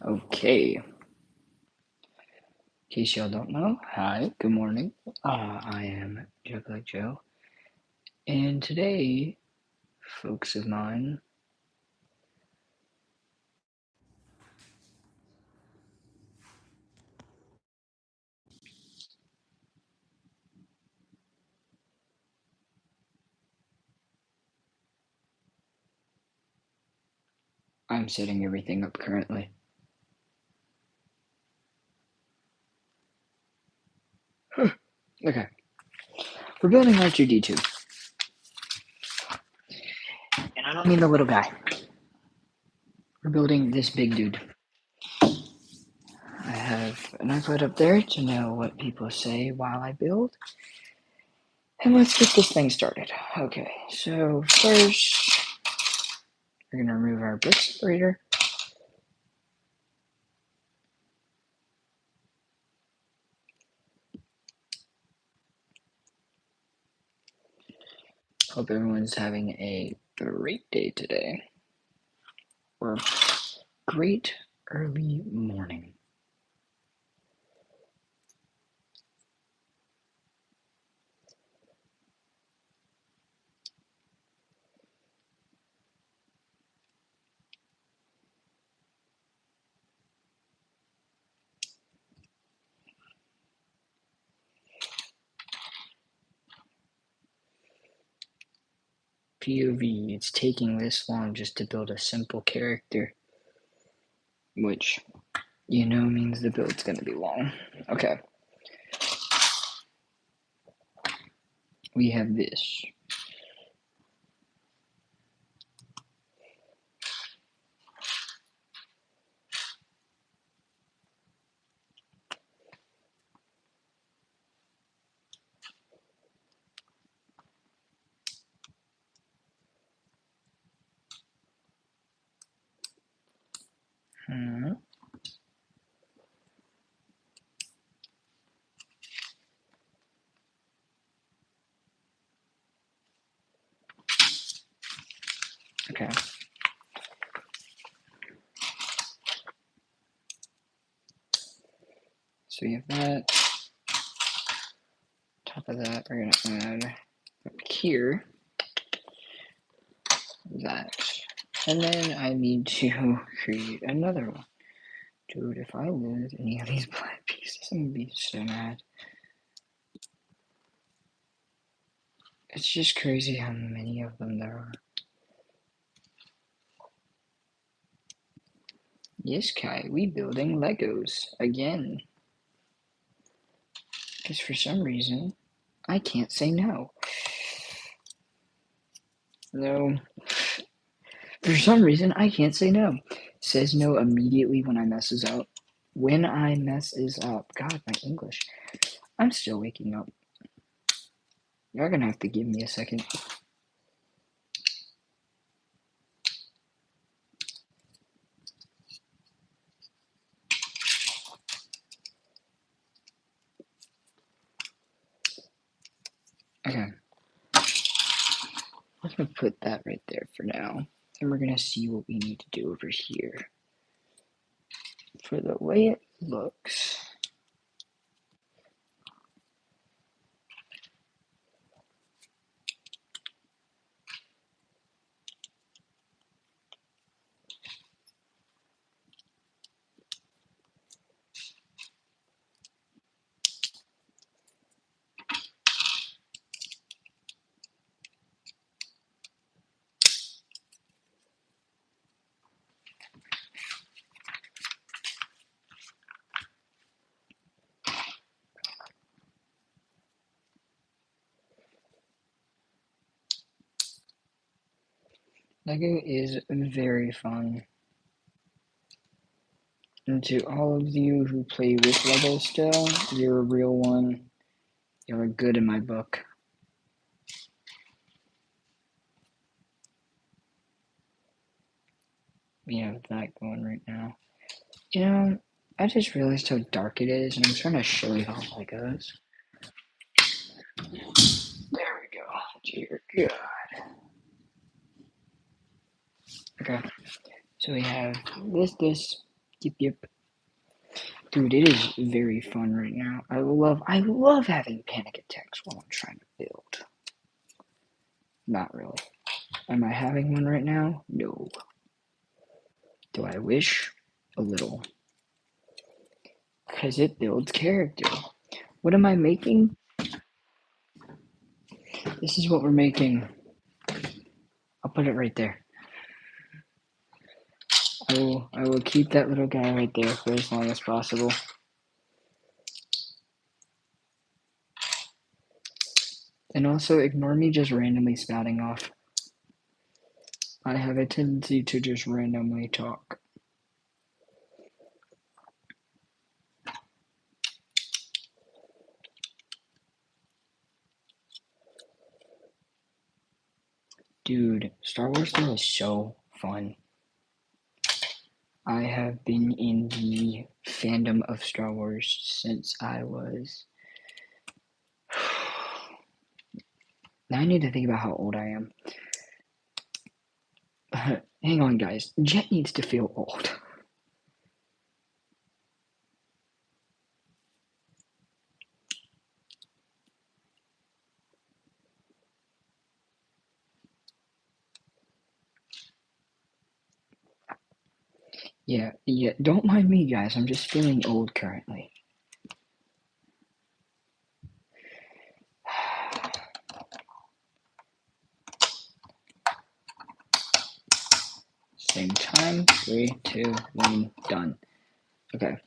Okay. In case y'all don't know, hi, good morning. I am Juggler Joe, and today, folks of mine, I'm setting everything up currently. Okay, we're building R2-D2, and I don't mean the little guy. We're building this big dude. I have an iPod up there to know what people say while I build. And let's get this thing started. Okay, so first, we're gonna remove our brick separator. Hope everyone's having a great day today, or great early morning. POV, it's taking this long just to build a simple character, which, means the build's gonna be long. Okay. We have this. Okay. So we have that. Top of that, we're gonna add up here that. And then I need to create another one. Dude, if I lose any of these black pieces, I'm gonna be so mad. It's just crazy how many of them there are. Yes, Kai, we building Legos again. Because for some reason, I can't say no. No. For some reason, I can't say no. Says no immediately when I messes up. When I messes up. God, my English. I'm still waking up. You're gonna have to give me a second. Okay. I'm gonna put that right there for now. And we're gonna see what we need to do over here. For the way it looks. Lego is very fun. And to all of you who play with Lego still, you're a real one. You're good in my book. We have that going right now. I just realized how dark it is, and I'm trying to show you how Legos. There we go. Dear God. Okay. So we have this, Yep. Dude, it is very fun right now. I love having panic attacks while I'm trying to build. Not really. Am I having one right now? No. Do I wish? A little. Because it builds character. What am I making? This is what we're making. I'll put it right there. I will keep that little guy right there for as long as possible. And also ignore me just randomly spouting off. I have a tendency to just randomly talk. Dude, Star Wars Day is so fun. I have been in the fandom of Star Wars since I was... Now I need to think about how old I am. Hang on, guys. Jet needs to feel old. Yeah, don't mind me, guys. I'm just feeling old currently. Same time. 3, 2, 1, done. Okay.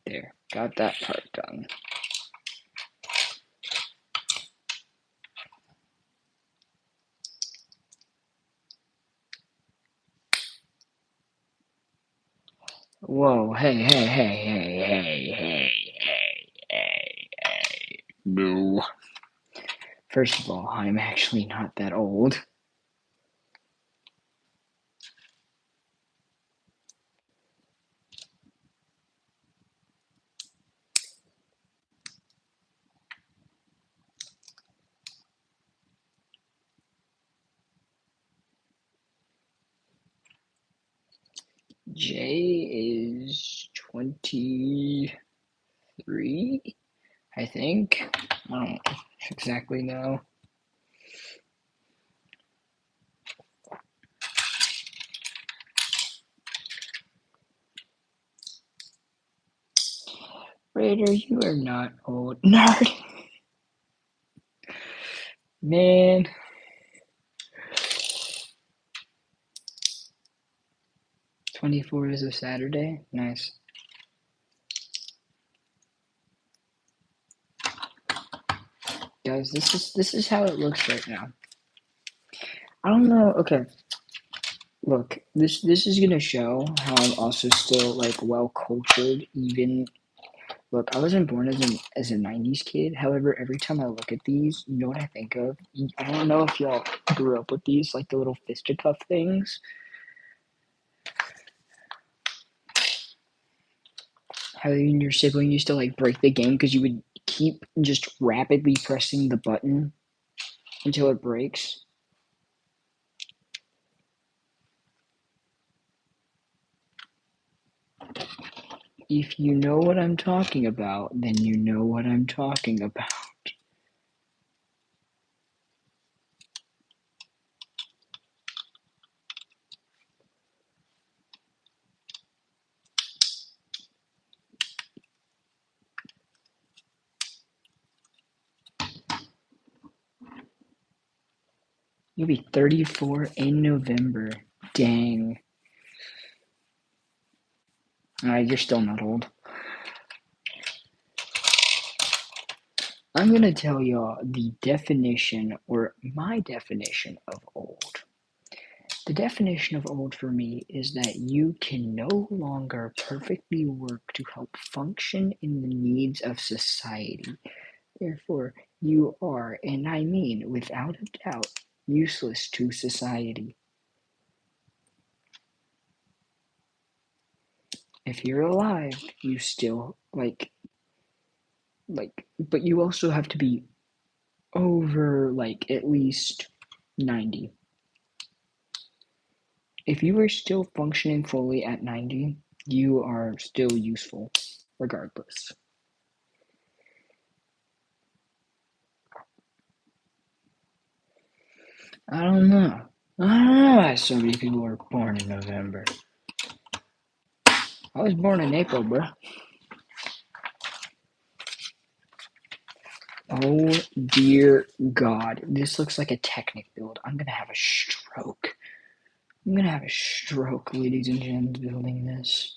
There. Got that part done. Whoa, hey. No. First of all, I'm actually not that old. Jay is 23, I think. I don't exactly know. Raider, you are not old. Nerd! Man. '24 is a Saturday. Nice. Guys, this is how it looks right now. I don't know. Okay. Look, this is gonna show how I'm also still like well cultured. Even look, I wasn't born as a '90s kid. However, every time I look at these, you know what I think of? I don't know if y'all grew up with these, like the little fisticuff things. How you and your sibling used to like break the game because you would keep just rapidly pressing the button until it breaks. If you know what I'm talking about, then you know what I'm talking about. You'll be 34 in November. Dang. You're still not old. I'm gonna tell y'all the definition, or my definition of old. The definition of old for me is that you can no longer perfectly work to help function in the needs of society. Therefore, you are, and I mean without a doubt, useless to society. If you're alive, you still but you also have to be over like at least 90. If you are still functioning fully at 90, you are still useful, regardless. I don't know. I don't know why so many people were born in November. I was born in April, bro. Oh dear God. This looks like a Technic build. I'm gonna have a stroke. I'm gonna have a stroke, ladies and gents, building this.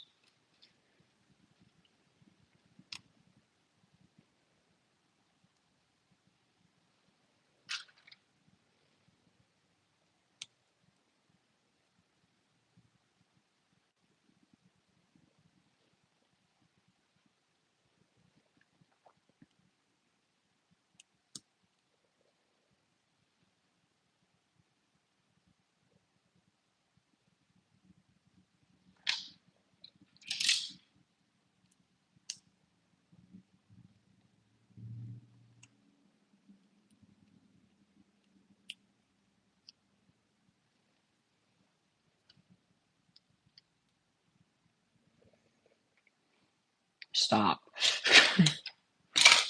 Stop.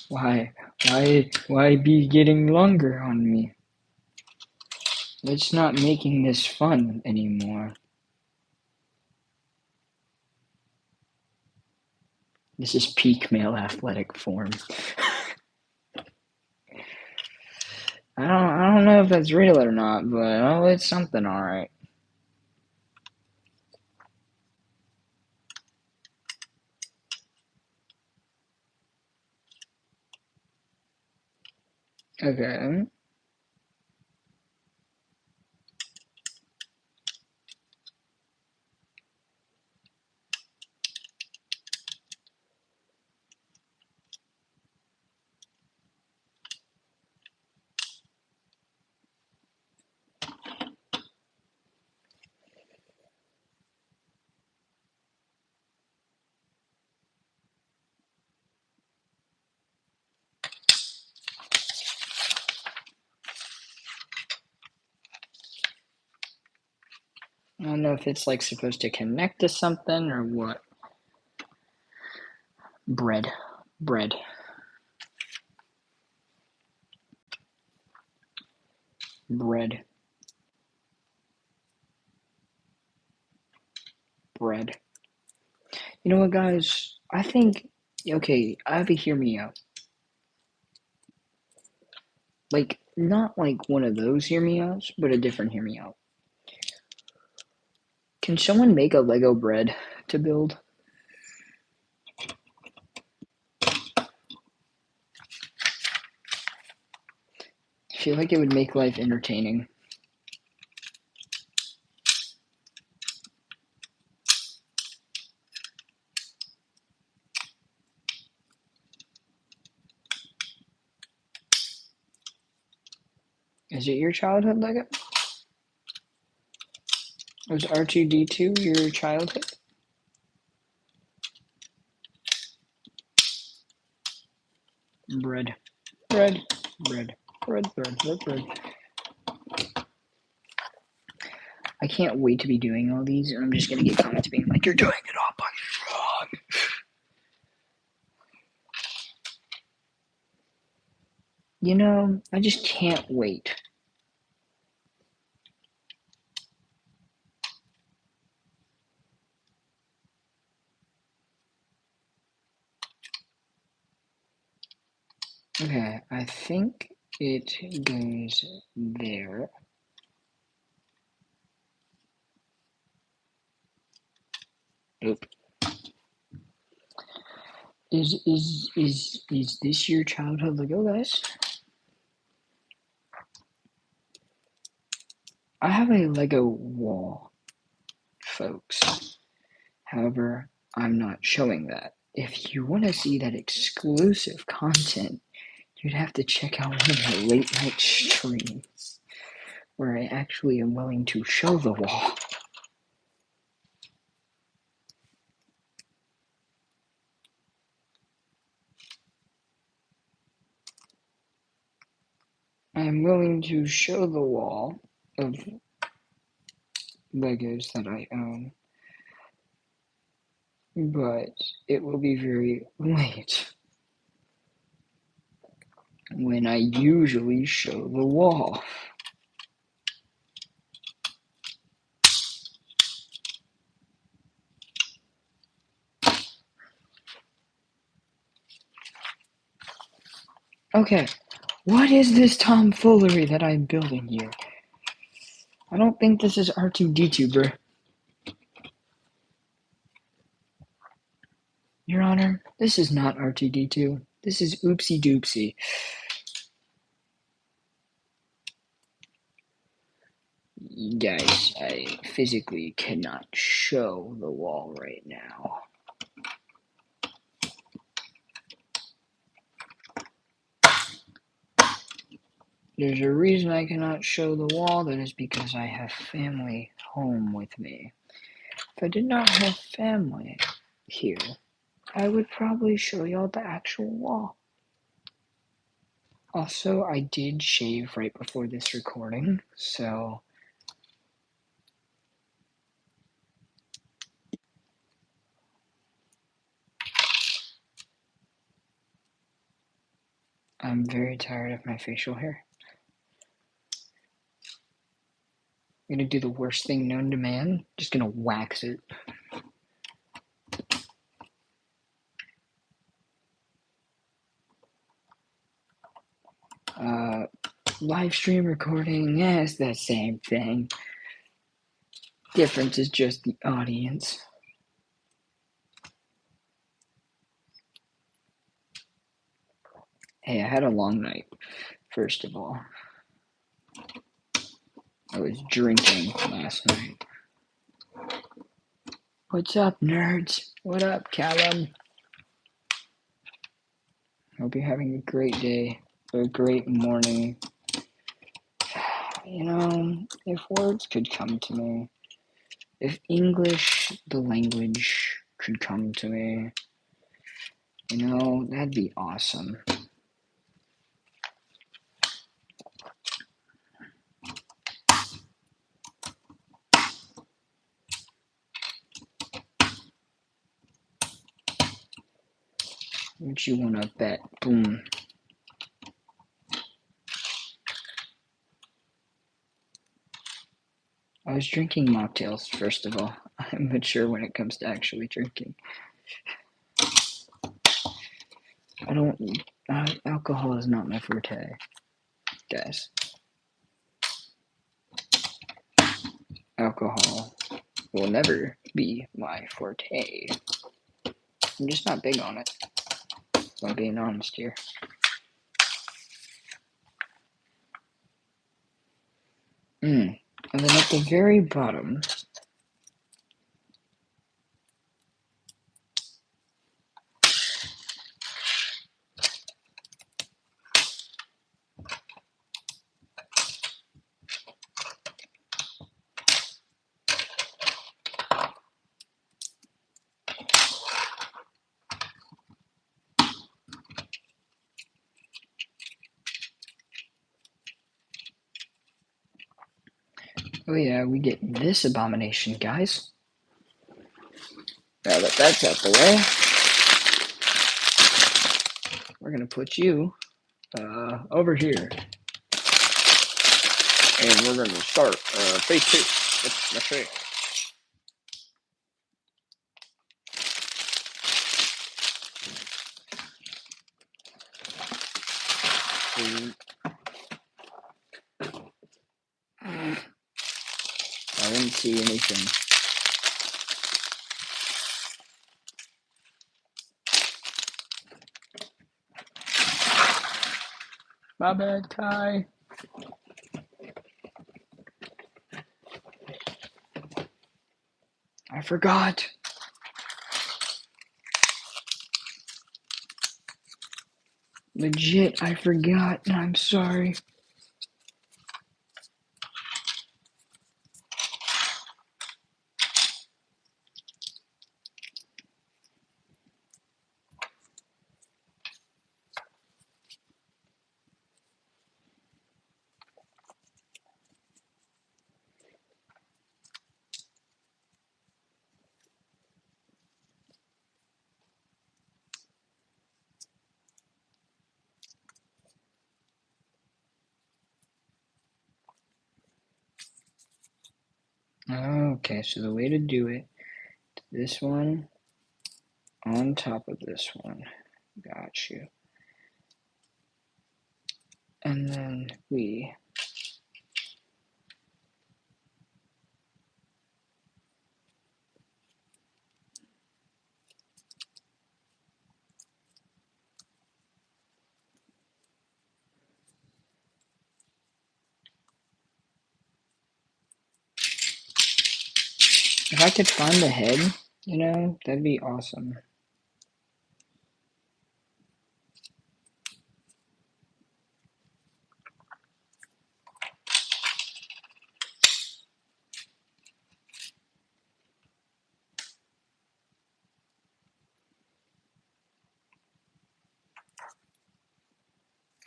Why be getting longer on me? It's not making this fun anymore. This is peak male athletic form. I don't know if that's real or not, but oh, it's something alright. Okay. I don't know if it's like supposed to connect to something or what. Bread. Bread. Bread. Bread. You know what, guys? I think, okay, I have to hear me out. Like, not like one of those hear me outs, but a different hear me out. Can someone make a Lego bread to build? I feel like it would make life entertaining. Is it your childhood, Lego? Was R2-D2 your childhood? Bread. Bread. Bread. Bread. Bread. Bread. Bread. I can't wait to be doing all these, and I'm just gonna get comments being like, "You're doing it all wrong." You know, I just can't wait. Okay, I think it goes there. Oop. Is this your childhood Lego, guys? I have a Lego wall, folks. However, I'm not showing that. If you want to see that exclusive content, you'd have to check out one of my late night streams where I actually am willing to show the wall. I am willing to show the wall of Legos that I own, but it will be very late when I usually show the wall. Okay, what is this tomfoolery that I'm building here? I don't think this is R2-D2, bro. Your Honor, this is not R2-D2. This is Oopsie Doopsie. Guys, I physically cannot show the wall right now. There's a reason I cannot show the wall. That is because I have family home with me. If I did not have family here, I would probably show y'all the actual wall. Also, I did shave right before this recording, so I'm very tired of my facial hair. I'm gonna do the worst thing known to man. Just gonna wax it. Live stream recording, it's the same thing. Difference is just the audience. Hey, I had a long night, first of all. I was drinking last night. What's up, nerds? What up, Callum? Hope you're having a great day, or a great morning. You know, if words could come to me, if English, the language, could come to me, you know, that'd be awesome. What you wanna bet? Boom. I was drinking mocktails, first of all. I'm mature when it comes to actually drinking. Alcohol is not my forte, guys. Alcohol will never be my forte. I'm just not big on it, if I'm being honest here. And then at the very bottom, oh yeah, we get this abomination, guys. Now that that's out the way, we're gonna put you over here. And we're gonna start phase 2. Let's show you. I didn't see anything. My bad, Kai. I forgot. Legit, I forgot. I'm sorry. Okay, so the way to do it, this one on top of this one. Got you. And then we if I could find the head, that'd be awesome.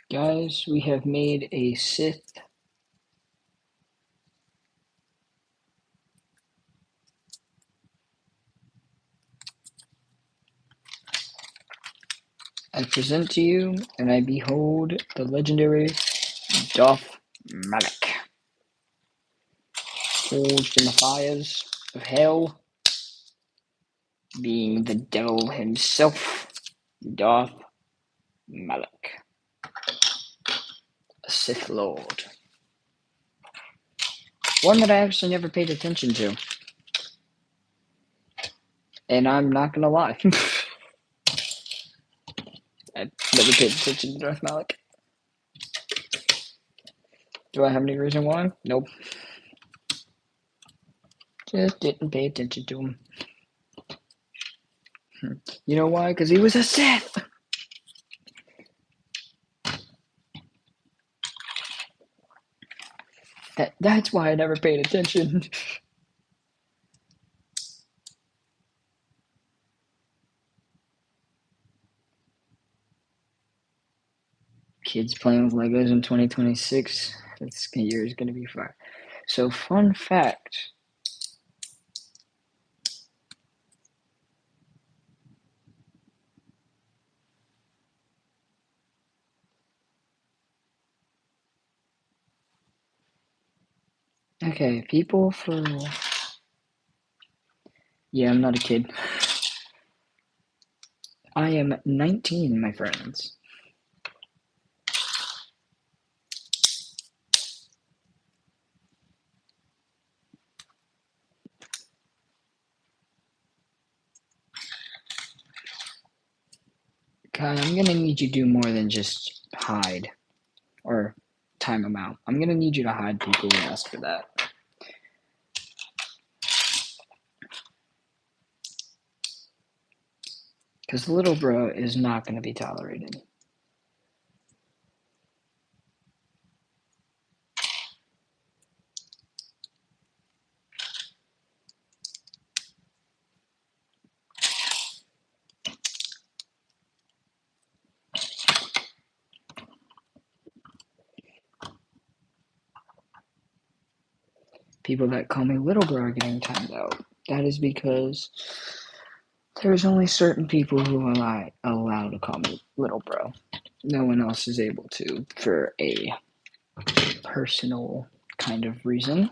Guys, we have made a Sith. I present to you, and I behold the legendary Darth Malak, forged in the fires of hell, being the devil himself, Darth Malak, a Sith Lord. One that I actually never paid attention to. And I'm not gonna lie. I never paid attention to Darth Malak. Do I have any reason why? Nope. Just didn't pay attention to him. You know why? Because he was a Sith! That's why I never paid attention. Kids playing with Legos in 2026. This year is going to be fun. So, fun fact. Okay, people for... Yeah, I'm not a kid. I am 19, my friends. Kai, I'm going to need you to do more than just hide. Or time them out. I'm going to need you to hide people who ask for that. Because little bro is not going to be tolerated. People that call me little bro are getting timed out. That is because there's only certain people who are allowed to call me little bro. No one else is able to for a personal kind of reason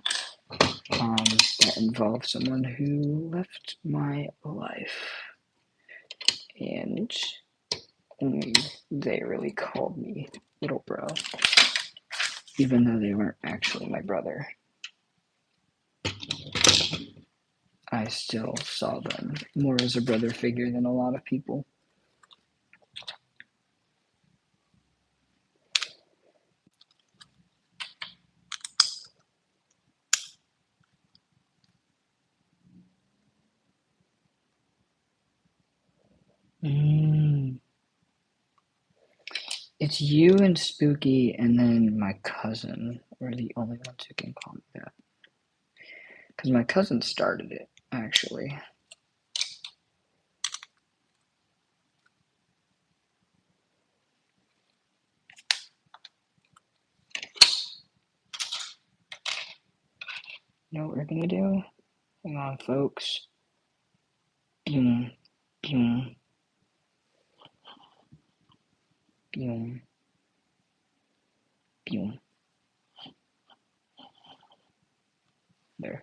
that involves someone who left my life. And only they really called me little bro, even though they weren't actually my brother. I still saw them more as a brother figure than a lot of people. It's you and Spooky and then my cousin are the only ones who can call me that. Because my cousin started it, actually. You know what we're gonna do? Hang on, folks. Boom, boom, boom, boom. There.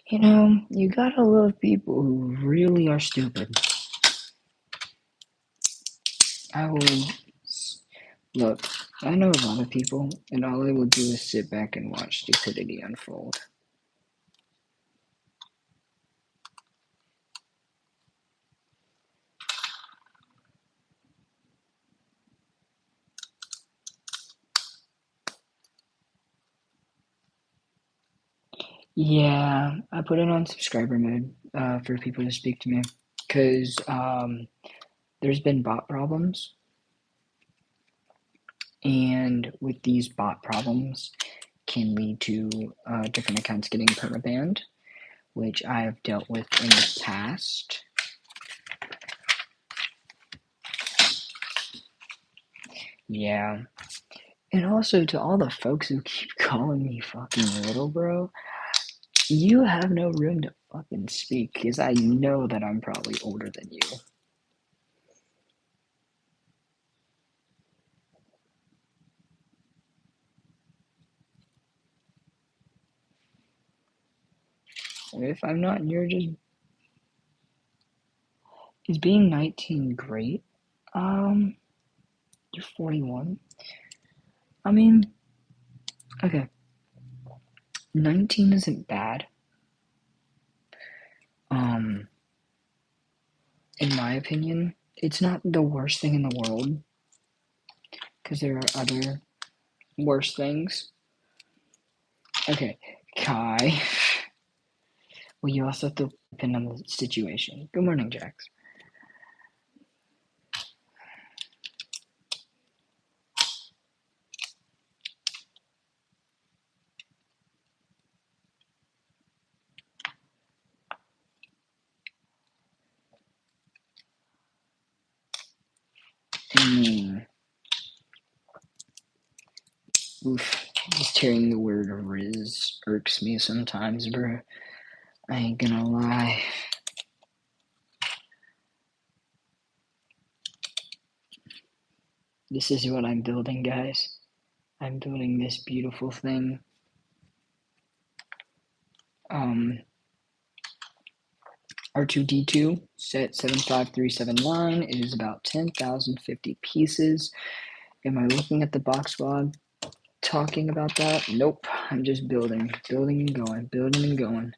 You know, you gotta love people who really are stupid. I will look. I know a lot of people, and all I will do is sit back and watch stupidity unfold. Yeah, I put it on subscriber mode for people to speak to me because there's been bot problems, and with these bot problems can lead to different accounts getting permabanned, which I have dealt with in the past. Yeah. And also to all the folks who keep calling me fucking little, bro, you have no room to fucking speak because I know that I'm probably older than you. If I'm not, you're just. Is being 19 great? You're 41. I mean, okay. 19 isn't bad. Um, in my opinion, it's not the worst thing in the world because there are other worse things. Okay, Kai. Well, you also have to depend on the situation. Good morning, Jax. Oof. Just hearing the word Riz irks me sometimes, bro. I ain't gonna lie. This is what I'm building, guys. I'm building this beautiful thing. R2-D2 set 75379 is about 10,050 pieces. Am I looking at the box log talking about that? Nope. I'm just building and going, building and going.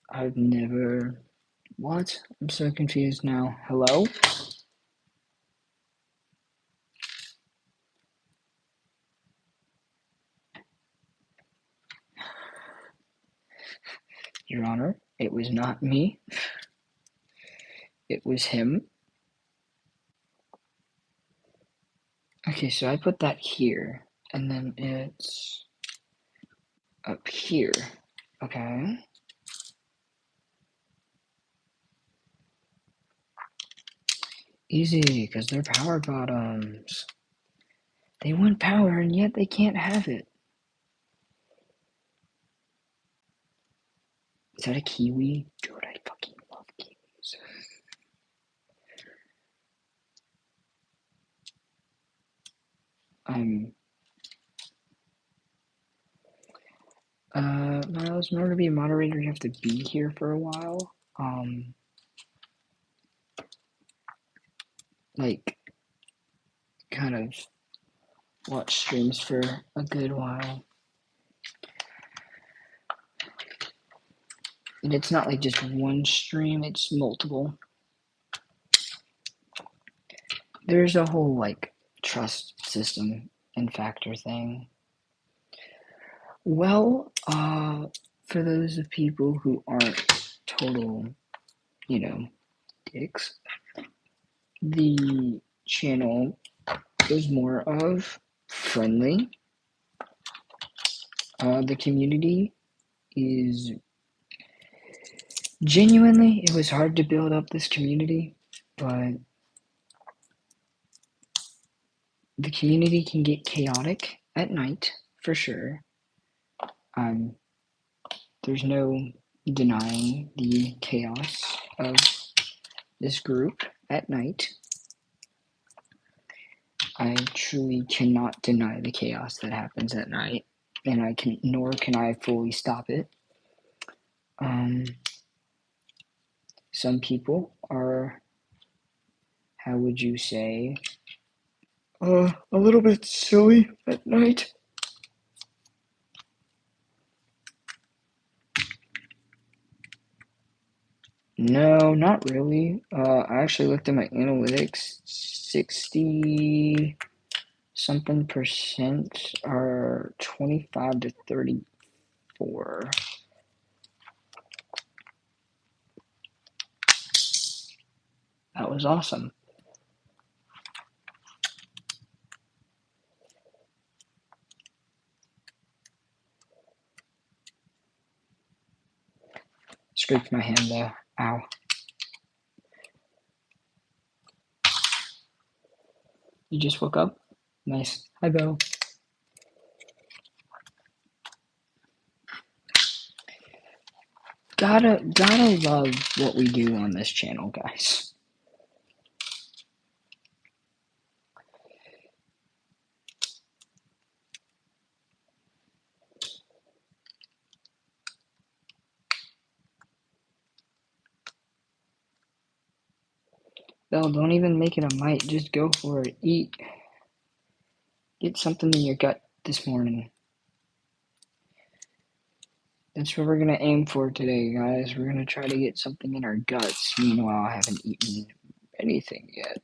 I've never. What? I'm so confused now. Hello? Your Honor, it was not me. It was him. Okay, so I put that here, and then it's up here. Okay. Easy, because they're power bottoms. They want power, and yet they can't have it. Is that a kiwi? Dude, I fucking love kiwis. Miles, in order to be a moderator, you have to be here for a while. Like, kind of watch streams for a good while. And it's not like just one stream, it's multiple. There's a whole, like, trust system and factor thing. Well, for those of people who aren't total, dicks, the channel is more of friendly. The community is Genuinely, it was hard to build up this community, but the community can get chaotic at night, for sure. There's no denying the chaos of this group at night. I truly cannot deny the chaos that happens at night, and nor can I fully stop it. Some people are, how would you say, a little bit silly at night. No, not really. I actually looked at my analytics. 60 something percent are 25 to 34. That was awesome. Scraped my hand there. Ow. You just woke up? Nice. Hi, Bo. Gotta love what we do on this channel, guys. Belle, don't even make it a might. Just go for it. Eat. Get something in your gut this morning. That's what we're going to aim for today, guys. We're going to try to get something in our guts. Meanwhile, I haven't eaten anything yet.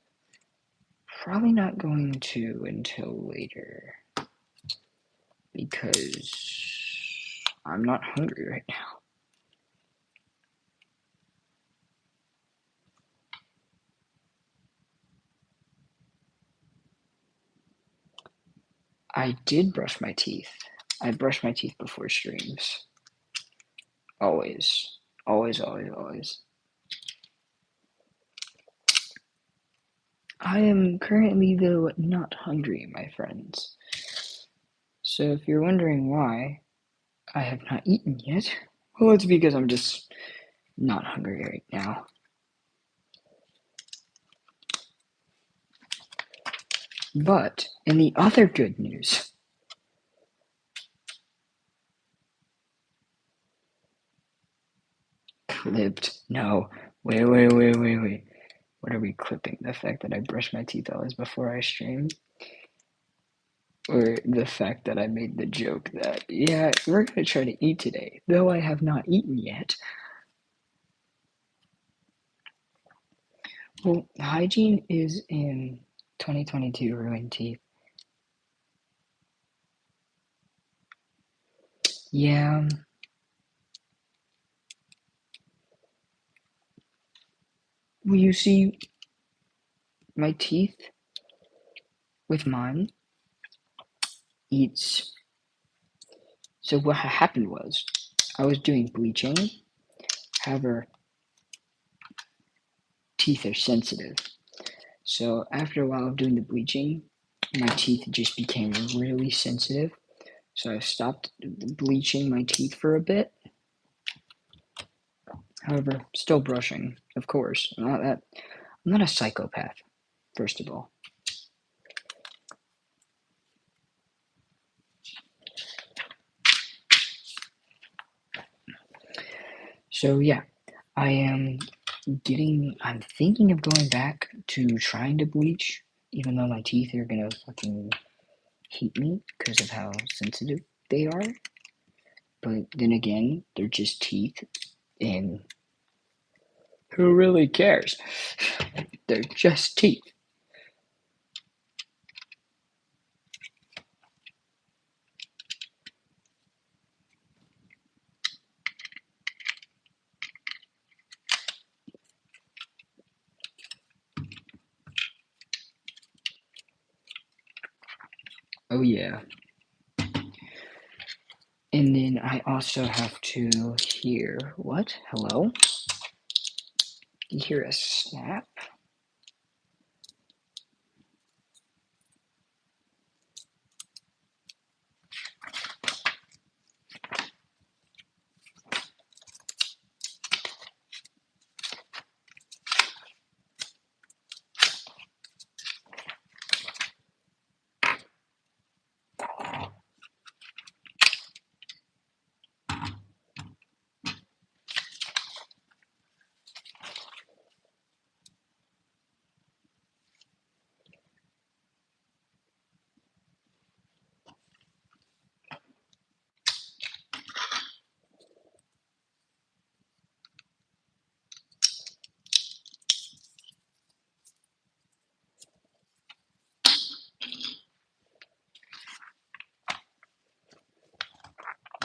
Probably not going to until later. Because I'm not hungry right now. I did brush my teeth. I brush my teeth before streams. Always. Always, always, always. I am currently, though, not hungry, my friends. So if you're wondering why I have not eaten yet, well, it's because I'm just not hungry right now. But in the other good news, clipped. No, wait. What are we clipping? The fact that I brush my teeth always before I stream? Or the fact that I made the joke that, yeah, we're going to try to eat today, though I have not eaten yet. Well, hygiene is in 2022 ruined teeth. Yeah. Well, you see, my teeth with mine eats. So what happened was, I was doing bleaching. However, teeth are sensitive. So after a while of doing the bleaching, my teeth just became really sensitive. So I stopped bleaching my teeth for a bit. However, still brushing, of course. I'm not a psychopath, first of all. So yeah, I'm thinking of going back to trying to bleach, even though my teeth are gonna fucking hate me because of how sensitive they are. But then again, they're just teeth, and who really cares? They're just teeth. Oh yeah. And then I also have to hear, what? Hello? You hear a snap?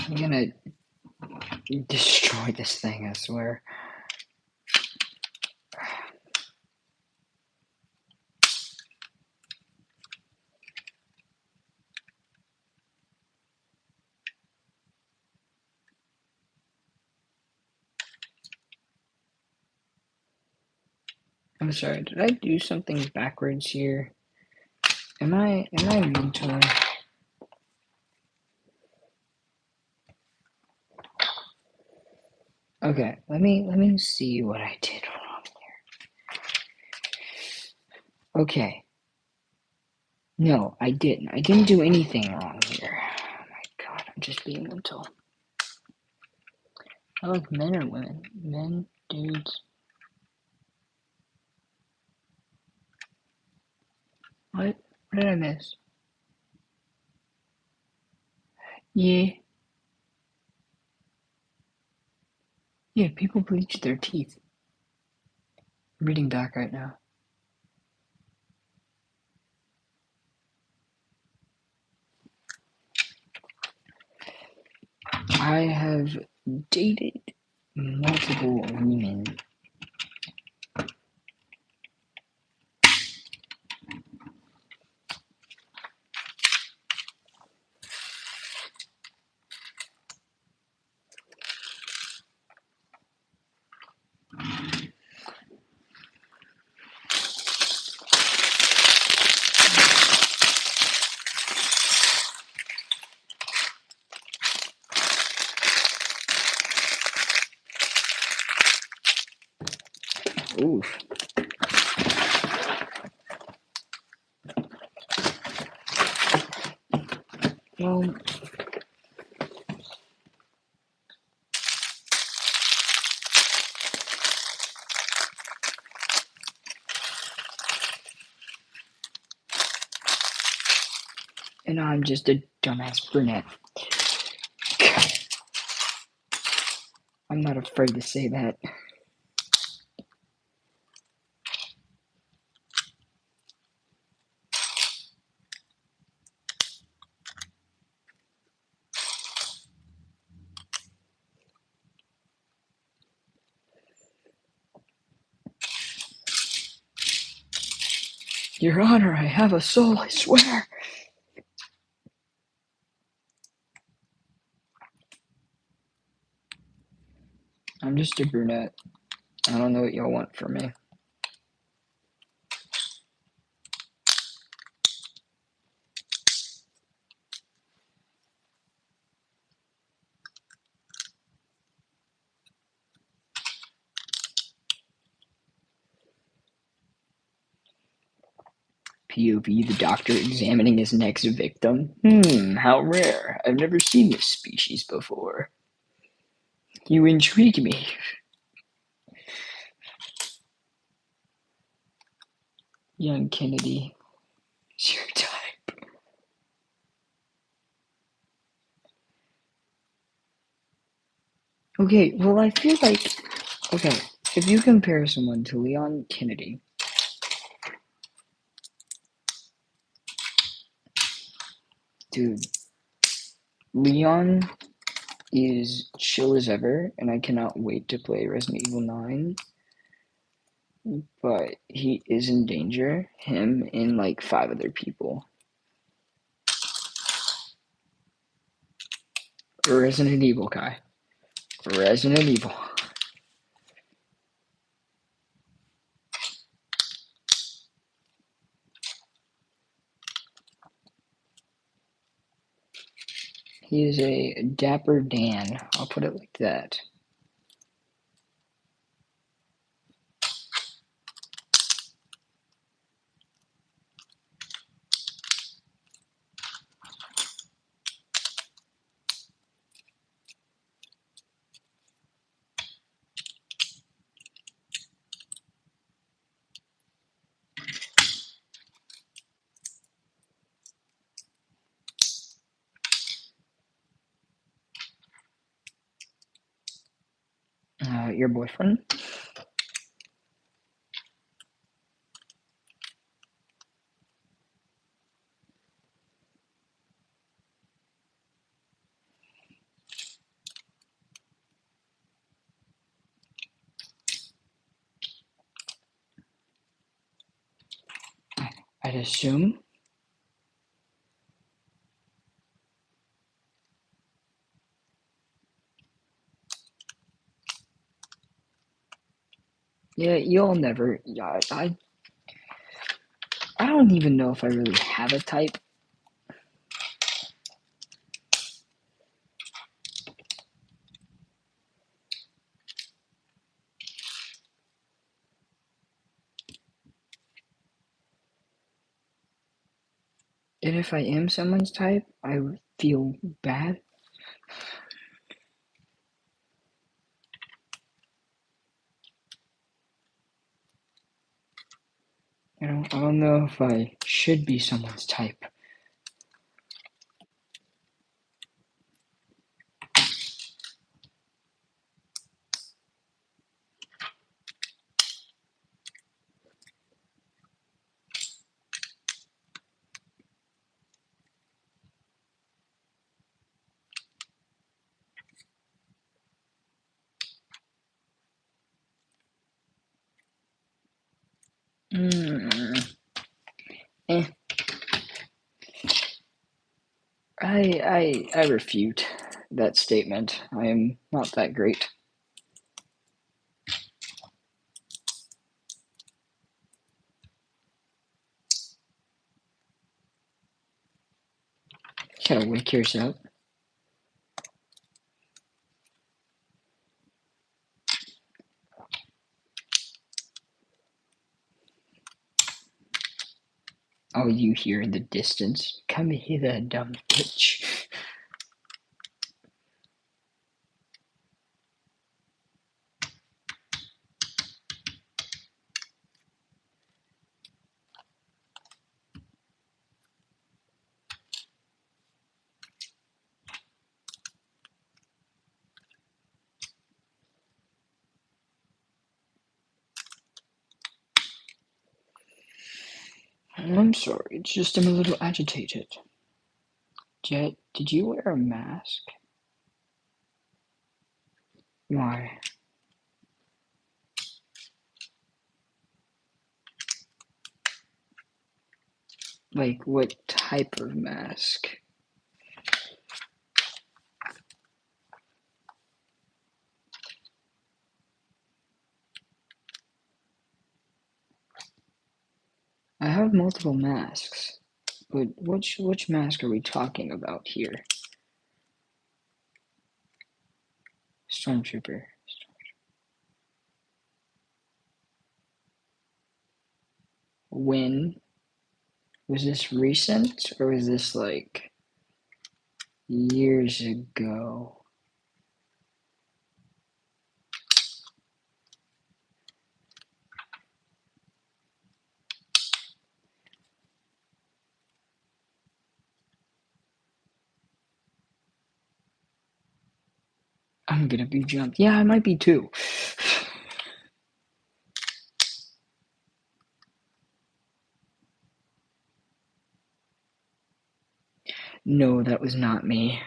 I'm gonna destroy this thing, I swear. I'm sorry, did I do something backwards here? Am I mental? Okay, let me see what I did wrong here. Okay. No, I didn't. I didn't do anything wrong here. Oh my god, I'm just being mental. I like men or women? Men, dudes. What? What did I miss? Yeah. Yeah, people bleach their teeth. I'm reading back right now. I have dated multiple women. Oof. Well, and I'm just a dumbass brunette. I'm not afraid to say that. Your Honor, I have a soul, I swear. I'm just a brunette. I don't know what y'all want from me. POV, the doctor examining his next victim. How rare. I've never seen this species before. You intrigue me. Young Kennedy. It's your type. Okay, well, I feel like... Okay, if you compare someone to Leon Kennedy... Dude, Leon is chill as ever, and I cannot wait to play Resident Evil 9. But he is in danger. Him and like 5 other people. Resident Evil, Kai. Resident Evil. He is a dapper Dan. I'll put it like that. Your boyfriend? I'd assume. Yeah, you'll never. Yeah, I don't even know if I really have a type. And if I am someone's type, I would feel bad. I don't know if I should be someone's type. Eh. I refute that statement. I am not that great. Gotta wake yours up. Oh, you hear in the distance. Come hither, dumb bitch. I'm sorry, it's just I'm a little agitated. Jet, did you wear a mask? Why? Like, what type of mask? I have multiple masks, but which mask are we talking about here? Stormtrooper. When? Was this recent, or was this like years ago? I'm gonna be jumped. Yeah, I might be too. No, that was not me.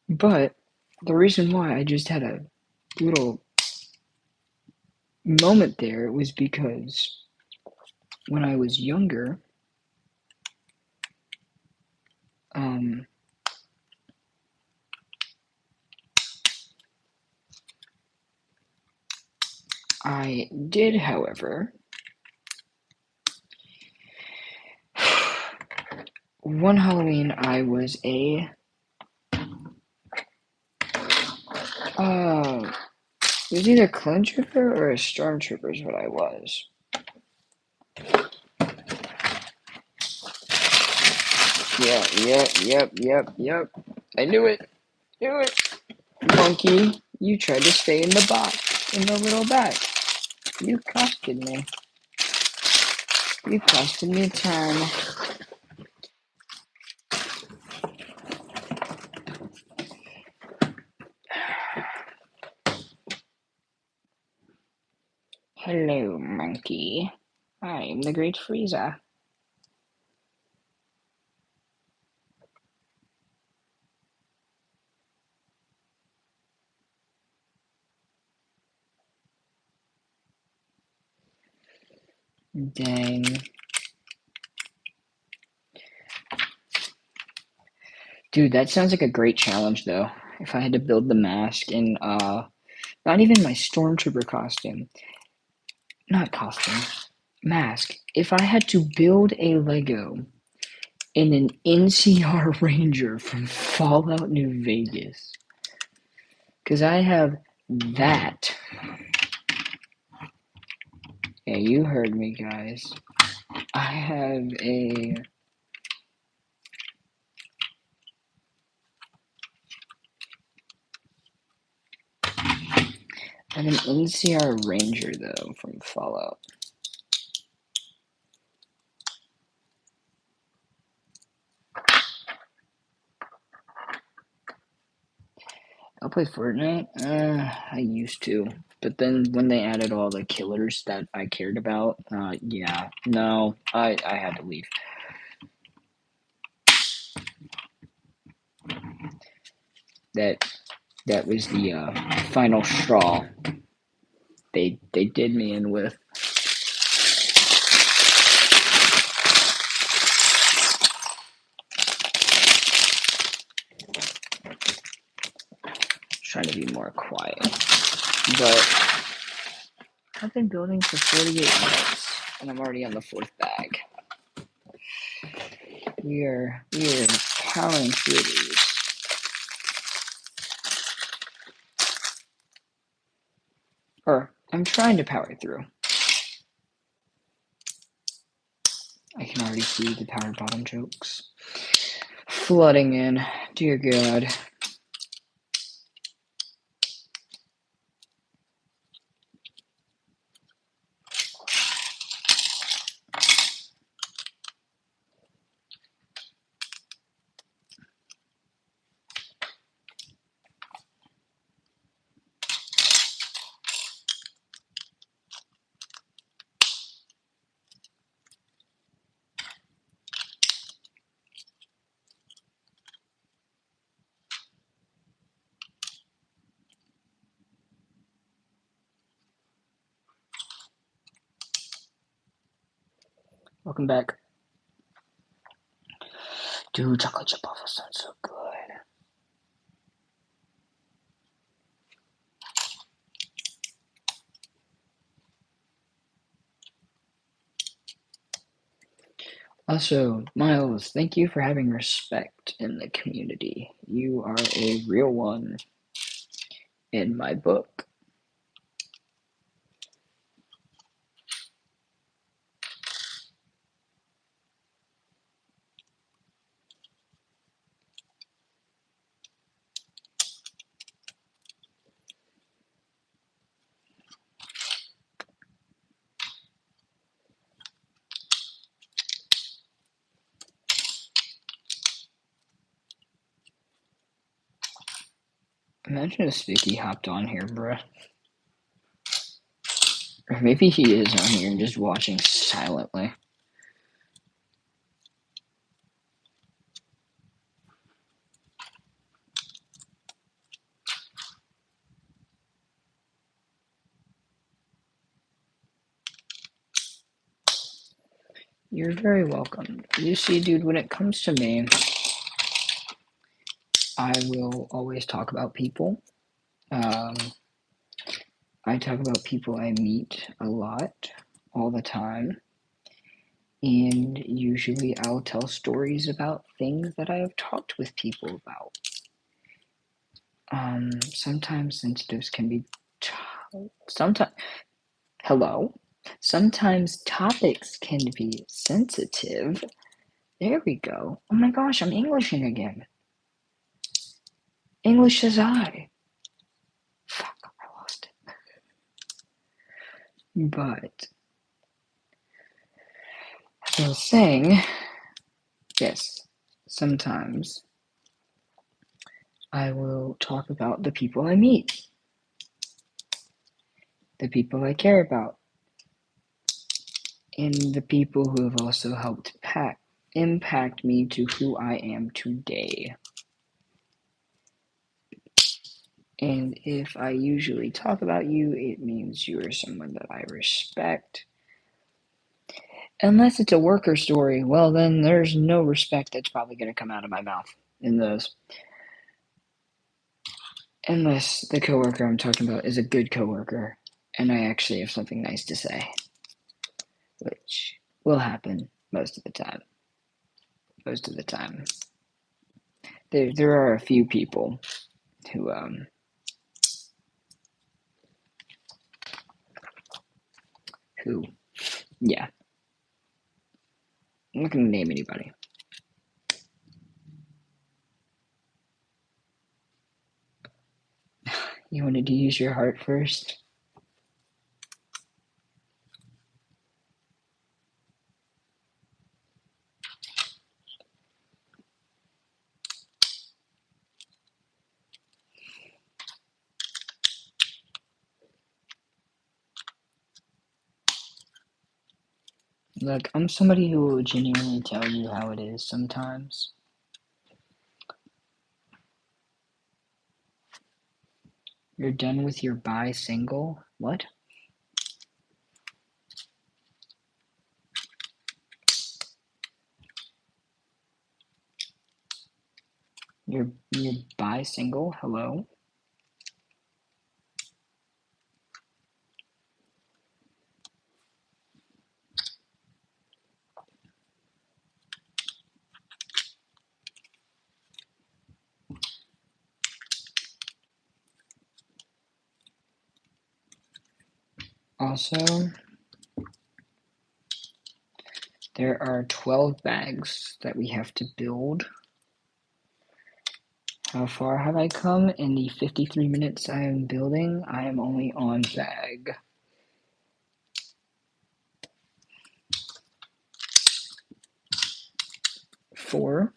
But the reason why I just had a little moment there was because when I was younger, I did, however, one Halloween I was it was either clone trooper or a stormtrooper is what I was. Yep. I knew it. Monkey, you tried to stay in the box, in the little bag. You costed me. You costed me time. Hello, monkey. I am the Great Frieza. Dang. Dude, that sounds like a great challenge, though. If I had to build the mask in, not even my stormtrooper costume. Not costume. Mask. If I had to build a Lego in an NCR Ranger from Fallout New Vegas. Because I have that. Yeah, you heard me, guys. I have an NCR Ranger, though, from Fallout. I'll play Fortnite. I used to. But then when they added all the killers that I cared about, yeah. No, I had to leave. That was the final straw they did me in with. Trying to be more quiet. But I've been building for 48 minutes and I'm already on the 4th bag. We are powering through these. Or I'm trying to power through. I can already see the power bottom jokes flooding in. Dear God. Welcome back. Dude, chocolate chip waffles sound so good. Also, Miles, thank you for having respect in the community. You are a real one in my book. Imagine if Spiky hopped on here, bruh. Or maybe he is on here and just watching silently. You're very welcome. You see, dude, when it comes to me, I will always talk about people. I talk about people I meet a lot, all the time. And usually I'll tell stories about things that I have talked with people about. Sometimes sensitives can be sometimes topics can be sensitive. There we go. Oh my gosh, I'm Englishing again. English as I. Fuck, I lost it. But as I was saying, yes, sometimes I will talk about the people I meet, the people I care about, and the people who have also helped impact me to who I am today. And if I usually talk about you, it means you are someone that I respect. Unless it's a worker story, well, then there's no respect that's probably going to come out of my mouth in those. Unless the coworker I'm talking about is a good coworker and I actually have something nice to say, which will happen most of the time. Most of the time. There are a few people who yeah. I'm not gonna name anybody. You wanted to use your heart first? Look, I'm somebody who will genuinely tell you how it is sometimes. You're done with your bi-single? What? You're bi-single? Hello? Also, there are 12 bags that we have to build. How far have I come in the 53 minutes I am building? I am only on bag 4.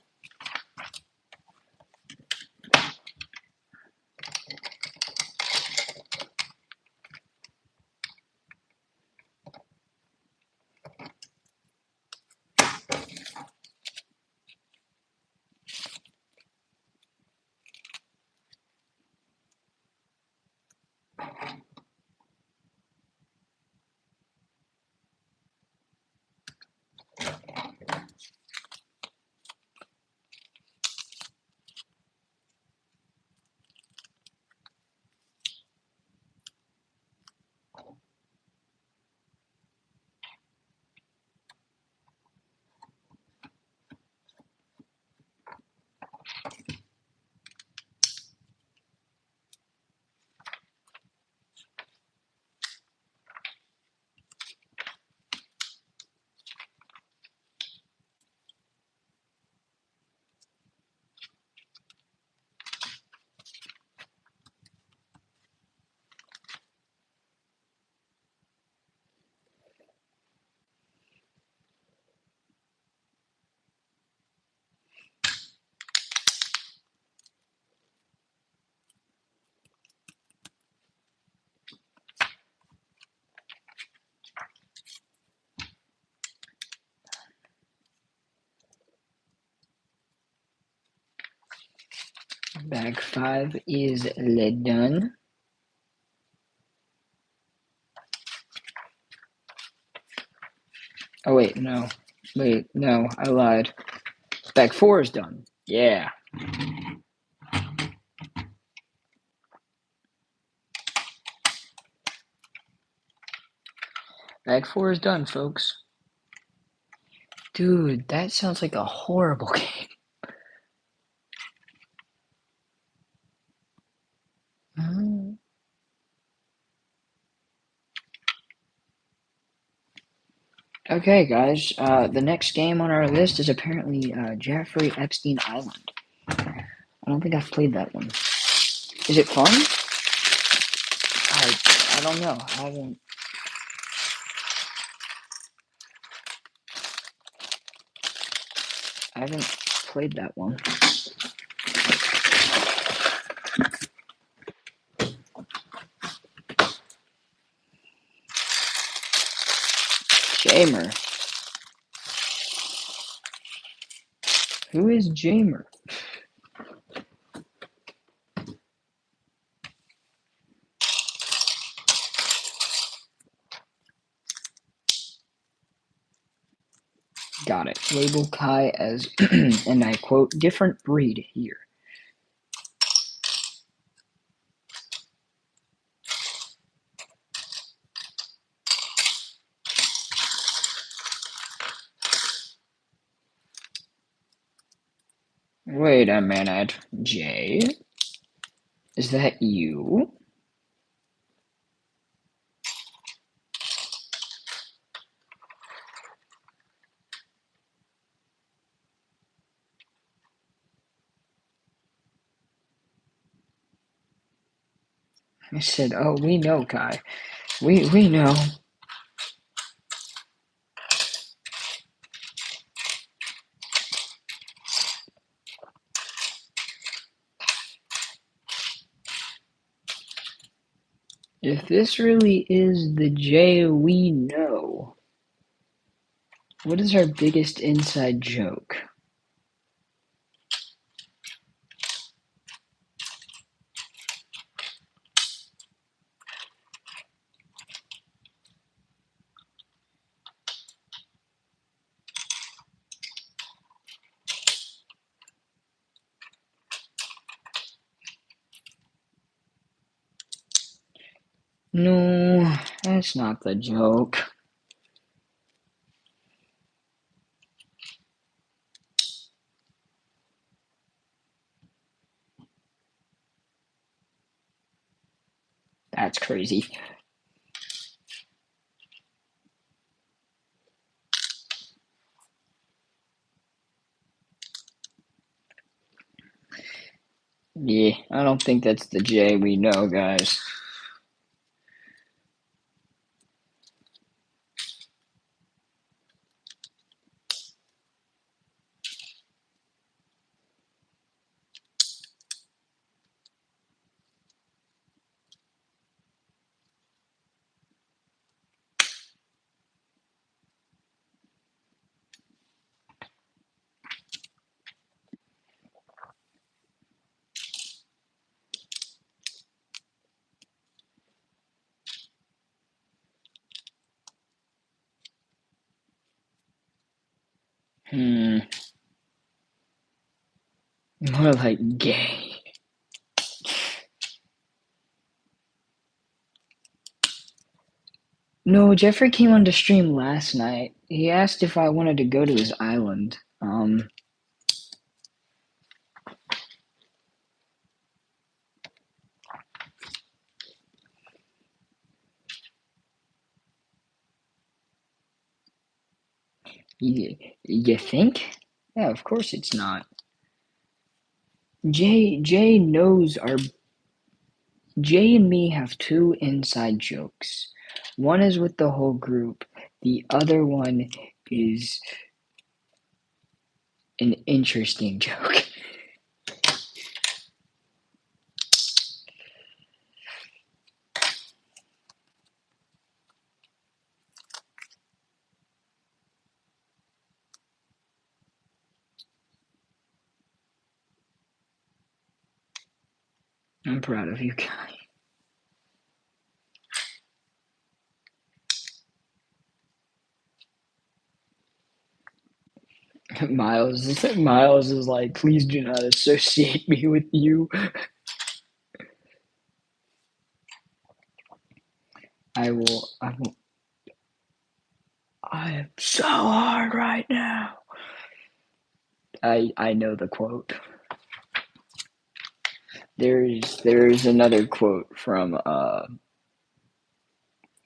Bag 5 is done. Oh wait, no. Wait, no, I lied. Bag 4 is done. Yeah. Bag 4 is done, folks. Dude, that sounds like a horrible game. Okay, guys. The next game on our list is apparently Jeffrey Epstein Island. I don't think I've played that one. Is it fun? I don't know. I haven't played that one. Jamer. Who is Jamer? Got it. Label Kai as, and I quote, different breed here. Wait a minute. Jay? Is that you? I said, oh, we know, Kai. We know. If this really is the Jay we know, what is our biggest inside joke? No, that's not the joke. That's crazy. Yeah, I don't think that's the Jay we know, guys. More like gay. No, Jeffrey came on to stream last night. He asked if I wanted to go to his island. You think? Yeah, of course it's not. Jay knows our. Jay and me have two inside jokes. One is with the whole group. The other one is an interesting joke. I'm proud of you guys. Miles is like, please do not associate me with you. I will I am so hard right now. I know the quote. There's another quote from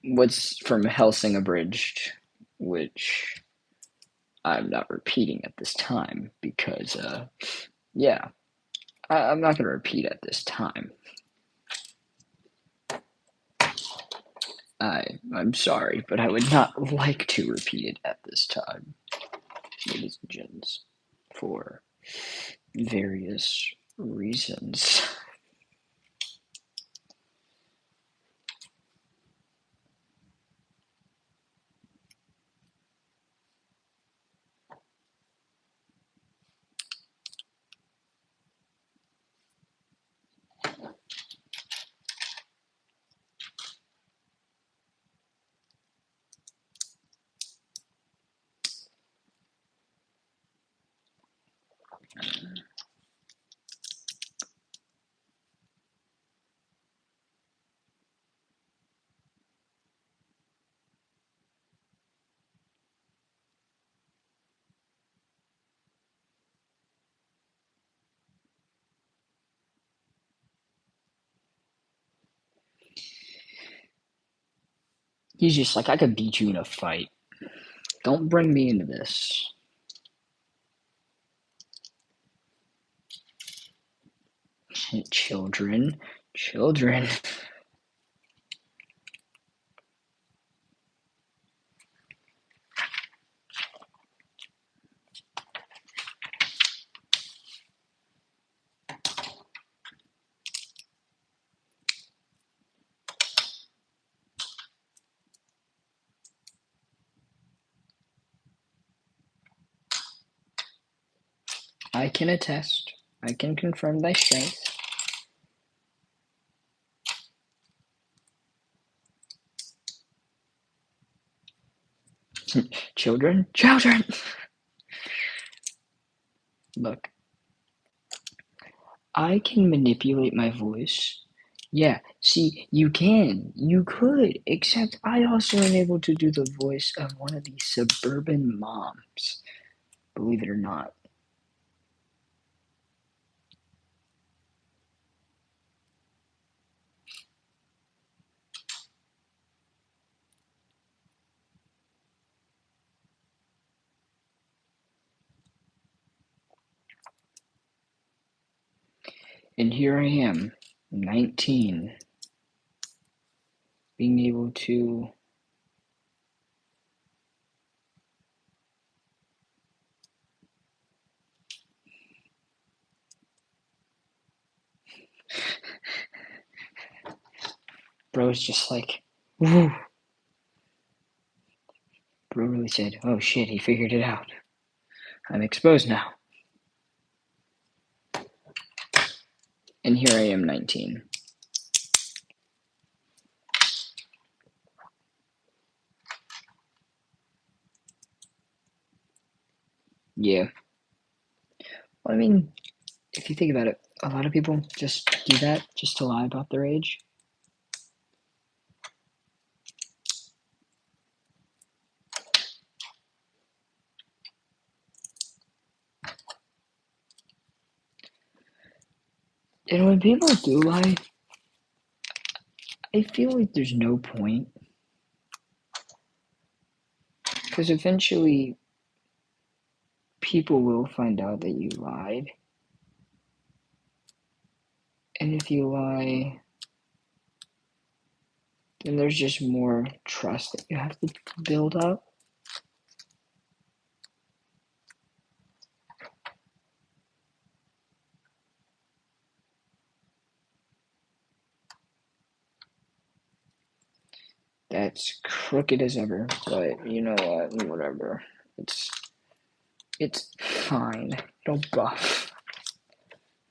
what's from Helsing Abridged, which I'm not repeating at this time because yeah, I'm not gonna repeat at this time. I'm sorry, but I would not like to repeat it at this time, ladies and gents, for various reasons. He's just like, I could beat you in a fight. Don't bring me into this. Children. I can attest. I can confirm thy strength. Children. Look, I can manipulate my voice. Yeah, see, you can. You could. Except I also am able to do the voice of one of these suburban moms. Believe it or not. And here I am, 19, being able to Bro's just like, woo. Bro really said, oh shit, he figured it out. I'm exposed now. And here I am, 19. Yeah. Well, I mean, if you think about it, a lot of people just do that just to lie about their age. And when people do lie, I feel like there's no point. Because eventually, people will find out that you lied. And if you lie, then there's just more trust that you have to build up. That's crooked as ever, but you know what? Whatever. It's fine. Don't buff.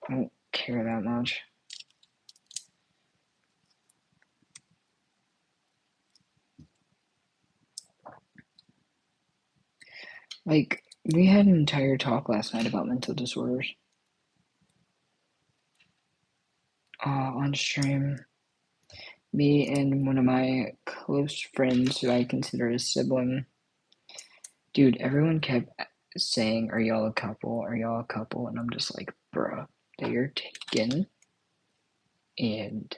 I don't care that much. Like, we had an entire talk last night about mental disorders. On stream. Me and one of my close friends who I consider a sibling Dude, everyone kept saying, "Are y'all a couple? Are y'all a couple?" And I'm just like, bruh, they are taken, and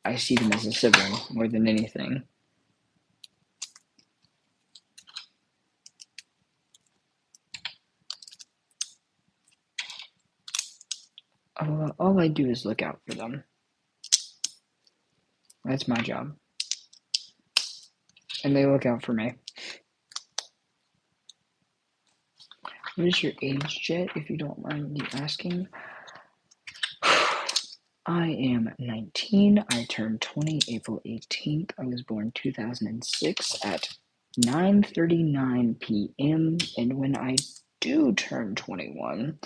I see them as a sibling more than anything. All I do is look out for them. That's my job. And they look out for me. What is your age, Jet, if you don't mind me asking? I am 19. I turned 20 April 18th. I was born 2006 at 9:39 p.m. And when I do turn 21,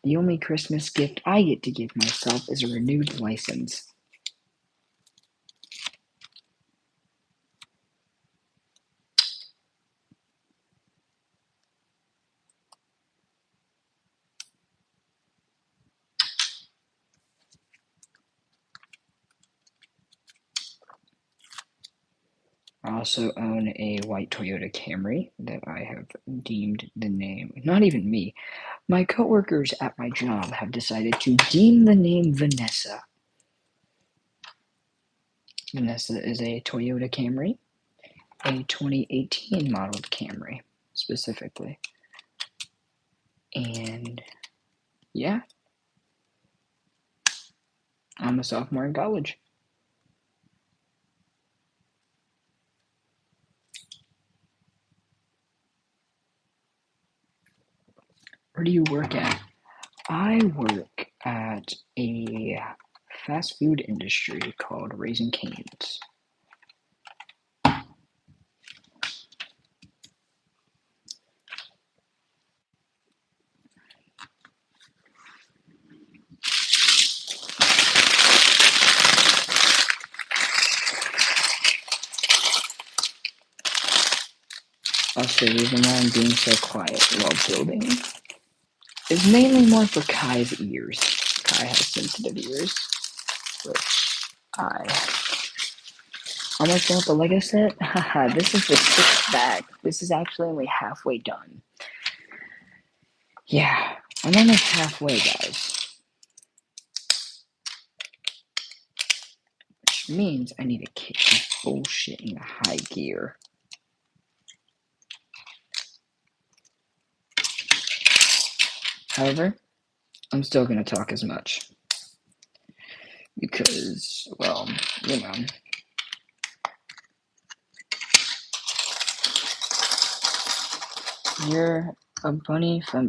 the only Christmas gift I get to give myself is a renewed license. I also own a white Toyota Camry that I have deemed the name, not even me, my coworkers at my job have decided to deem the name Vanessa. Vanessa is a Toyota Camry, a 2018 modeled Camry specifically. And yeah, I'm a sophomore in college. Where do you work at? I work at a fast food industry called Raising Cane's. Also, the reason why I'm being so quiet while building is mainly more for Kai's ears. Kai has sensitive ears, which I almost got the Lego set. Haha, this is the 6th bag. This is actually only halfway done. Yeah, I'm only halfway, guys. Which means I need to kick this bullshit into high gear. However, I'm still going to talk as much. Because, well, you know. You're a bunny from...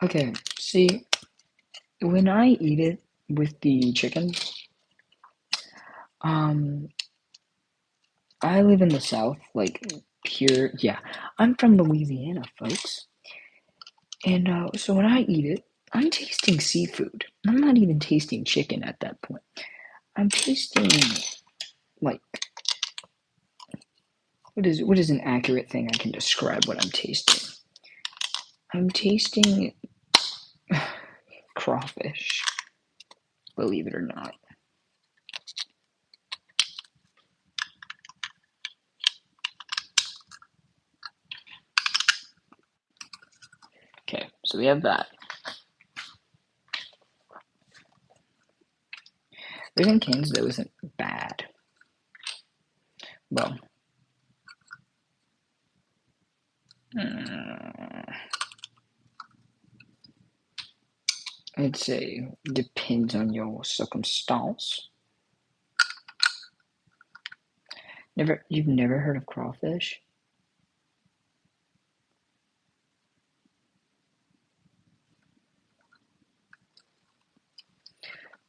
Okay, see, when I eat it with the chicken, I live in the South, like, pure, yeah, I'm from Louisiana, folks. And so when I eat it, I'm tasting seafood. I'm not even tasting chicken at that point. I'm tasting, like, what is an accurate thing I can describe what I'm tasting? I'm tasting crawfish, believe it or not. Okay, so we have that. Raising Cane's, though, isn't bad. Well, I'd say depends on your circumstance. You've never heard of crawfish?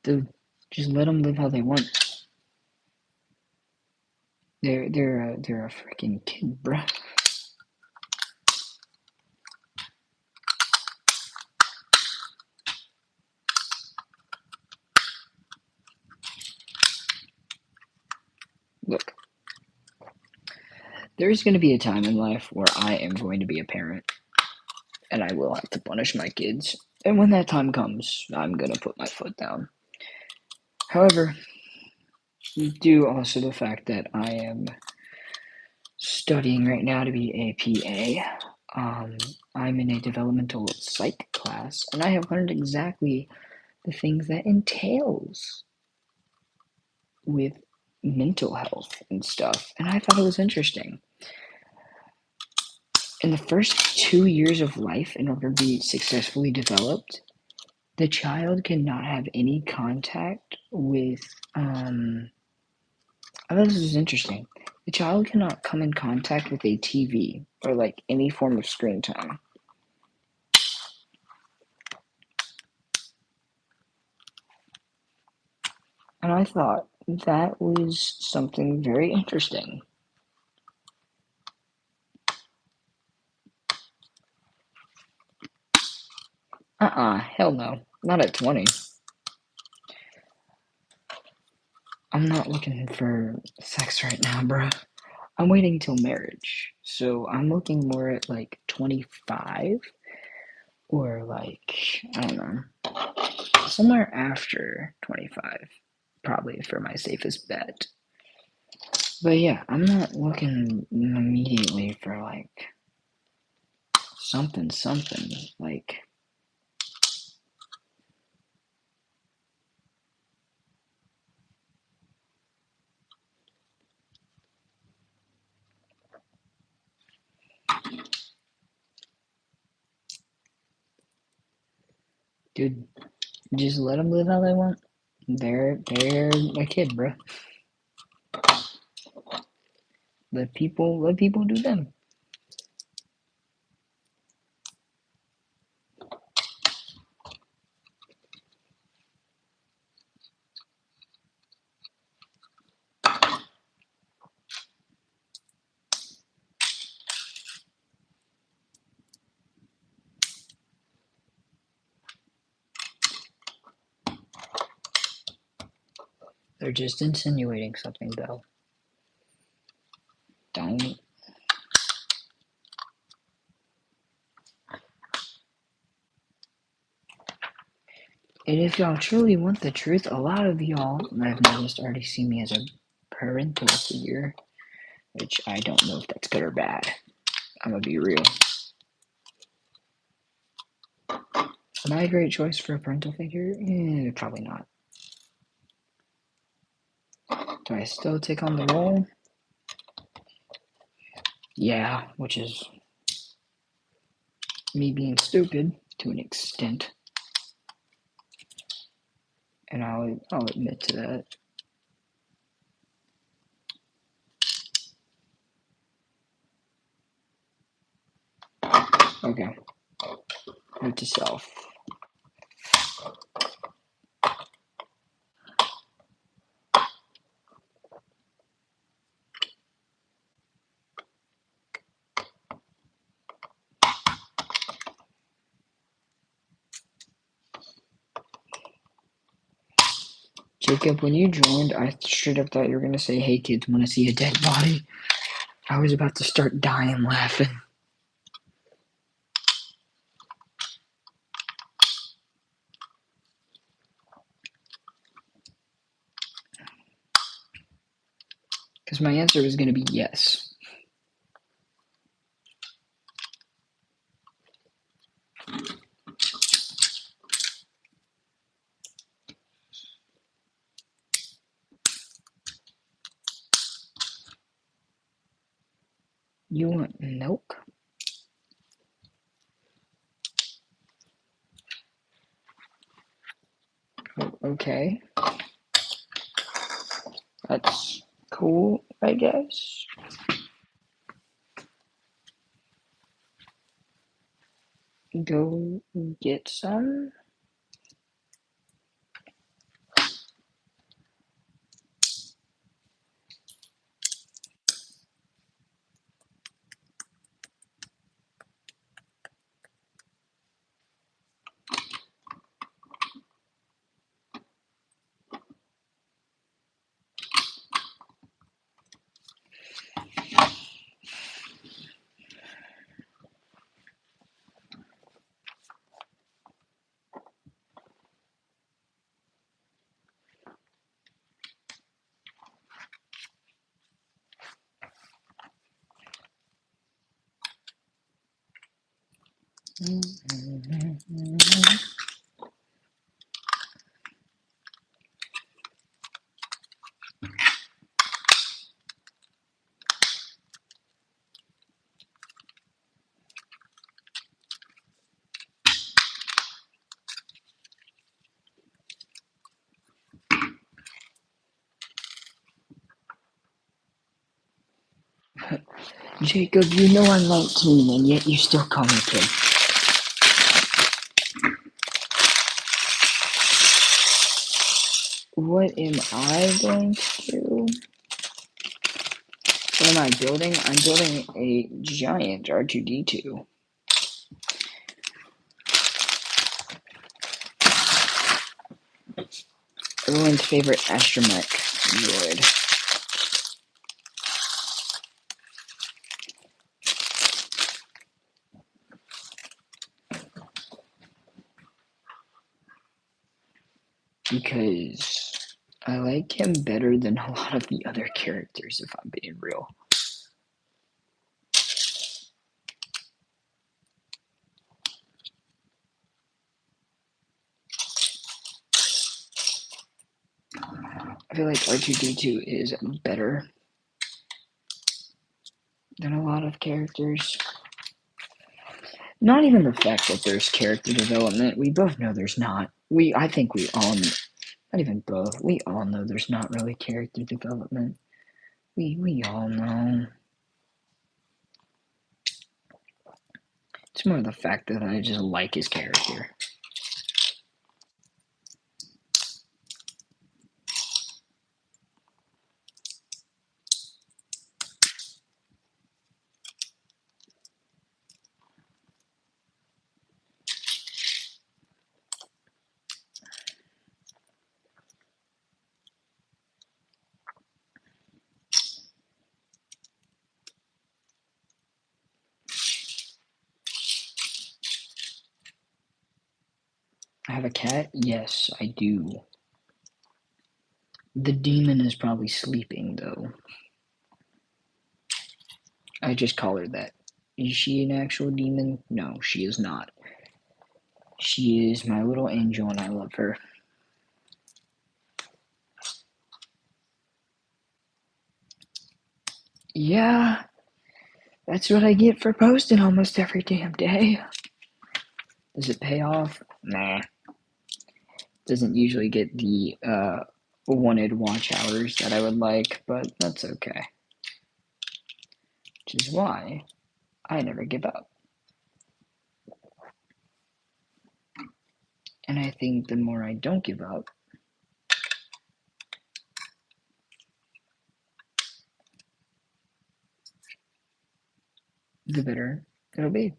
Dude, just let them live how they want. They're a freaking kid, bruh. Look, there's going to be a time in life where I am going to be a parent, and I will have to punish my kids. And when that time comes, I'm going to put my foot down. However, due also the fact that I am studying right now to be a PA. I'm in a developmental psych class, and I have learned exactly the things that entails with mental health and stuff, and I thought it was interesting. In the first 2 years of life, in order to be successfully developed, the child cannot have any contact with, I thought this was interesting. The child cannot come in contact with a TV or like any form of screen time. And I thought that was something very interesting. Hell no. Not at 20. I'm not looking for sex right now, bruh. I'm waiting till marriage. So I'm looking more at like 25 or like, I don't know, somewhere after 25, probably for my safest bet. But yeah, I'm not looking immediately for like something, like, dude, just let them live how they want. They're a kid, bro. Let people do them. They're just insinuating something, though. Don't. And if y'all truly want the truth, a lot of y'all, I've noticed, already see me as a parental figure, which I don't know if that's good or bad. I'm gonna be real. Am I a great choice for a parental figure? Probably not. Do I still take on the role? Yeah, which is me being stupid to an extent. And I'll admit to that. Okay. Note to self. Jacob, when you joined, I straight up thought you were going to say, hey kids, want to see a dead body? I was about to start dying laughing. Because my answer was going to be yes. You want milk? Oh, okay. That's cool, I guess. Go get some. Jacob, you know I'm 19 and yet you still call me kid. What am I going to do? What am I building? I'm building a giant R2-D2. Everyone's favorite astromech droid. Because I like him better than a lot of the other characters, if I'm being real. I feel like R2-D2 is better than a lot of characters. Not even the fact that there's character development. We both know there's not. I think we all, not even both, we all know there's not really character development. We all know. It's more the fact that I just like his character. I have a cat? Yes, I do. The demon is probably sleeping, though. I just call her that. Is she an actual demon? No, she is not. She is my little angel and I love her. Yeah, that's what I get for posting almost every damn day. Does it pay off? Nah. Doesn't usually get the wanted watch hours that I would like, but that's okay. Which is why I never give up. And I think the more I don't give up, the better it'll be.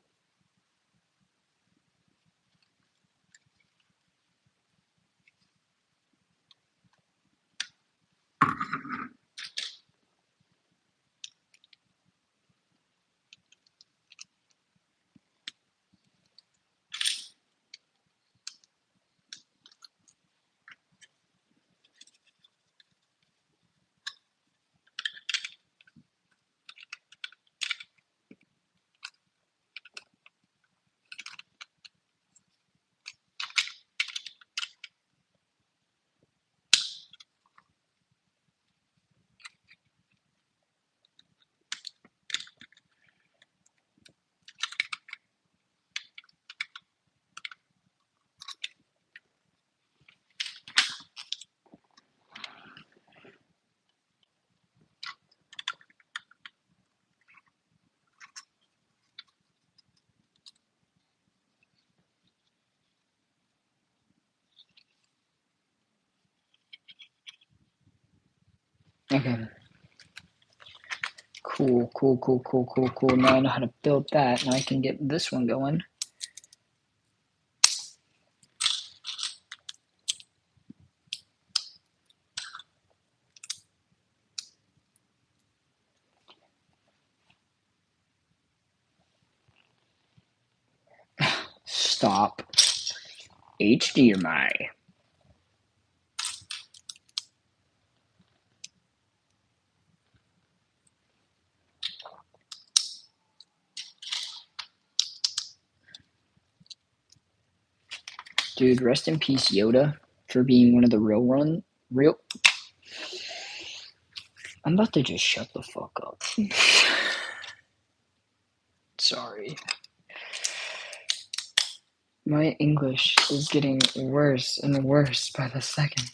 Okay. Cool. Now I know how to build that, and I can get this one going. Stop. HDMI. Dude, rest in peace, Yoda, for being one of the real. I'm about to just shut the fuck up. Sorry. My English is getting worse and worse by the second.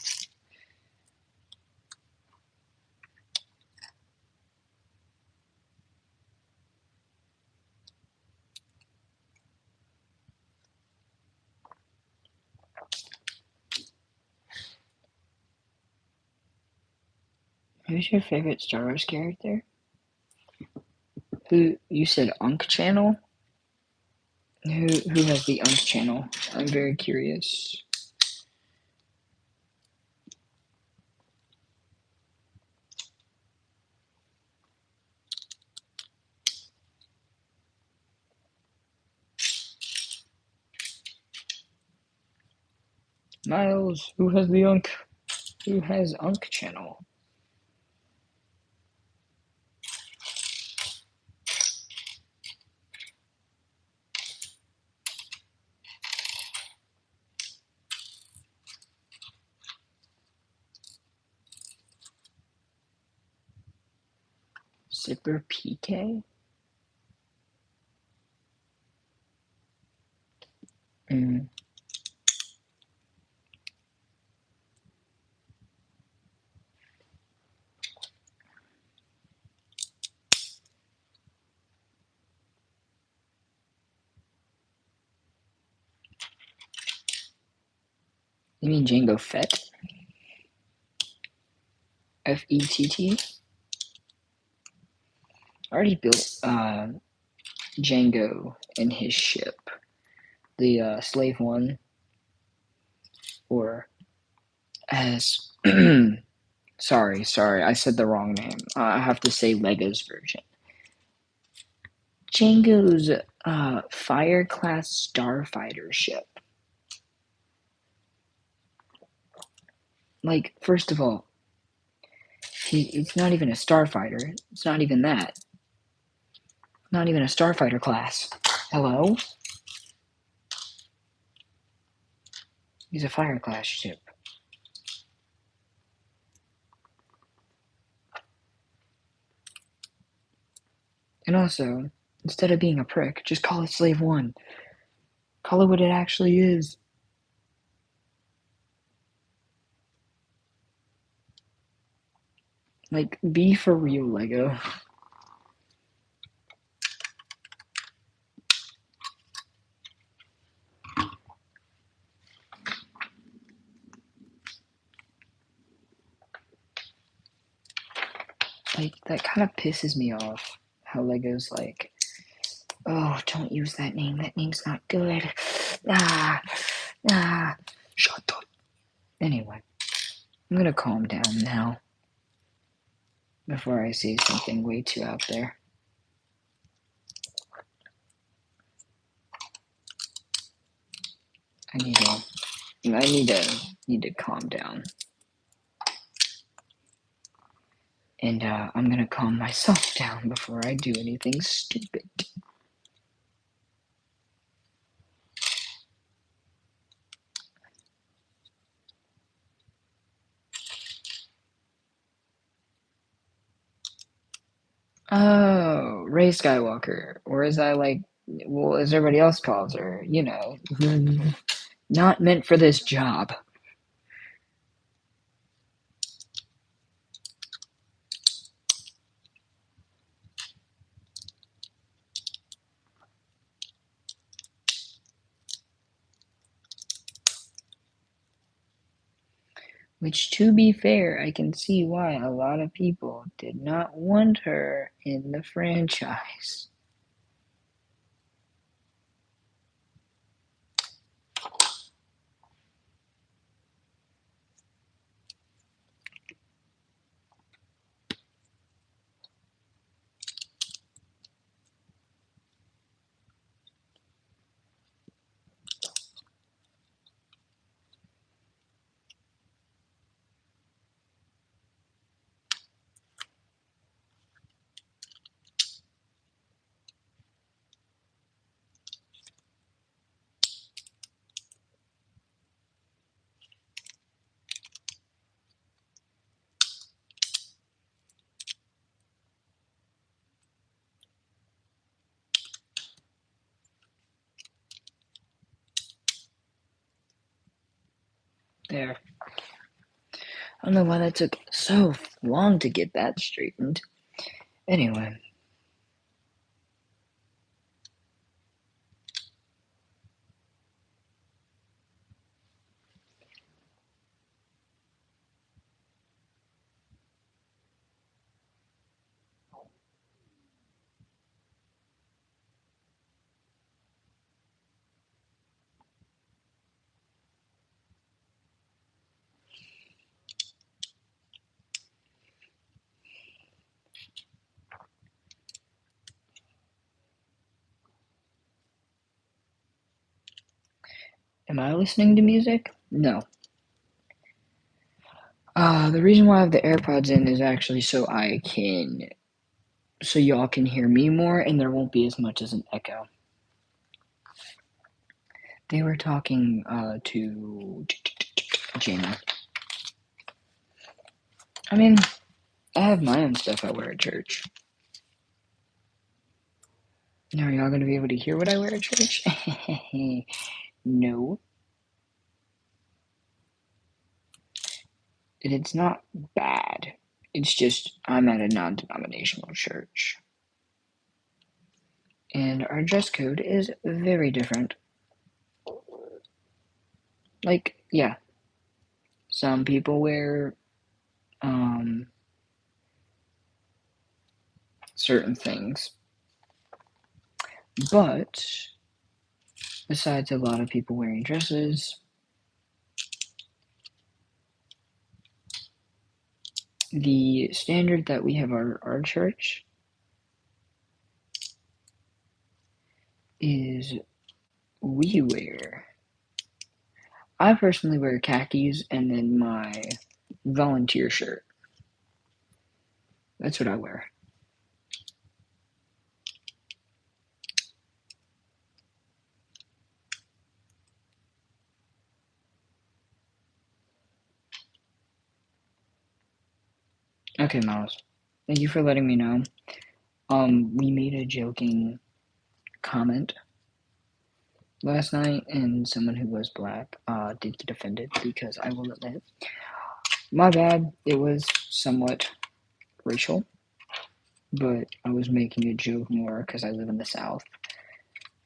Who's your favorite Star Wars character? Who you said Unk Channel? Who has the Unk Channel? I'm very curious. Miles, who has the Unk? Who has Unk Channel? Zipper PK? Mm. You mean Jango Fett? Fett? I already built Django and his ship. The Slave One, or as sorry, I said the wrong name. I have to say Lego's version. Django's Fire class starfighter ship. Like, first of all, it's not even a starfighter. It's not even that. Not even a starfighter class. Hello? He's a fire class ship. And also, instead of being a prick, just call it Slave One. Call it what it actually is. Like, be for real, Lego. Like, that kind of pisses me off. How Lego's like, oh, don't use that name. That name's not good. Shut up. Anyway, I'm gonna calm down now before I say something way too out there. I need to calm down. And I'm gonna calm myself down before I do anything stupid. Oh, Rey Skywalker, or as I like, well, as everybody else calls her, you know, not meant for this job. Which, to be fair, I can see why a lot of people did not want her in the franchise. There. I don't know why that took so long to get that straightened. Anyway. Am I listening to music? No. The reason why I have the AirPods in is actually so y'all can hear me more and there won't be as much as an echo. They were talking to Jamie. I mean, I have my own stuff I wear at church. Now, are y'all gonna be able to hear what I wear at church? No. It's not bad. It's just I'm at a non-denominational church. And our dress code is very different. Like, yeah. Some people wear certain things. But besides a lot of people wearing dresses, the standard that we have our church is I personally wear khakis and then my volunteer shirt. That's what I wear. Okay, Miles. Thank you for letting me know. We made a joking comment last night, and someone who was black did get offended because I will admit, my bad. It was somewhat racial, but I was making a joke more because I live in the South,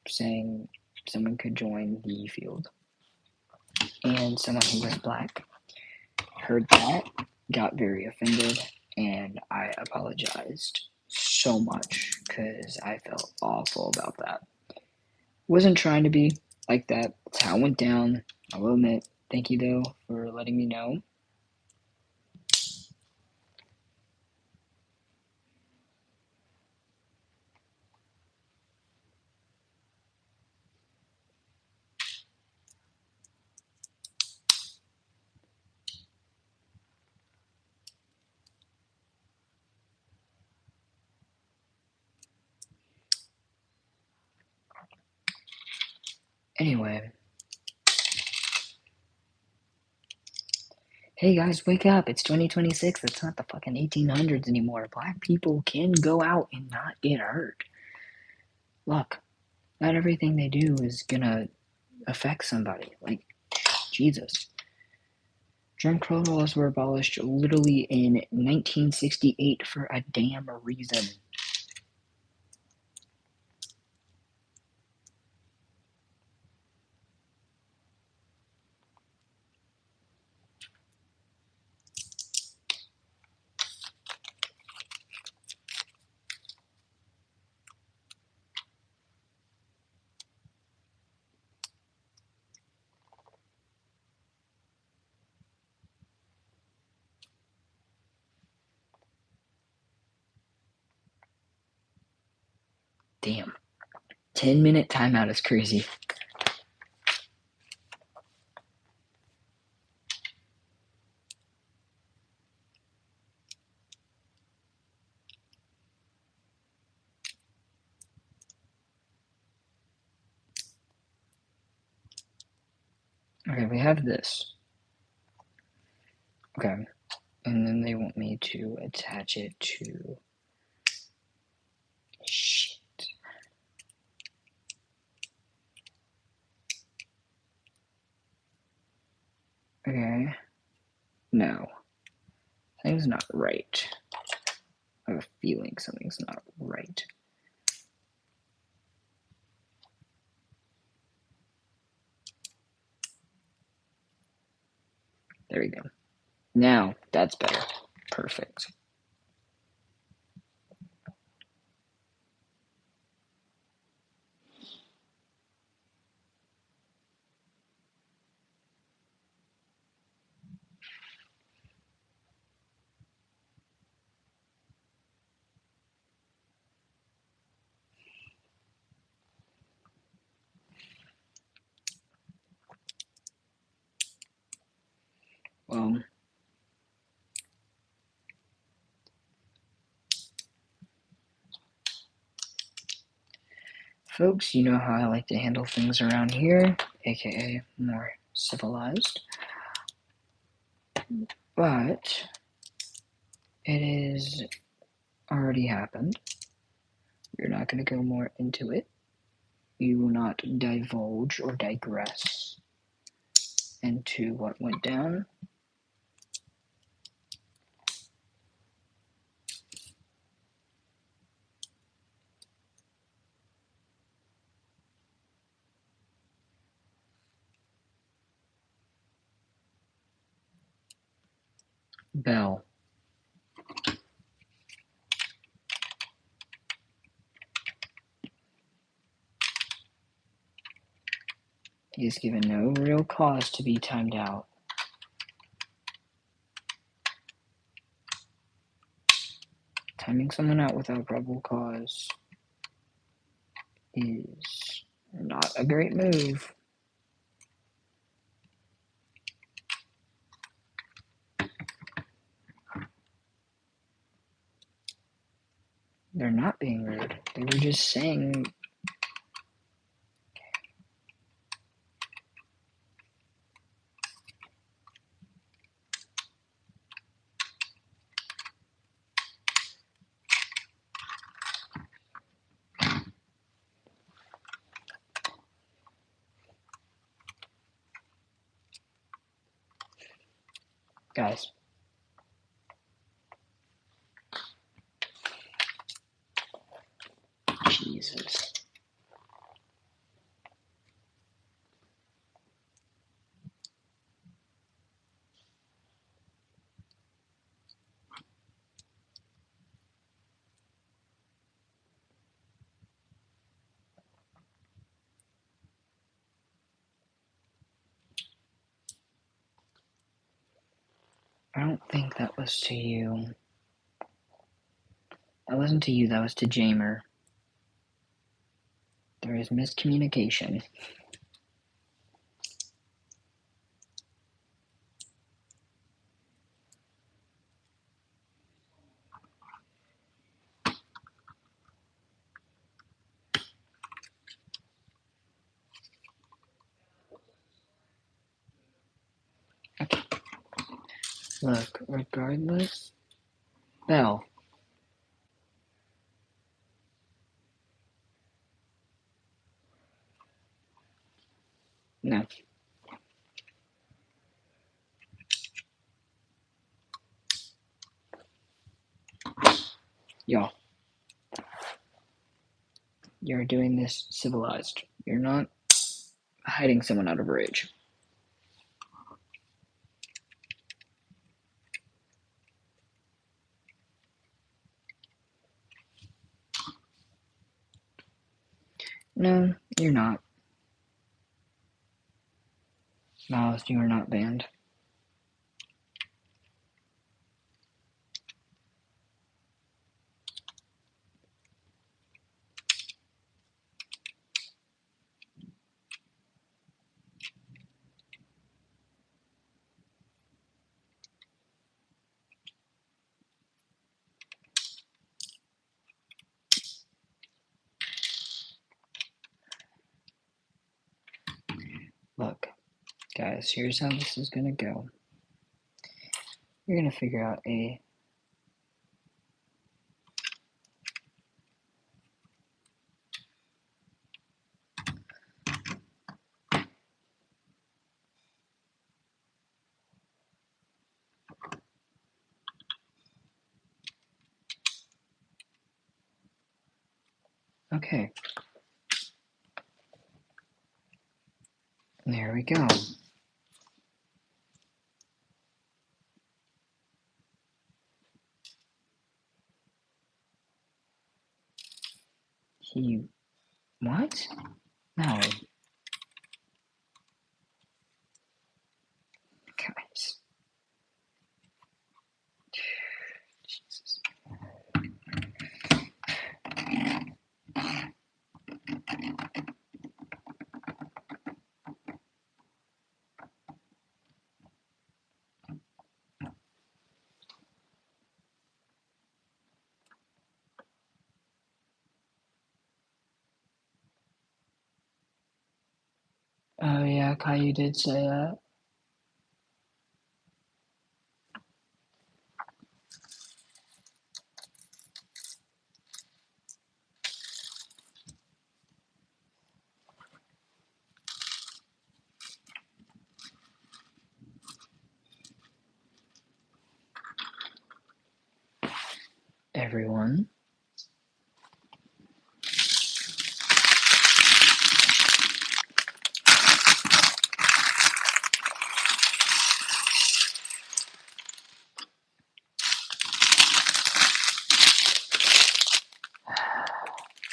saying someone could join the field, and someone who was black heard that, got very offended, and I apologized so much because I felt awful about that. Wasn't trying to be like that. That's how it went down. I will admit. Thank you, though, for letting me know. Anyway. Hey guys, wake up. It's 2026. It's not the fucking 1800s anymore. Black people can go out and not get hurt. Look, not everything they do is gonna affect somebody. Like, Jesus. Jim Crow laws were abolished literally in 1968 for a damn reason. Damn. 10-minute timeout is crazy. Okay, we have this. Okay. And then they want me to attach it to... Shit. Okay. No. Something's not right. I have a feeling something's not right. There we go. Now, that's better. Perfect. Well, folks, you know how I like to handle things around here, aka more civilized. But it is already happened. We're not going to go more into it. We will not divulge or digress into what went down. Bell. He is given no real cause to be timed out. Timing someone out without probable cause is not a great move. They're not being rude. They were just saying. Guys. Jesus. I don't think that was to you. That wasn't to you, that was to Jamer. There is miscommunication. Okay. Look, regardless. Bell. No. Y'all. You're doing this civilized. You're not hiding someone out of rage. No, you're not. Miles, you are not banned. Look, guys, here's how this is gonna go. You're gonna figure out a Okay. There we go. What? No. Guys. Jesus. Oh yeah, Caillou did say that. Everyone.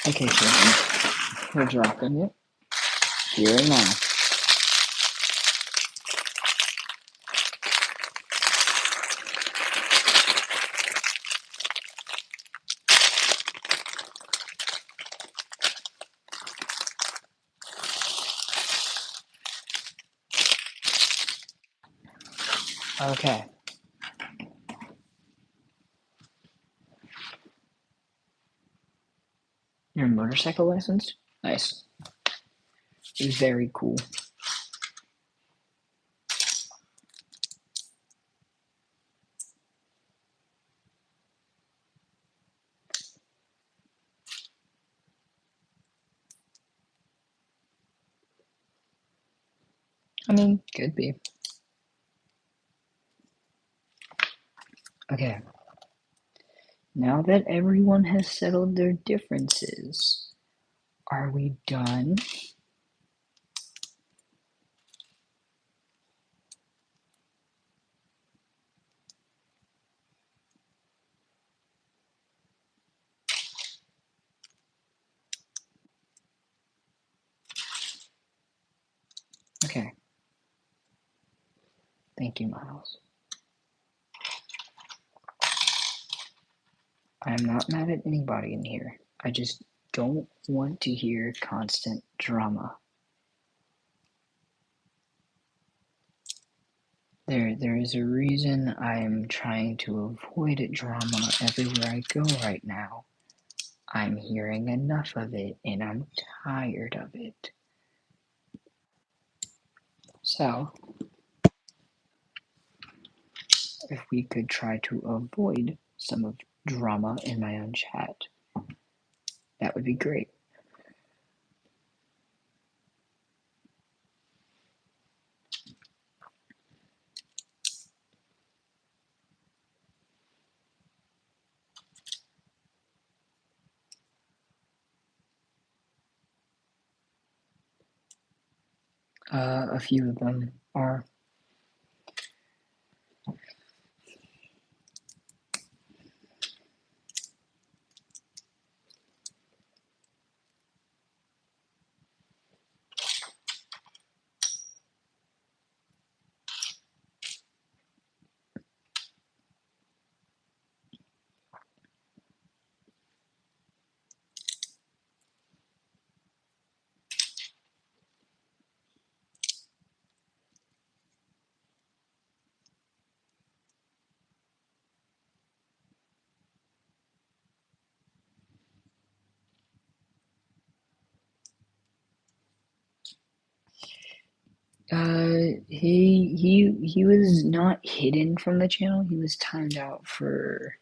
Okay, children. We're dropping it here and now. Okay. Your motorcycle license? Nice. It was very cool. I mean, could be. Okay. Now that everyone has settled their differences, are we done? Okay. Thank you, Miles. I am not mad at anybody in here. I just don't want to hear constant drama. There is a reason I am trying to avoid drama everywhere I go right now. I'm hearing enough of it, and I'm tired of it. So, if we could try to avoid some of drama in my own chat, that would be great. A few of them are. He was not hidden from the channel. He was timed out for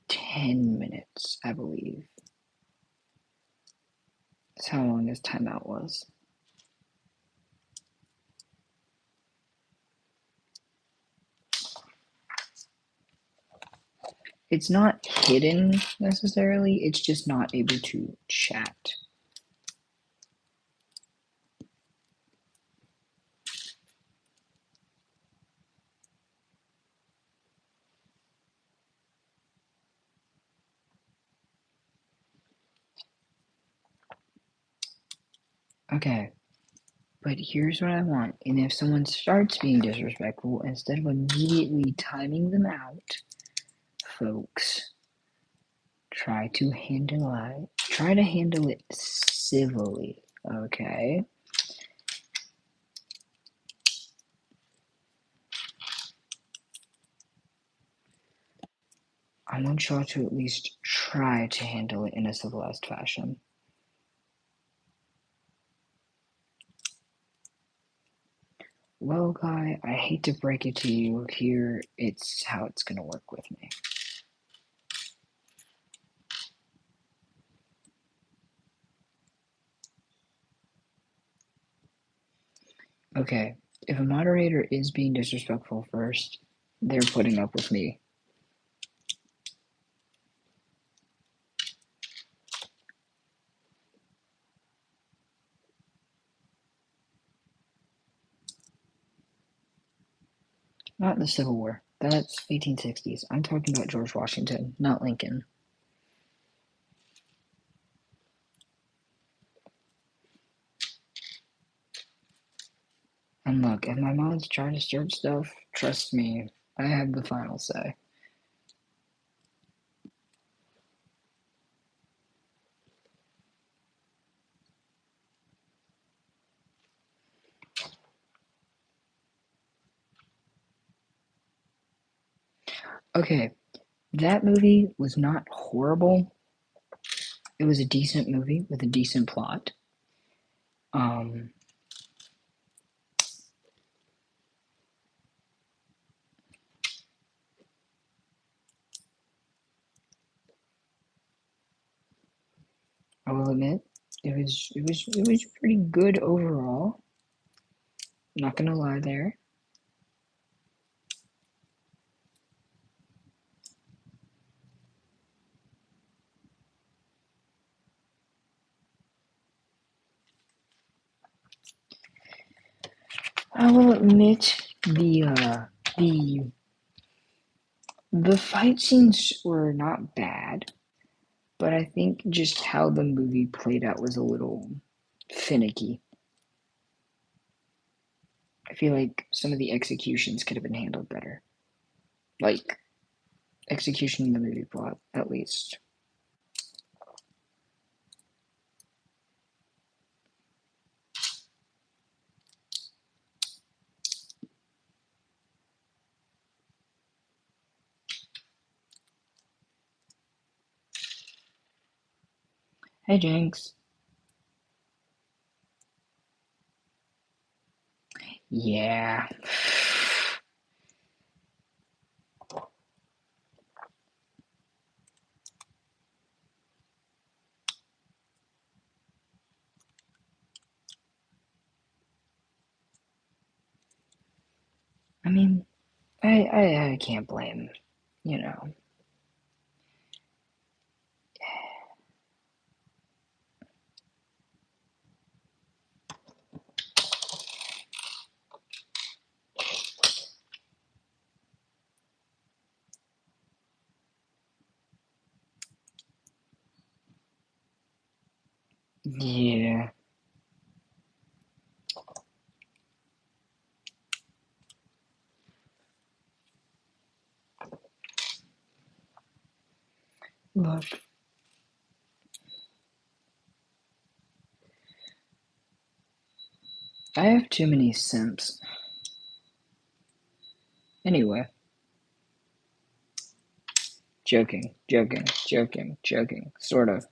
10 minutes, I believe. That's how long his timeout was. It's not hidden necessarily, it's just not able to chat. Okay, but here's what I want. And if someone starts being disrespectful, instead of immediately timing them out, folks, try to handle it civilly, okay? I want y'all to at least try to handle it in a civilized fashion. Well, Guy, I hate to break it to you, here it's how it's gonna work with me. Okay, if a moderator is being disrespectful first, they're putting up with me. Not the Civil War. That's 1860s. I'm talking about George Washington, not Lincoln. And look, if my mods try to start stuff, trust me, I have the final say. Okay, that movie was not horrible. It was a decent movie with a decent plot. I will admit, it was pretty good overall. Not gonna lie there. I will admit the fight scenes were not bad, but I think just how the movie played out was a little finicky. I feel like some of the executions could have been handled better. Like execution in the movie plot, at least. Hey Jinx. Yeah. I mean, I can't blame, you know. Yeah. Look. I have too many simps. Anyway. Joking. Sort of.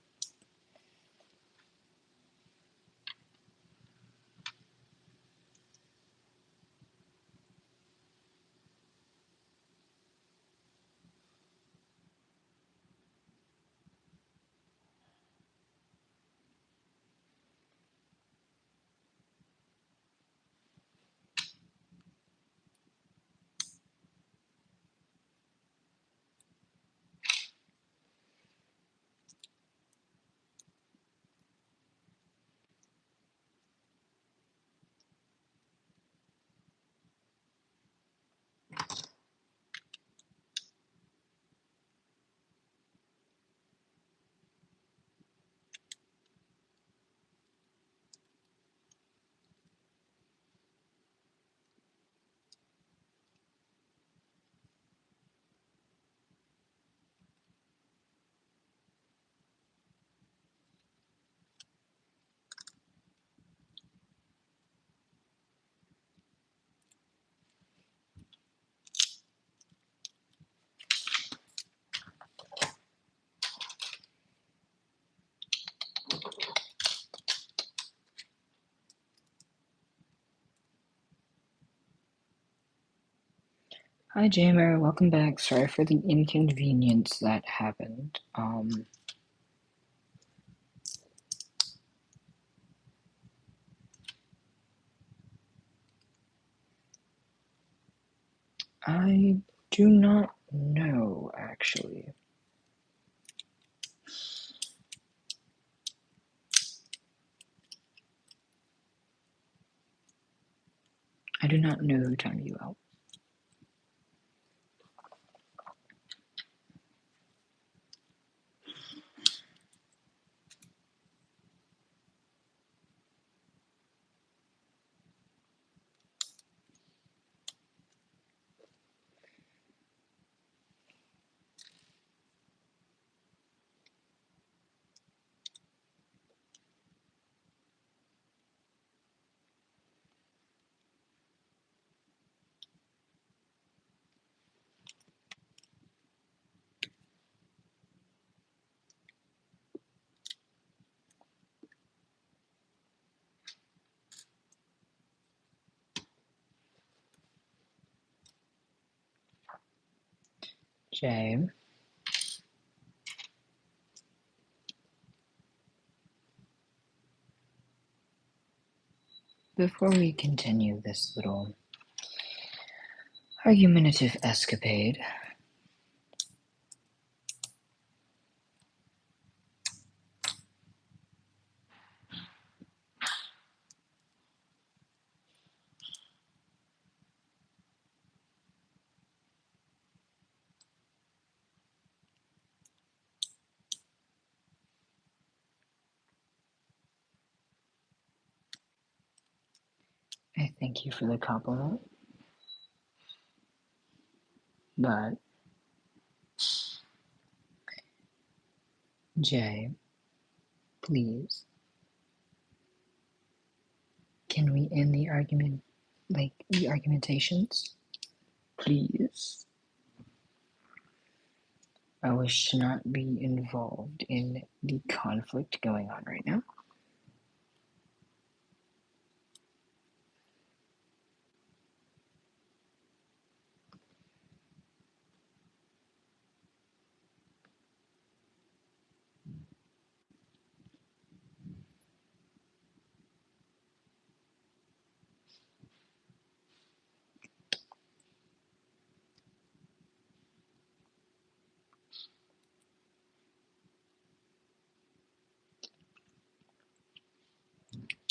Hi, Jamer. Welcome back. Sorry for the inconvenience that happened. I do not know, actually. I do not know who timed you out. Jay, before we continue this little argumentative escapade, I thank you for the compliment, but Jay, please, can we end the argument, the argumentations? Please. I wish to not be involved in the conflict going on right now.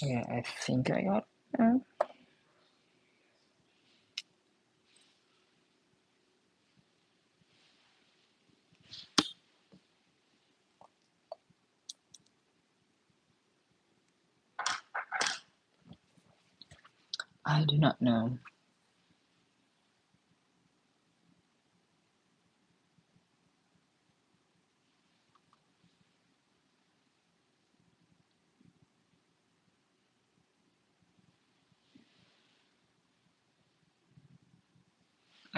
Yeah, I think I got it. I do not know.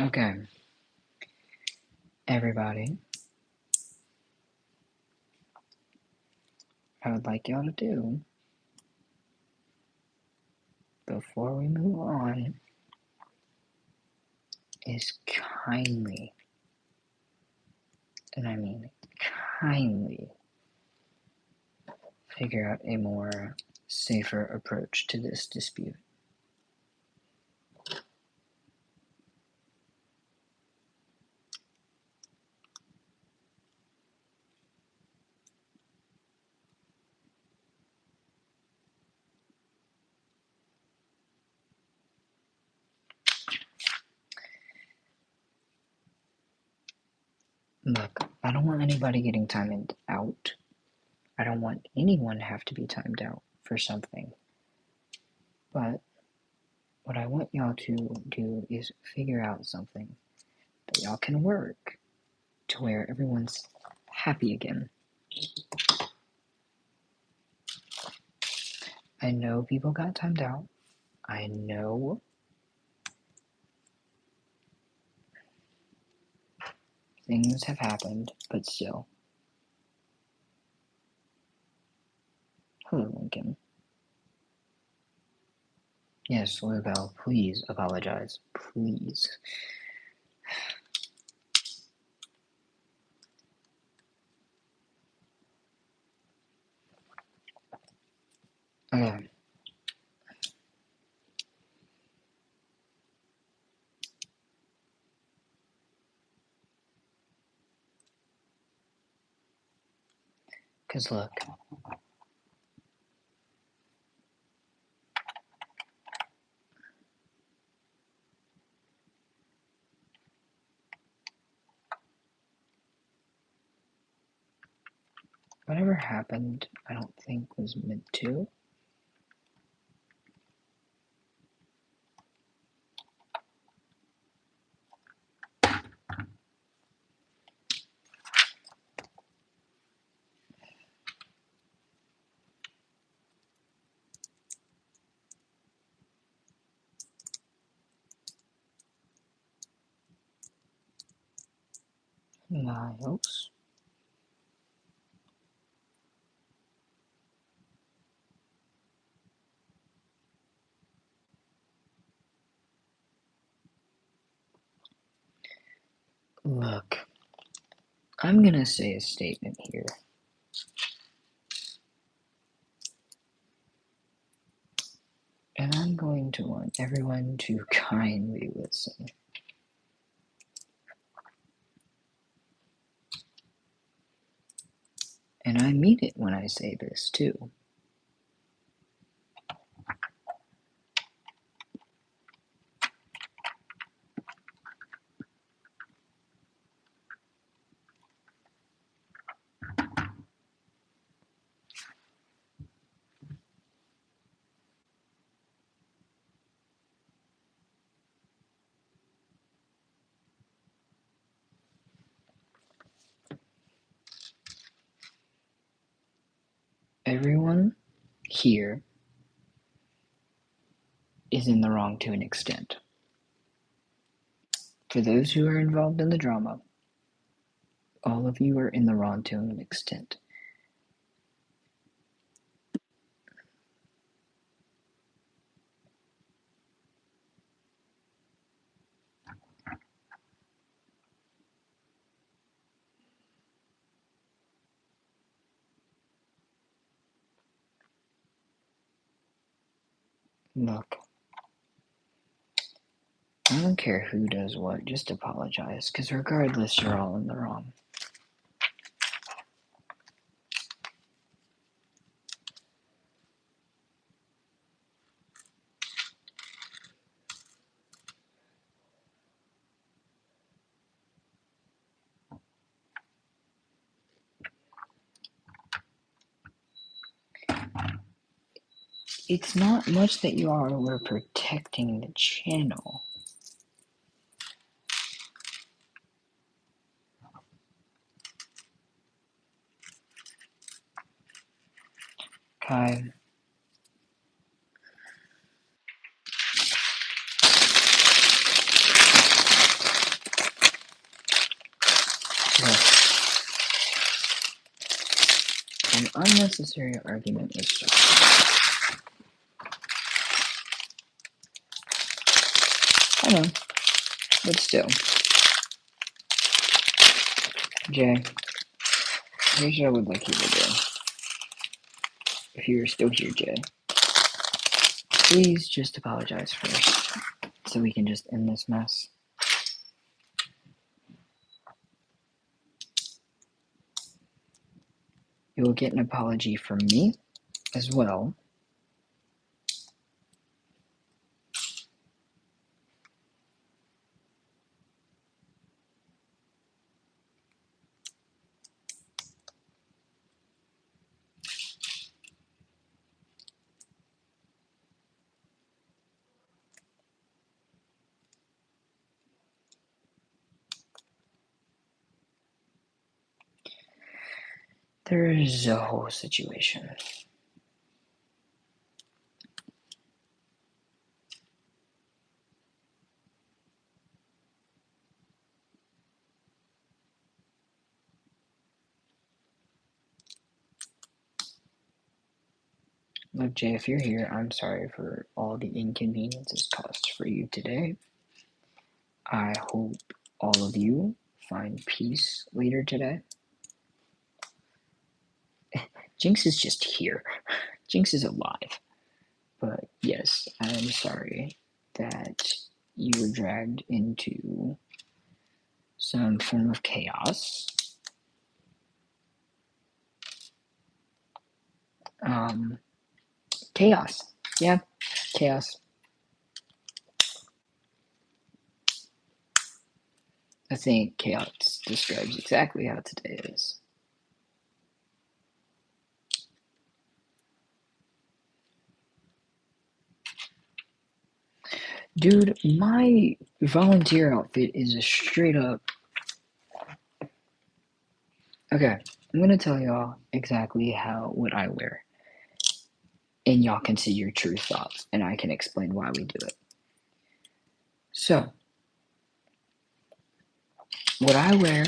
Okay, everybody, I would like y'all to do, before we move on, is kindly, and I mean kindly, figure out a more safer approach to this dispute. Look, I don't want anybody getting timed out. I don't want anyone to have to be timed out for something. But what I want y'all to do is figure out something that y'all can work to where everyone's happy again. I know people got timed out. I know things have happened, but still. Hello, Lincoln. Yes, Bell, please apologize. Please. Okay. Because look, whatever happened, I don't think was meant to. Niles. Look, I'm gonna say a statement here. And I'm going to want everyone to kindly listen. And I mean it when I say this, too. Everyone here is in the wrong to an extent. For those who are involved in the drama, all of you are in the wrong to an extent. Look, I don't care who does what, just apologize, because regardless, you're all in the wrong. It's not much that you are, we're protecting the channel. Kai, look, an unnecessary argument was started. I know, but still. Jay, here's what I would like you to do. If you're still here, Jay, please just apologize first, so we can just end this mess. You will get an apology from me as well. There is a whole situation. Look, Jay, if you're here, I'm sorry for all the inconveniences caused for you today. I hope all of you find peace later today. Jinx is just here. Jinx is alive. But yes, I am sorry that you were dragged into some form of chaos. Chaos. Yeah, chaos. I think chaos describes exactly how today is. Dude, my volunteer outfit is a straight up. Okay, I'm gonna tell y'all exactly what I wear, and y'all can see your true thoughts, and I can explain why we do it. So, what I wear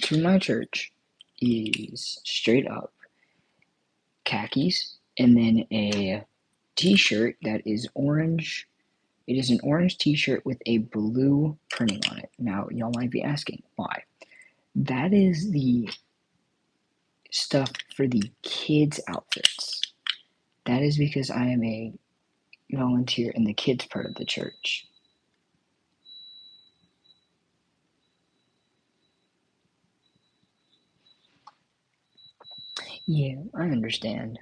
to my church is straight up khakis and then a t-shirt that is orange. It is an orange t-shirt with a blue printing on it. Now, y'all might be asking why. That is the stuff for the kids' outfits. That is because I am a volunteer in the kids part of the church. Yeah, I understand.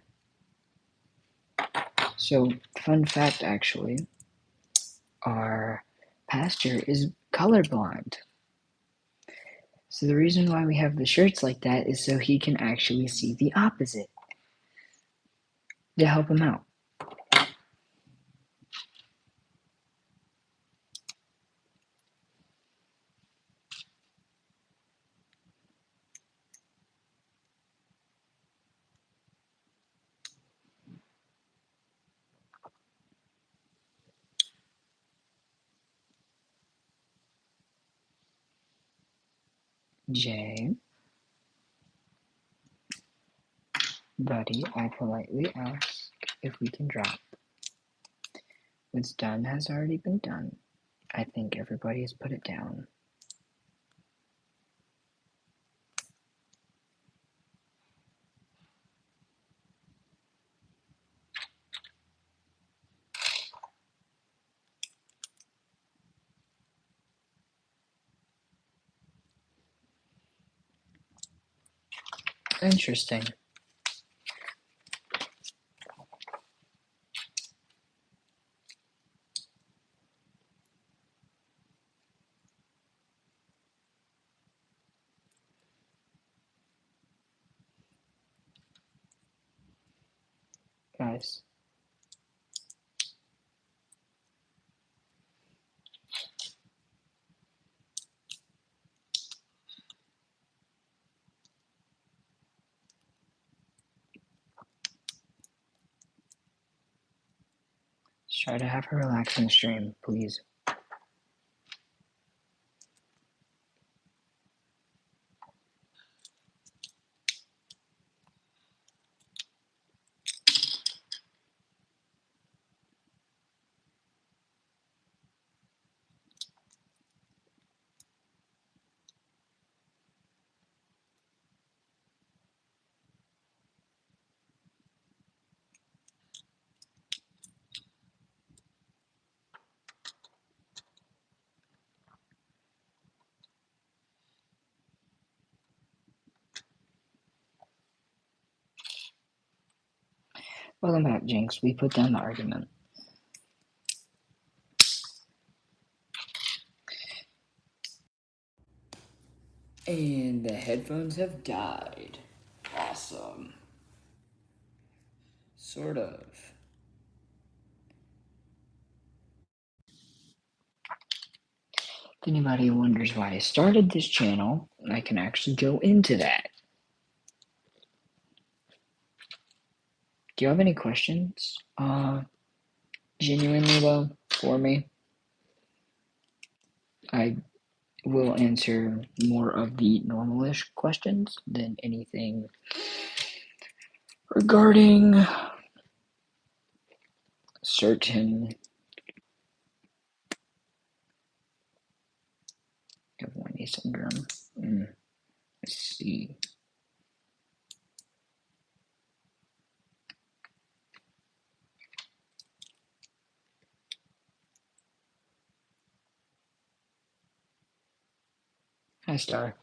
So, fun fact actually, our pastor is colorblind. So the reason why we have the shirts like that is so he can actually see the opposite to help him out. Jay, buddy, I politely ask if we can drop. What's done has already been done. I think everybody has put it down. Interesting. Guys. Let's try to have a relaxing stream, please. Welcome back, Jinx. We put down the argument. And the headphones have died. Awesome. Sort of. If anybody wonders why I started this channel, I can actually go into that. Do you have any questions? Genuinely though, for me? I will answer more of the normalish questions than anything regarding certain A syndrome. Let's see. Hi, Star.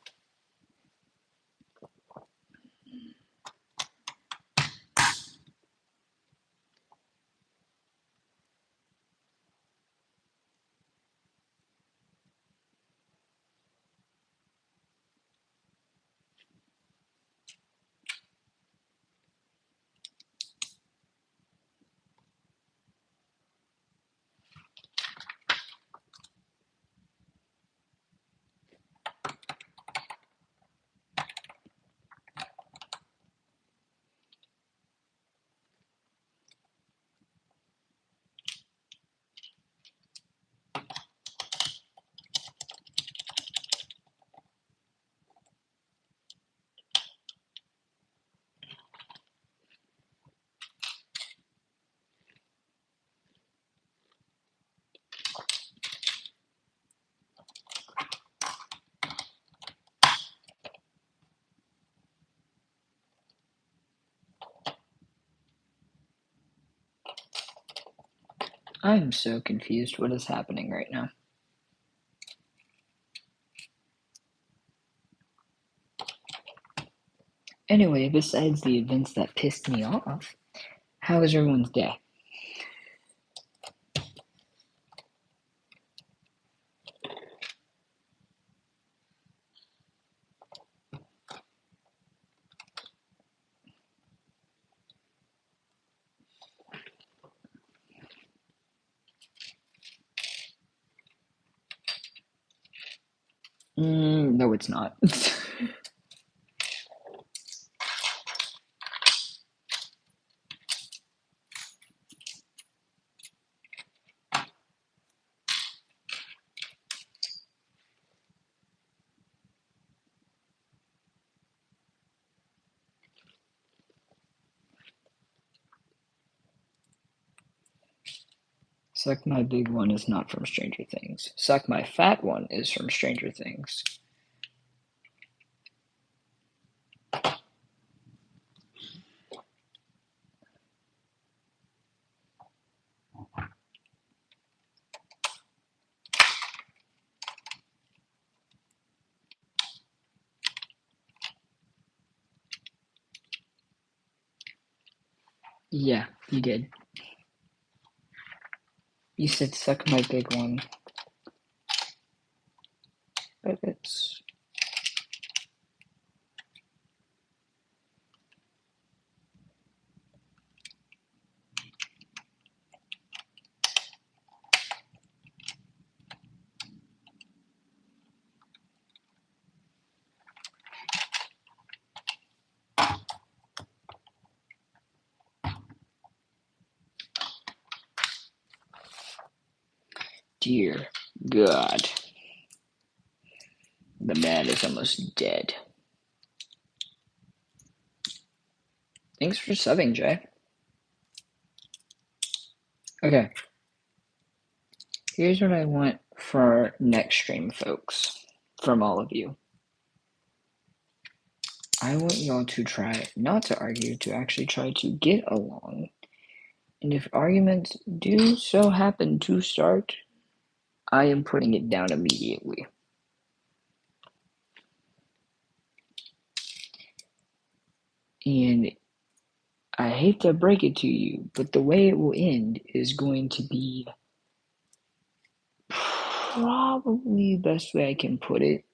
I'm so confused. What is happening right now? Anyway, besides the events that pissed me off, how was everyone's day? No, it's not. Suck My Big One is not from Stranger Things. Suck My Fat One is from Stranger Things. Yeah, you did. You said Suck My Big One. But it's... Dear God. The man is almost dead. Thanks for subbing, Jay. Okay. Here's what I want for next stream, folks, from all of you. I want y'all to try not to argue, to actually try to get along. And if arguments do so happen to start, I am putting it down immediately. And I hate to break it to you, but the way it will end is going to be probably the best way I can put it.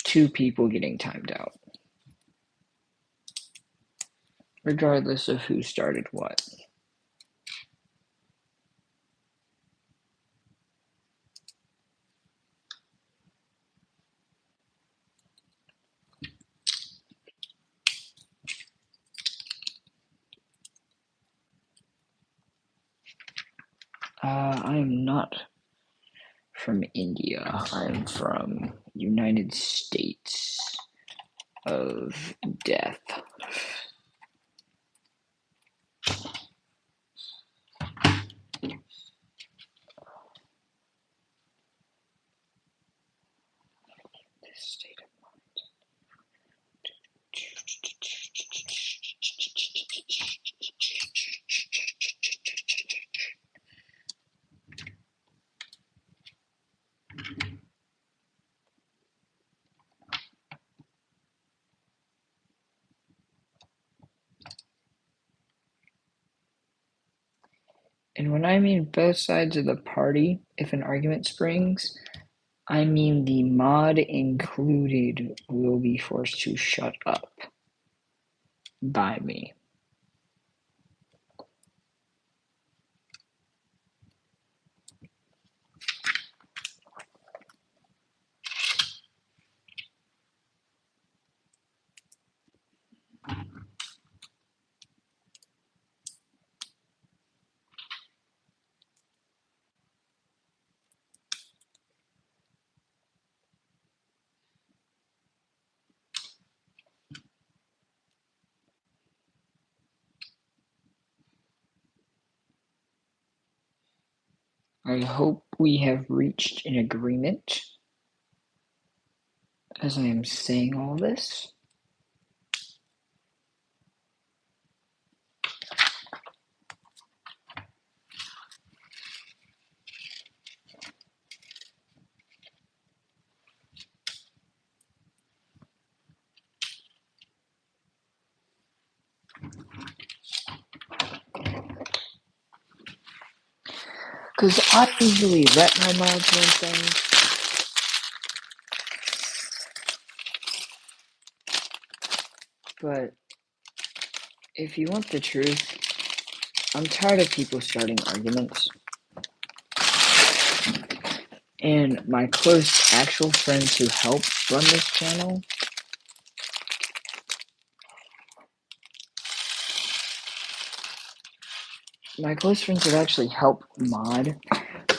2 people getting timed out, regardless of who started what. I am not from India. I'm from United States of Death. state of mind. And when I mean both sides of the party, if an argument springs, I mean the mod included will be forced to shut up by me. I hope we have reached an agreement as I am saying all this. Because I usually let my mods run things. But if you want the truth, I'm tired of people starting arguments. And my close actual friends who help run this channel, my close friends that actually help mod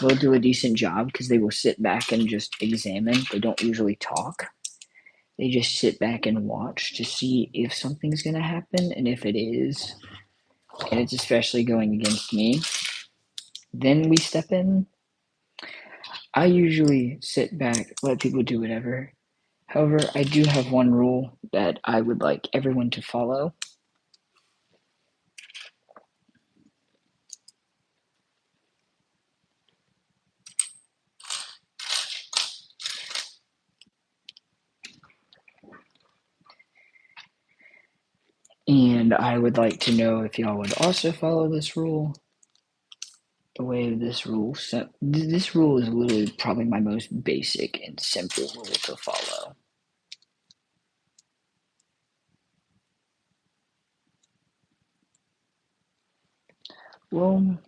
will do a decent job because they will sit back and just examine. They don't usually talk. They just sit back and watch to see if something's going to happen, and if it is, and it's especially going against me, then we step in. I usually sit back, let people do whatever. However, I do have one rule that I would like everyone to follow. And I would like to know if y'all would also follow this rule. The way of this rule. So this rule is literally probably my most basic and simple rule to follow. Well,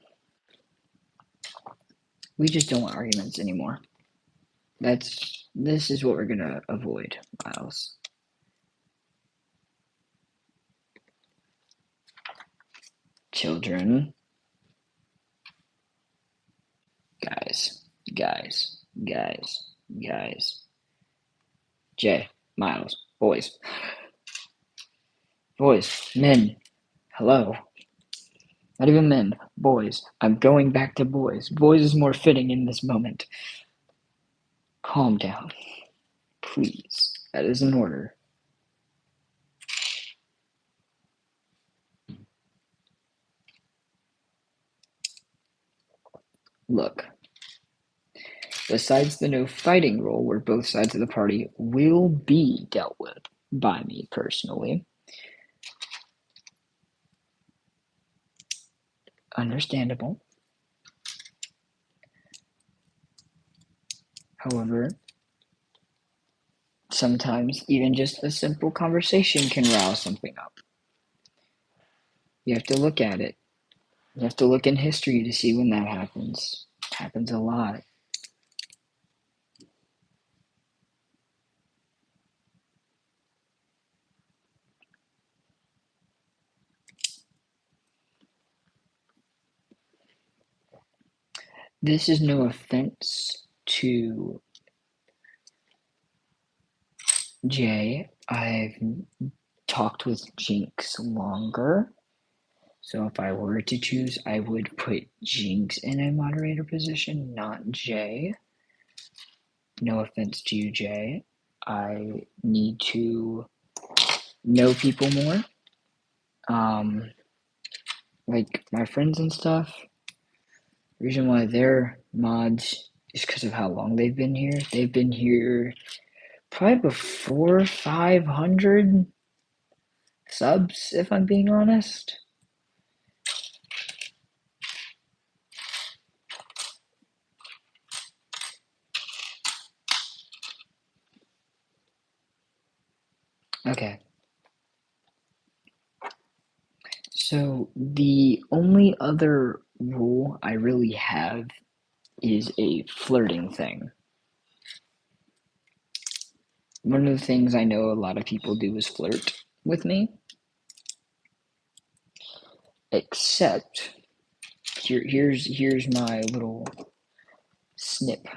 we just don't want arguments anymore. This is what we're gonna avoid, Miles. Children. Guys. Jay, Miles, boys. Boys, men. Hello. Not even men, boys. I'm going back to boys. Boys is more fitting in this moment. Calm down. Please. That is an order. Look. Besides the no fighting rule, where both sides of the party will be dealt with by me personally. Understandable. However, sometimes even just a simple conversation can rouse something up. You have to look at it. You have to look in history to see when that happens. It happens a lot. This is no offense to Jay. I've talked with Jinx longer. So if I were to choose, I would put Jinx in a moderator position, not Jay. No offense to you, Jay. I need to know people more. Like my friends and stuff. The reason why they're mods is because of how long they've been here. They've been here probably before 500 subs, if I'm being honest. Okay. So the only other rule I really have is a flirting thing. One of the things I know a lot of people do is flirt with me. Except here's my little snip.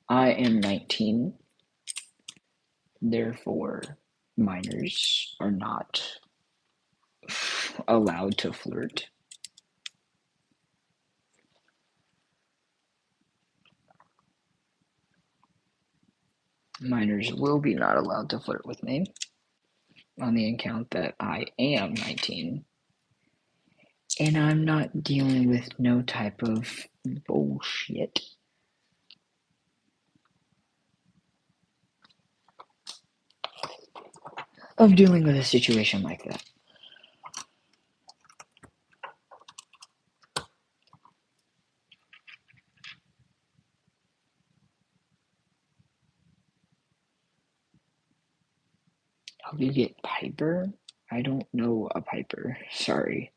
I am 19, therefore minors are not allowed to flirt. Minors will be not allowed to flirt with me on the account that I am 19 and I'm not dealing with no type of bullshit. Of dealing with a situation like that. How do you get Piper? I don't know a Piper. Sorry.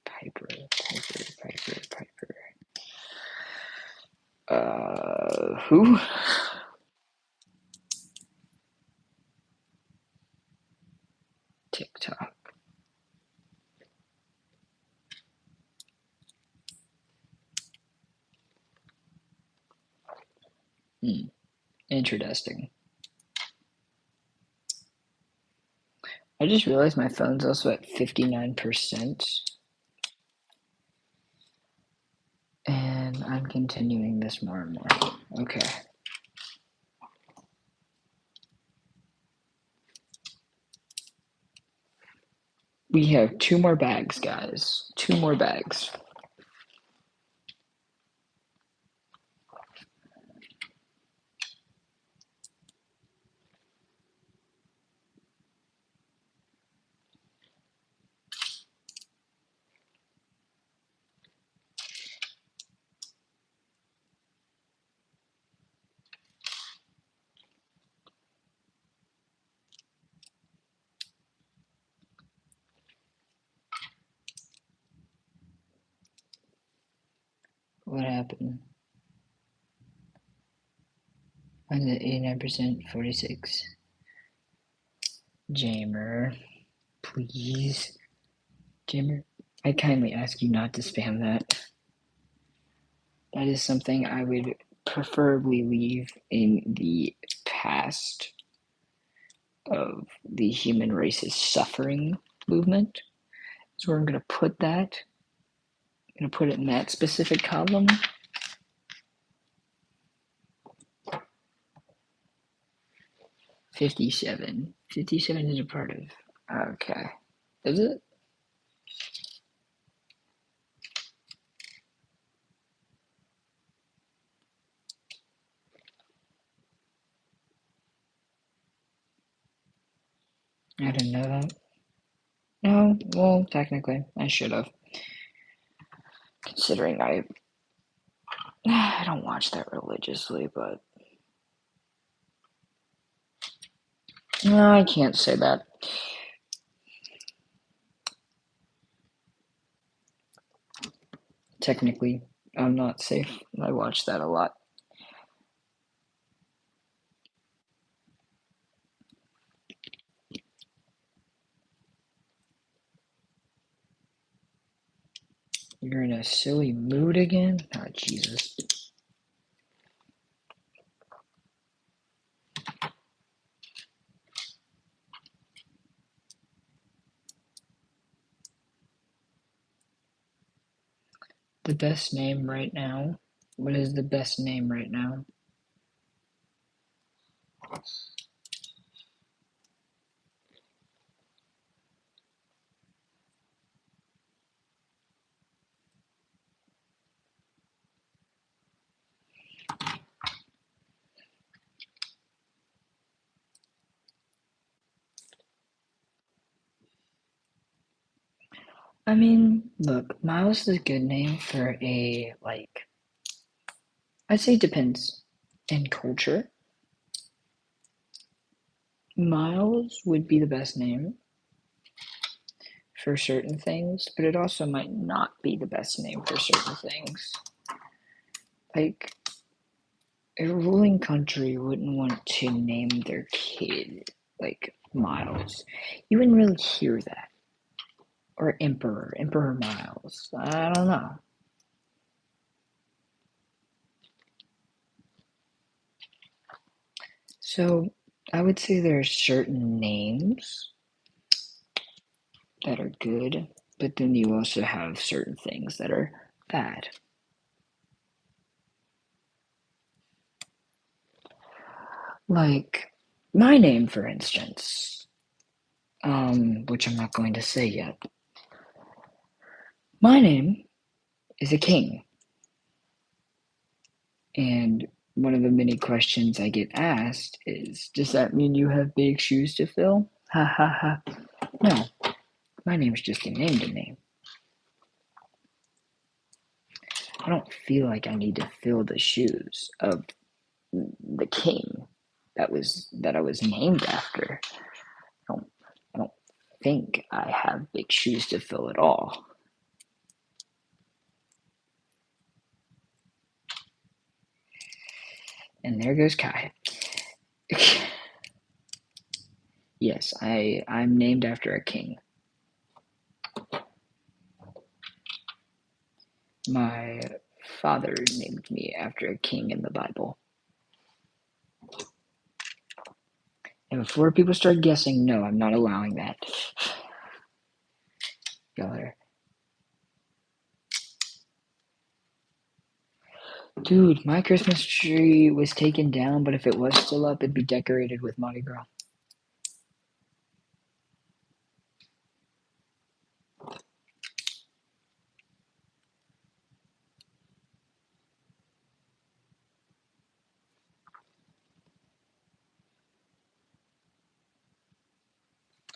Piper. Who? TikTok. Interesting. I just realized my phone's also at 59%. And I'm continuing this more and more. Okay. We have 2 more bags, guys. 2 more bags. What happened? I'm at 89%, 46. Jamer, please. Jamer, I kindly ask you not to spam that. That is something I would preferably leave in the past of the human race's suffering movement. So I'm going to put that. I'm going to put it in that specific column. $57. 57 is a part of. Okay. Is it? I didn't know that. No, well, technically, I should have. Considering I don't watch that religiously, but no, I can't say that. Technically, I'm not safe. I watch that a lot. You're in a silly mood again? Oh, Jesus. The best name right now What is the best name right now? I mean, look, Miles is a good name for a, like, I'd say it depends. In culture, Miles would be the best name for certain things, but it also might not be the best name for certain things. Like, a ruling country wouldn't want to name their kid, like, Miles. You wouldn't really hear that. Or Emperor Miles. I don't know. So, I would say there are certain names that are good, but then you also have certain things that are bad. Like my name, for instance, which I'm not going to say yet. My name is a king, and one of the many questions I get asked is, does that mean you have big shoes to fill? Ha ha ha. No, my name's just a name to me. I don't feel like I need to fill the shoes of the king that I was named after. don't I don't think I have big shoes to fill at all. And there goes Kai. Yes, I'm named after a king. My father named me after a king in the Bible. And before people start guessing, no, I'm not allowing that. Y'all are, dude, my Christmas tree was taken down, but if it was still up, it'd be decorated with Mardi Gras.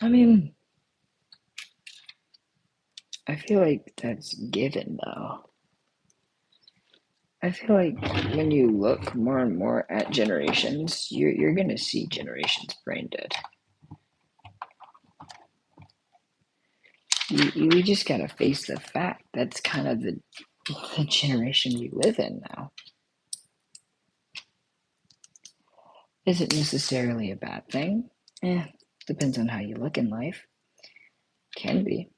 I mean, I feel like that's given though. I feel like when you look more and more at generations, you're gonna see generations brain dead. You just gotta face the fact that's kind of the generation we live in now. Isn't necessarily a bad thing. Depends on how you look in life. Can be.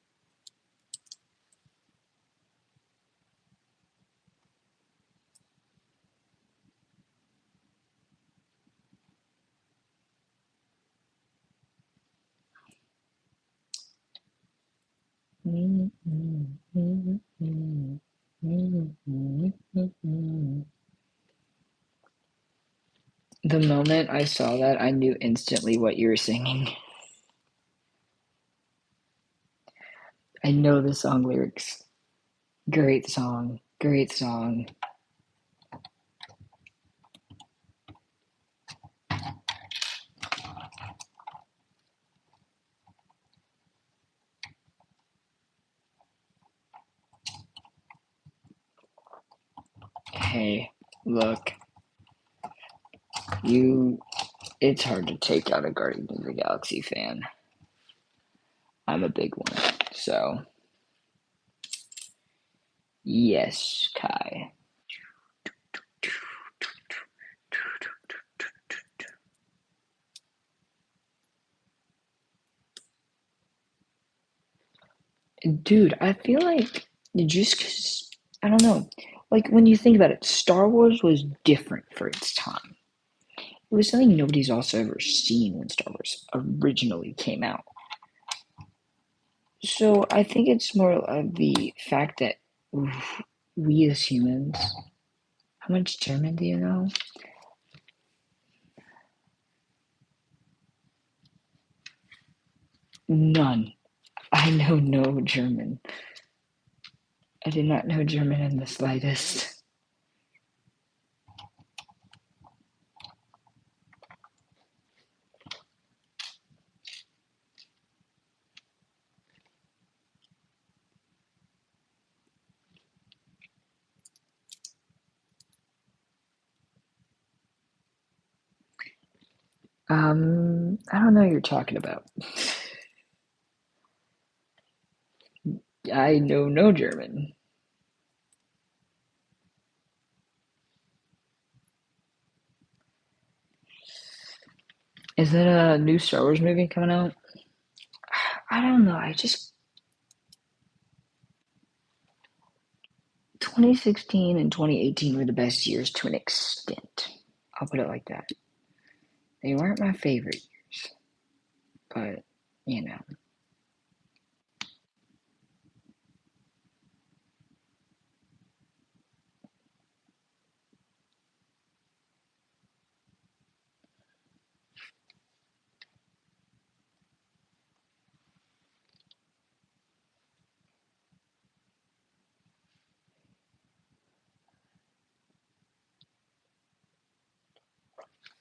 The moment I saw that, I knew instantly what you were singing. I know the song lyrics. Great song. Great song. Hey, look. It's hard to take out a Guardians of the Galaxy fan. I'm a big one. So, yes, Kai. Dude, I feel like just 'cause, I don't know, like when you think about it, Star Wars was different for its time. It was something nobody's also ever seen when Star Wars originally came out. So I think it's more of the fact that we as humans How much German do you know? None. I know no German. I did not know German in the slightest. I don't know what you're talking about. I know no German. Is that a new Star Wars movie coming out? I don't know. 2016 and 2018 were the best years to an extent. I'll put it like that. They weren't my favorite years, but you know.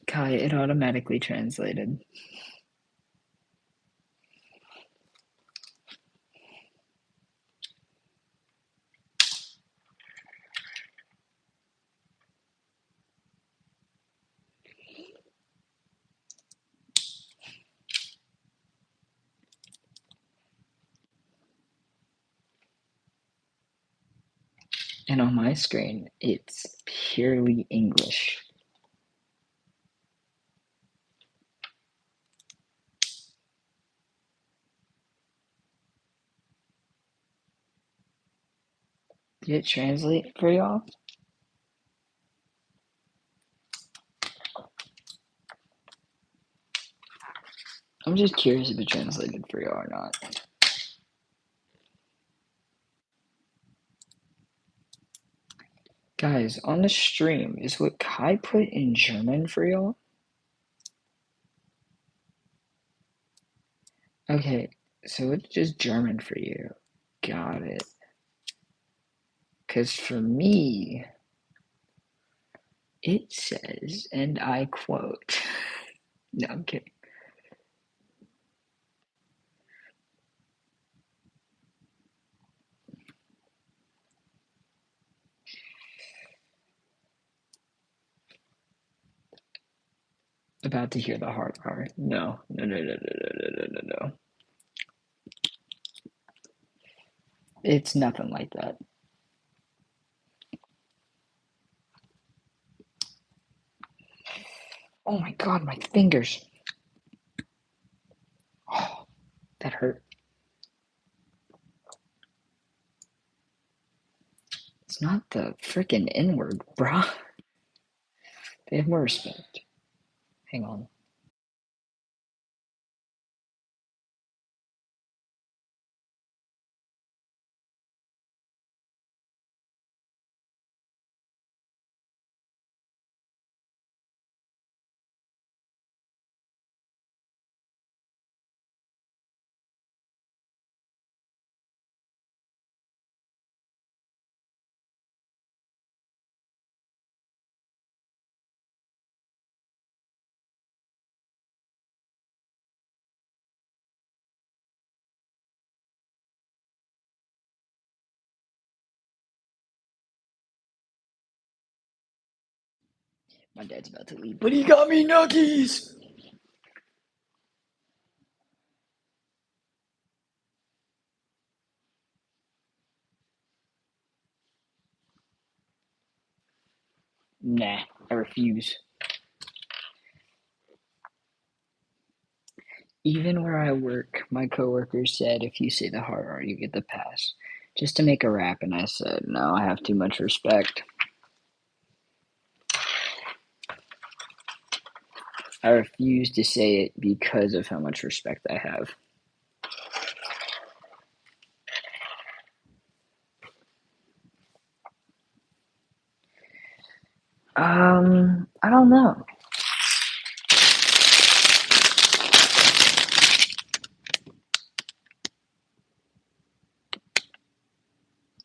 Kai, it automatically translated. And on my screen, it's purely English. Did it translate for y'all? I'm just curious if it translated for y'all or not. Guys, on the stream, is what Kai put in German for y'all? Okay, so it's just German for you. Got it. Because for me, it says, and I quote, no, I'm kidding. About to hear the hard part. No, no, no, no, no, no, no, no, no. It's nothing like that. Oh my god, my fingers. Oh, that hurt. It's not the freaking N word, bruh. They have more respect. Hang on. My dad's about to leave, but he got me nuggies! Nah, I refuse. Even where I work, my coworkers said if you say the hard R, you get the pass. Just to make a rap, and I said, no, I have too much respect. I refuse to say it because of how much respect I have. I don't know.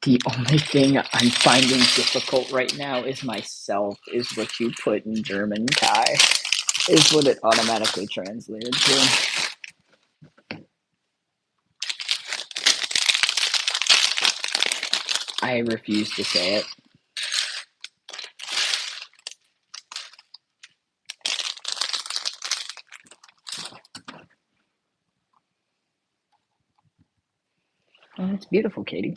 The only thing I'm finding difficult right now is myself, is what you put in German, Kai, is what it automatically translated to. I refuse to say it. Oh, it's beautiful, Katie.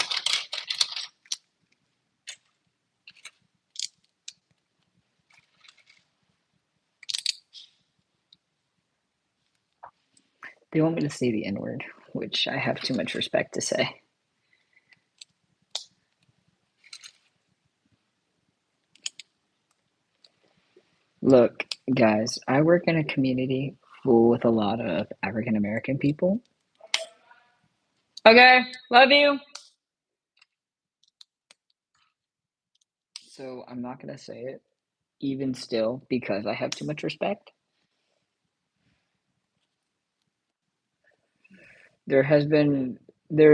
They want me to say the N-word, which I have too much respect to say. Look, guys, I work in a community full with a lot of African American people. Okay, love you. So I'm not going to say it, even still, because I have too much respect. There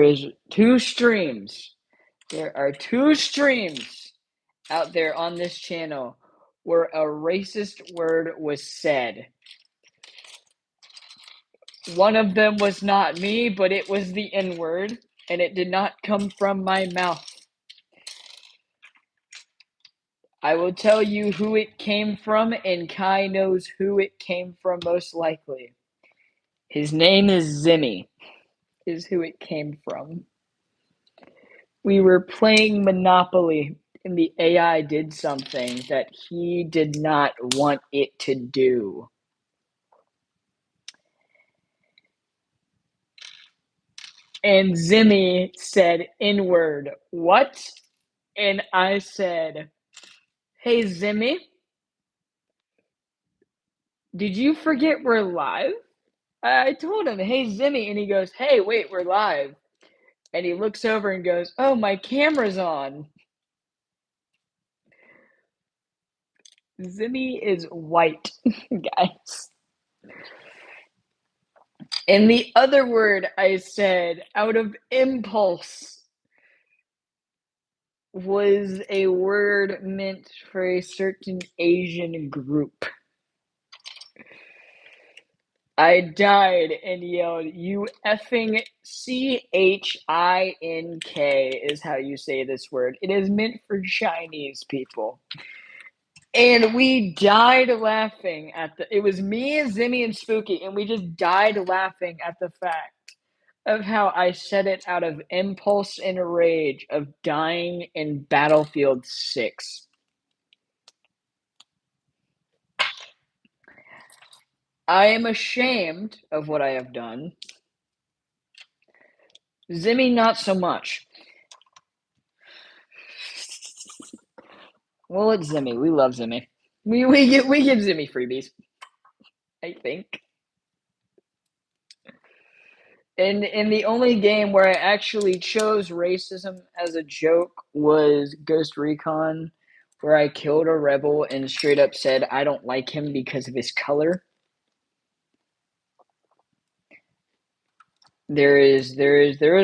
is two streams. There are two streams out there on this channel where a racist word was said. One of them was not me, but it was the N-word, and it did not come from my mouth. I will tell you who it came from, and Kai knows who it came from most likely. His name is Zimmy, is who it came from. We were playing Monopoly, and the AI did something that he did not want it to do. And Zimmy said N-word. What? And I said, hey, Zimmy, did you forget we're live? I told him, hey, Zimmy, and he goes, hey, wait, we're live. And he looks over and goes, oh, my camera's on. Zimmy is white, guys. And the other word I said out of impulse was a word meant for a certain Asian group. I died and yelled, you effing CHINK is how you say this word. It is meant for Chinese people. And we died laughing it was me, Zimmy, and Spooky, and we just died laughing at the fact of how I said it out of impulse and rage of dying in Battlefield 6. I am ashamed of what I have done. Zimmy, not so much. Well, it's Zimmy. We love Zimmy. We give Zimmy freebies, I think. And the only game where I actually chose racism as a joke was Ghost Recon, where I killed a rebel and straight up said I don't like him because of his color. There is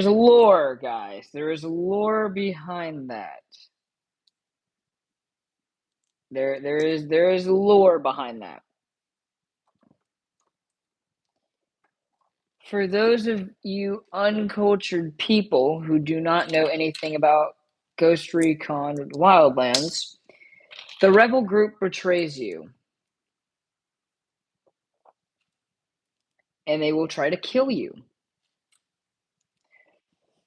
lore, guys. There is lore behind that. There is lore behind that. For those of you uncultured people who do not know anything about Ghost Recon Wildlands, the rebel group betrays you, and they will try to kill you.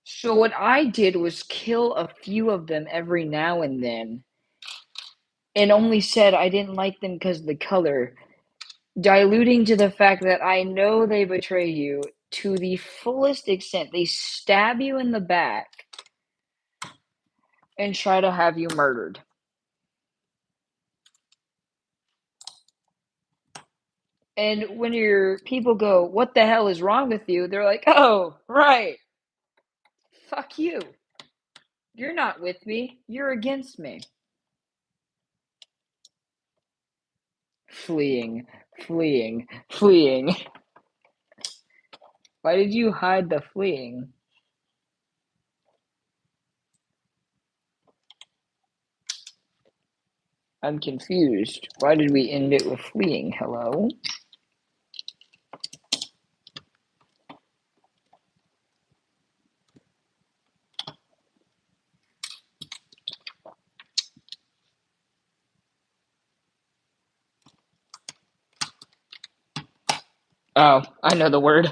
So what I did was kill a few of them every now and then, and only said I didn't like them because of the color, diluting to the fact that I know they betray you to the fullest extent. They stab you in the back and try to have you murdered. And when your people go, what the hell is wrong with you? They're like, oh, right. Fuck you. You're not with me. You're against me. Fleeing, fleeing, fleeing. Why did you hide the fleeing? I'm confused. Why did we end it with fleeing? Hello? Oh, I know the word.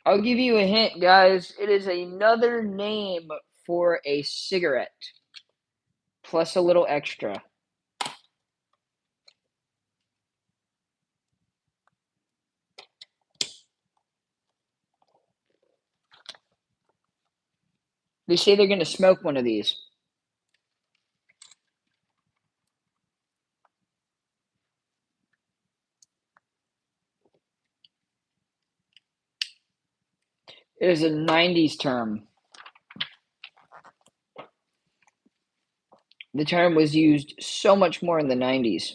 I'll give you a hint, guys. It is another name for a cigarette, plus a little extra. They say they're going to smoke one of these. It is a 90s term. The term was used so much more in the 90s.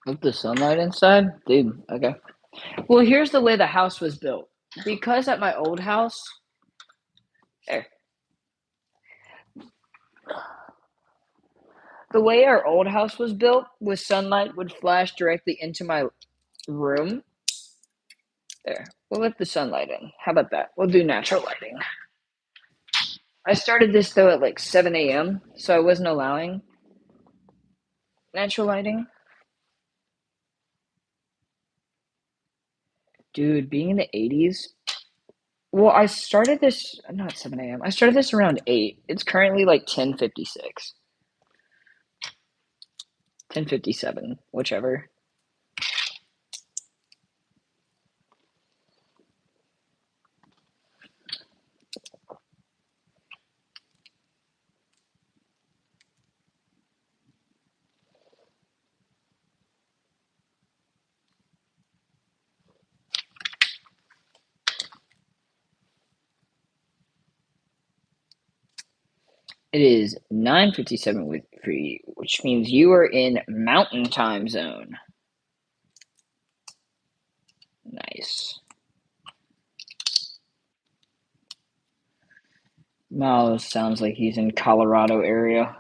With the sunlight inside? Dude, okay. Well, here's the way the house was built. Because at my old house, there, the way our old house was built was sunlight would flash directly into my room. There, we'll let the sunlight in. How about that? We'll do natural lighting. I started this though at like 7 a.m., so I wasn't allowing natural lighting. Dude, being in the 80s. Well, I started this not 7 a.m. I started this around 8. It's currently like 10:56. 10:57, whichever. It is 9:57 for you, which means you are in Mountain Time Zone. Nice. Miles sounds like he's in Colorado area.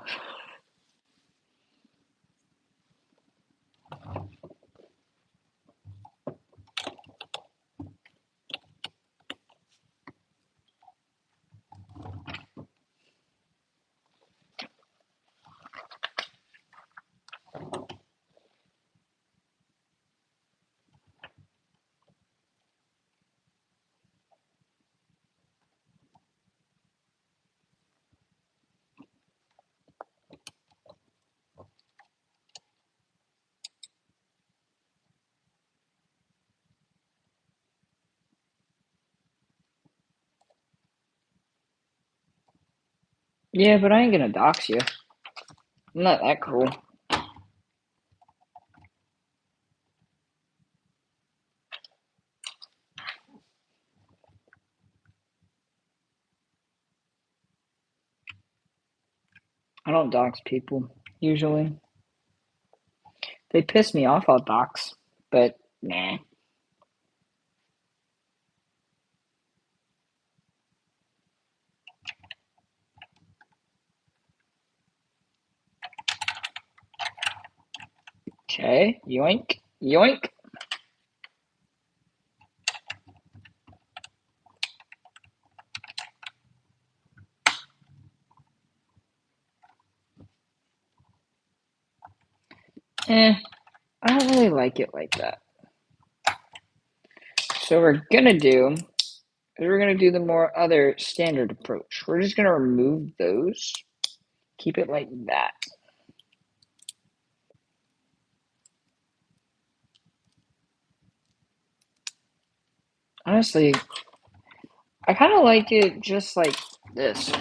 Yeah, but I ain't gonna dox you. I'm not that cruel. I don't dox people, usually. They piss me off, I'll dox. But, nah. Okay, yoink, yoink. I don't really like it like that. So what we're gonna do We're going to do the more other standard approach. We're just going to remove those. Keep it like that. Honestly, I kind of like it just like this.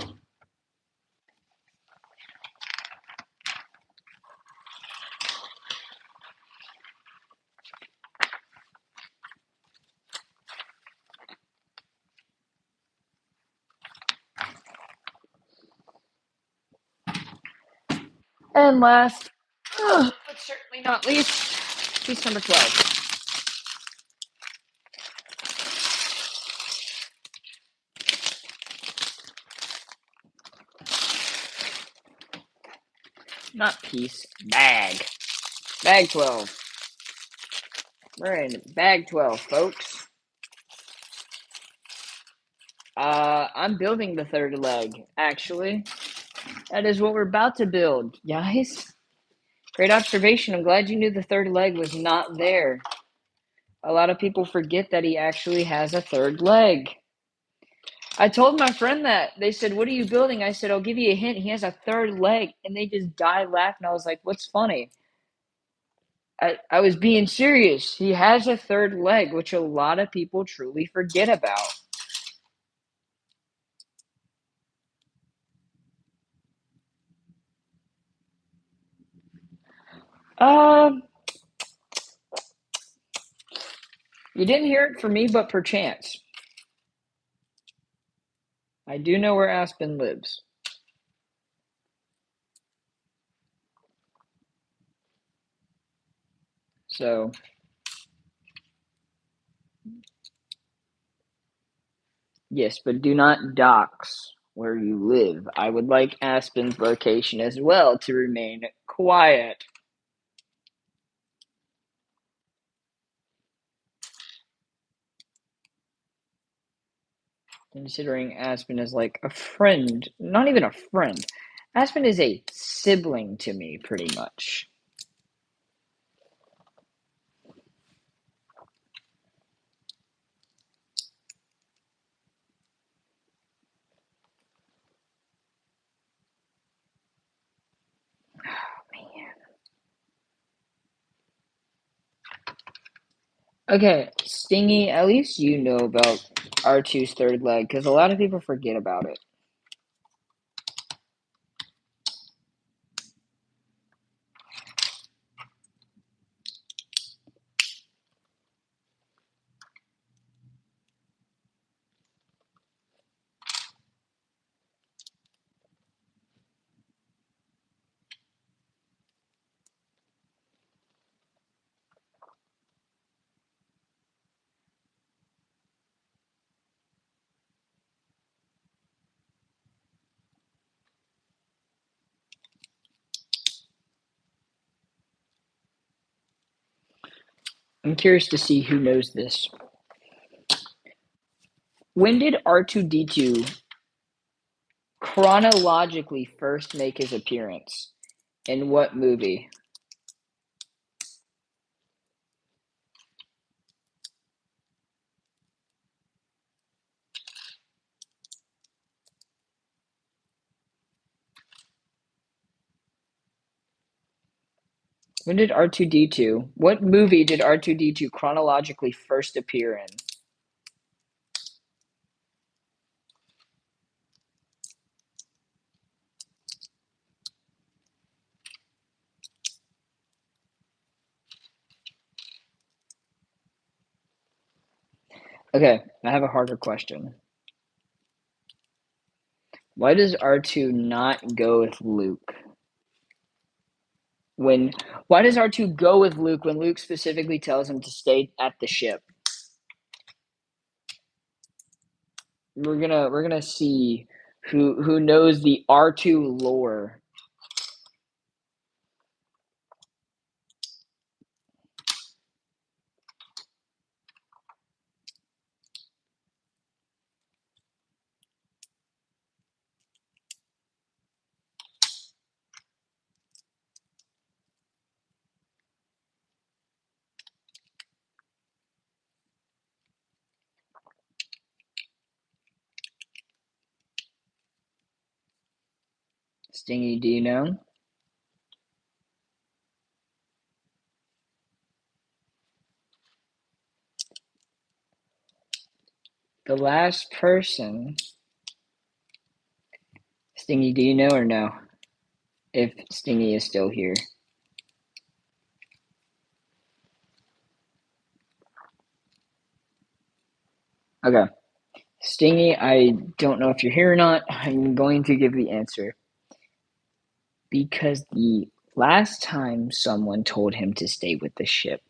And last, but certainly not least, piece number 12. Not piece, bag. Bag 12. We're in bag 12, folks. I'm building the third leg, actually. That is what we're about to build, guys. Great observation. I'm glad you knew the third leg was not there. A lot of people forget that he actually has a third leg. I told my friend that. They said, "What are you building?" I said, "I'll give you a hint. He has a third leg." And they just died laughing. I was like, "What's funny?" I was being serious. He has a third leg, which a lot of people truly forget about. Um, you didn't hear it from me, but perchance. I do know where Aspen lives. So, yes, but do not dox where you live. I would like Aspen's location as well to remain quiet. Considering Aspen is like a friend, not even a friend. Aspen is a sibling to me, pretty much. Okay, Stingy, at least you know about R2's third leg, because a lot of people forget about it. I'm curious to see who knows this. When did R2-D2 chronologically first make his appearance? In what movie? When did R2-D2, what movie did R2-D2 chronologically first appear in? Okay, I have a harder question. Why does R2 not go with Luke? Why does R2 go with Luke when Luke specifically tells him to stay at the ship? We're gonna see who knows the R2 lore. Stingy, do you know? The last person. Stingy, do you know or no? If Stingy is still here. Okay. Stingy, I don't know if you're here or not. I'm going to give the answer. Because the last time someone told him to stay with the ship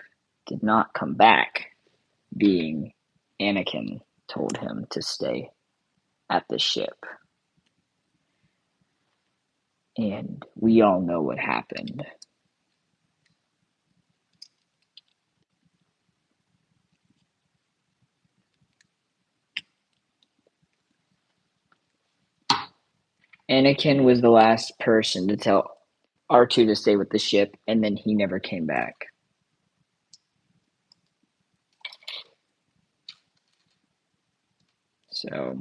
did not come back, being Anakin told him to stay at the ship. And we all know what happened. Anakin was the last person to tell R2 to stay with the ship, and then he never came back. So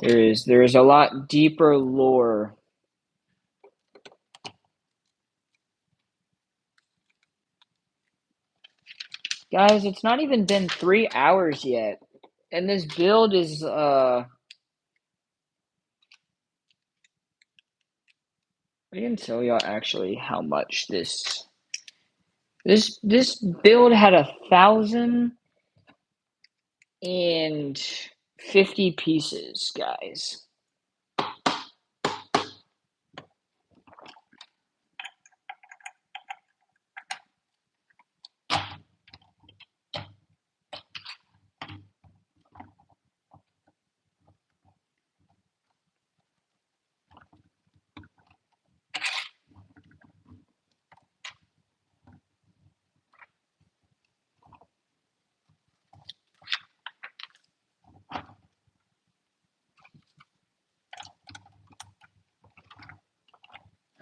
there is a lot deeper lore. Guys, it's not even been 3 hours yet. And this build is I can tell y'all actually how much this build had 1,050 pieces, guys.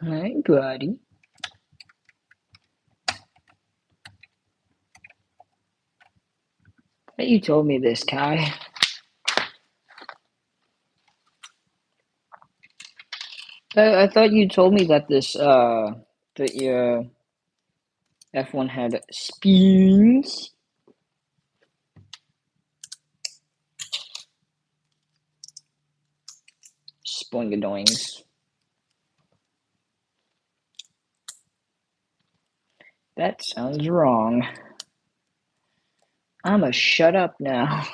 Hi, buddy. I bet you told me this, Kai. I thought you told me that that your F1 had spoons. Spoingadoings. That sounds wrong. I'ma shut up now.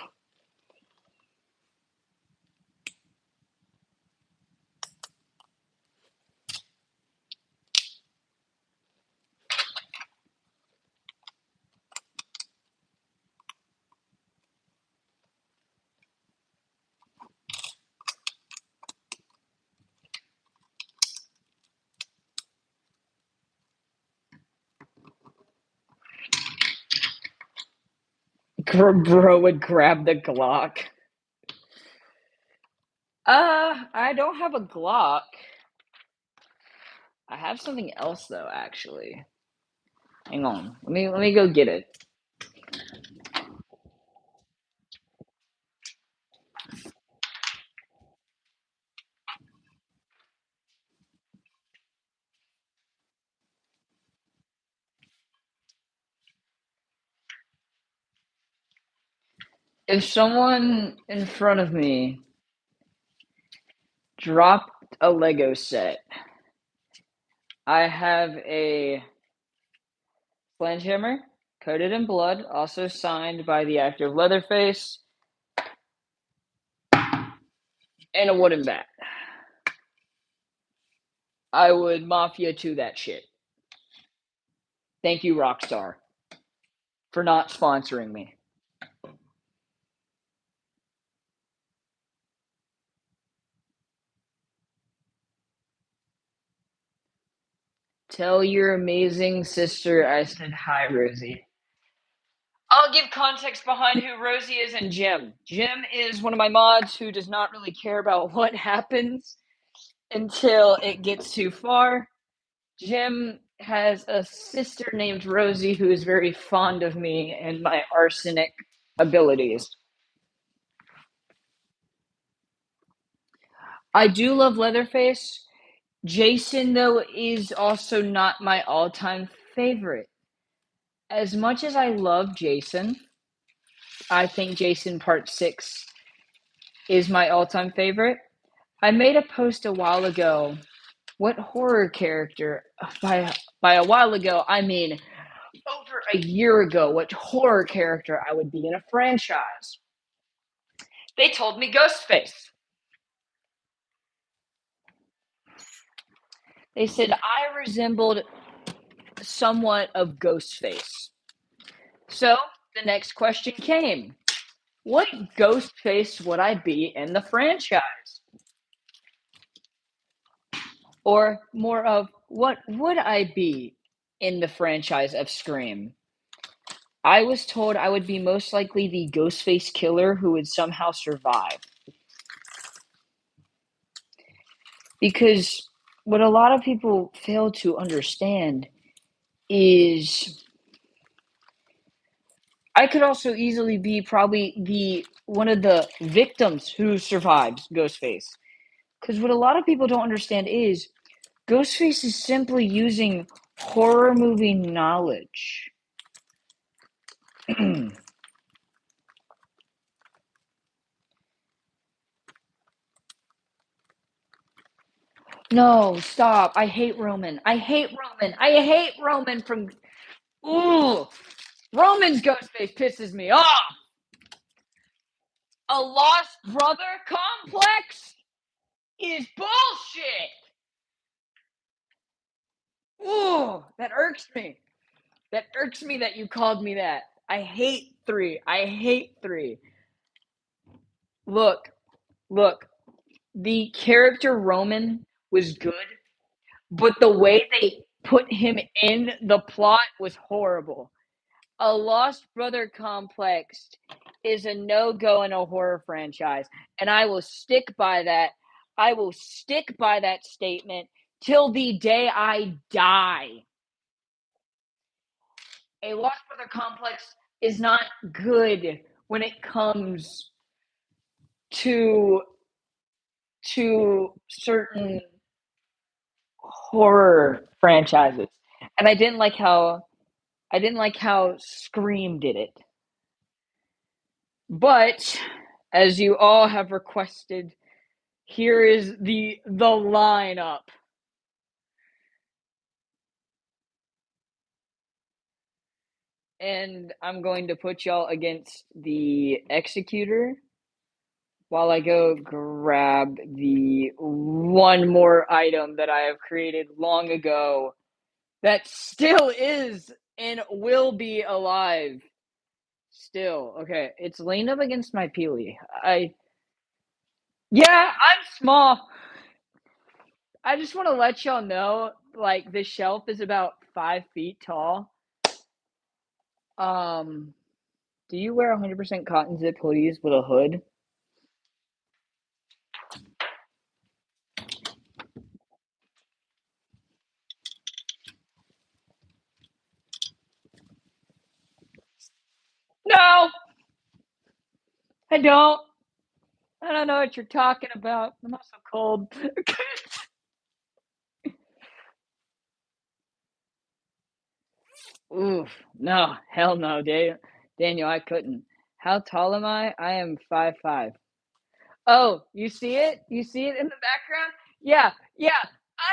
Bro would grab the Glock. I don't have a Glock. I have something else though, actually. Hang on. Let me go get it. If someone in front of me dropped a Lego set, I have a sledgehammer coated in blood, also signed by the actor Leatherface, and a wooden bat. I would Mafia 2 that shit. Thank you, Rockstar, for not sponsoring me. Tell your amazing sister I said hi, Rosie. I'll give context behind who Rosie is and Jim. Jim is one of my mods who does not really care about what happens until it gets too far. Jim has a sister named Rosie who is very fond of me and my arsenic abilities. I do love Leatherface. Jason, though, is also not my all-time favorite. As much as I love Jason, I think Jason Part 6 is my all-time favorite. I made a post a while ago. What horror character, by a while ago, I mean over a year ago, what horror character I would be in a franchise? They told me Ghostface. They said I resembled somewhat of Ghostface. So the next question came. What Ghostface would I be in the franchise? Or more of, what would I be in the franchise of Scream? I was told I would be most likely the Ghostface killer who would somehow survive. Because what a lot of people fail to understand is I could also easily be probably the one of the victims who survives Ghostface. Because what a lot of people don't understand is Ghostface is simply using horror movie knowledge. No, stop. I hate Roman. I hate Roman. I hate Roman from. Ooh! Roman's Ghostface pisses me off! A lost brother complex is bullshit! Ooh! That irks me. That irks me that you called me that. I hate 3. I hate 3. Look, look. The character Roman was good, but the way they put him in the plot was horrible. A lost brother complex is a no-go in a horror franchise, and I will stick by that. I will stick by that statement till the day I die. A lost brother complex is not good when it comes to certain horror franchises. And I didn't like how Scream did it. But as you all have requested, here is the lineup. And I'm going to put y'all against the Executor while I go grab the one more item that I have created long ago that still is and will be alive. Still. Okay, it's leaned up against my Peely. Yeah, I'm small. I just want to let y'all know, like, the shelf is about 5 feet tall. Um, do you wear 100% cotton zip hoodies with a hood? No, I don't. I don't know what you're talking about. I'm also cold. Oof, no, hell no, Daniel, I couldn't. How tall am I? I am 5'5". Oh, you see it? You see it in the background? Yeah, yeah,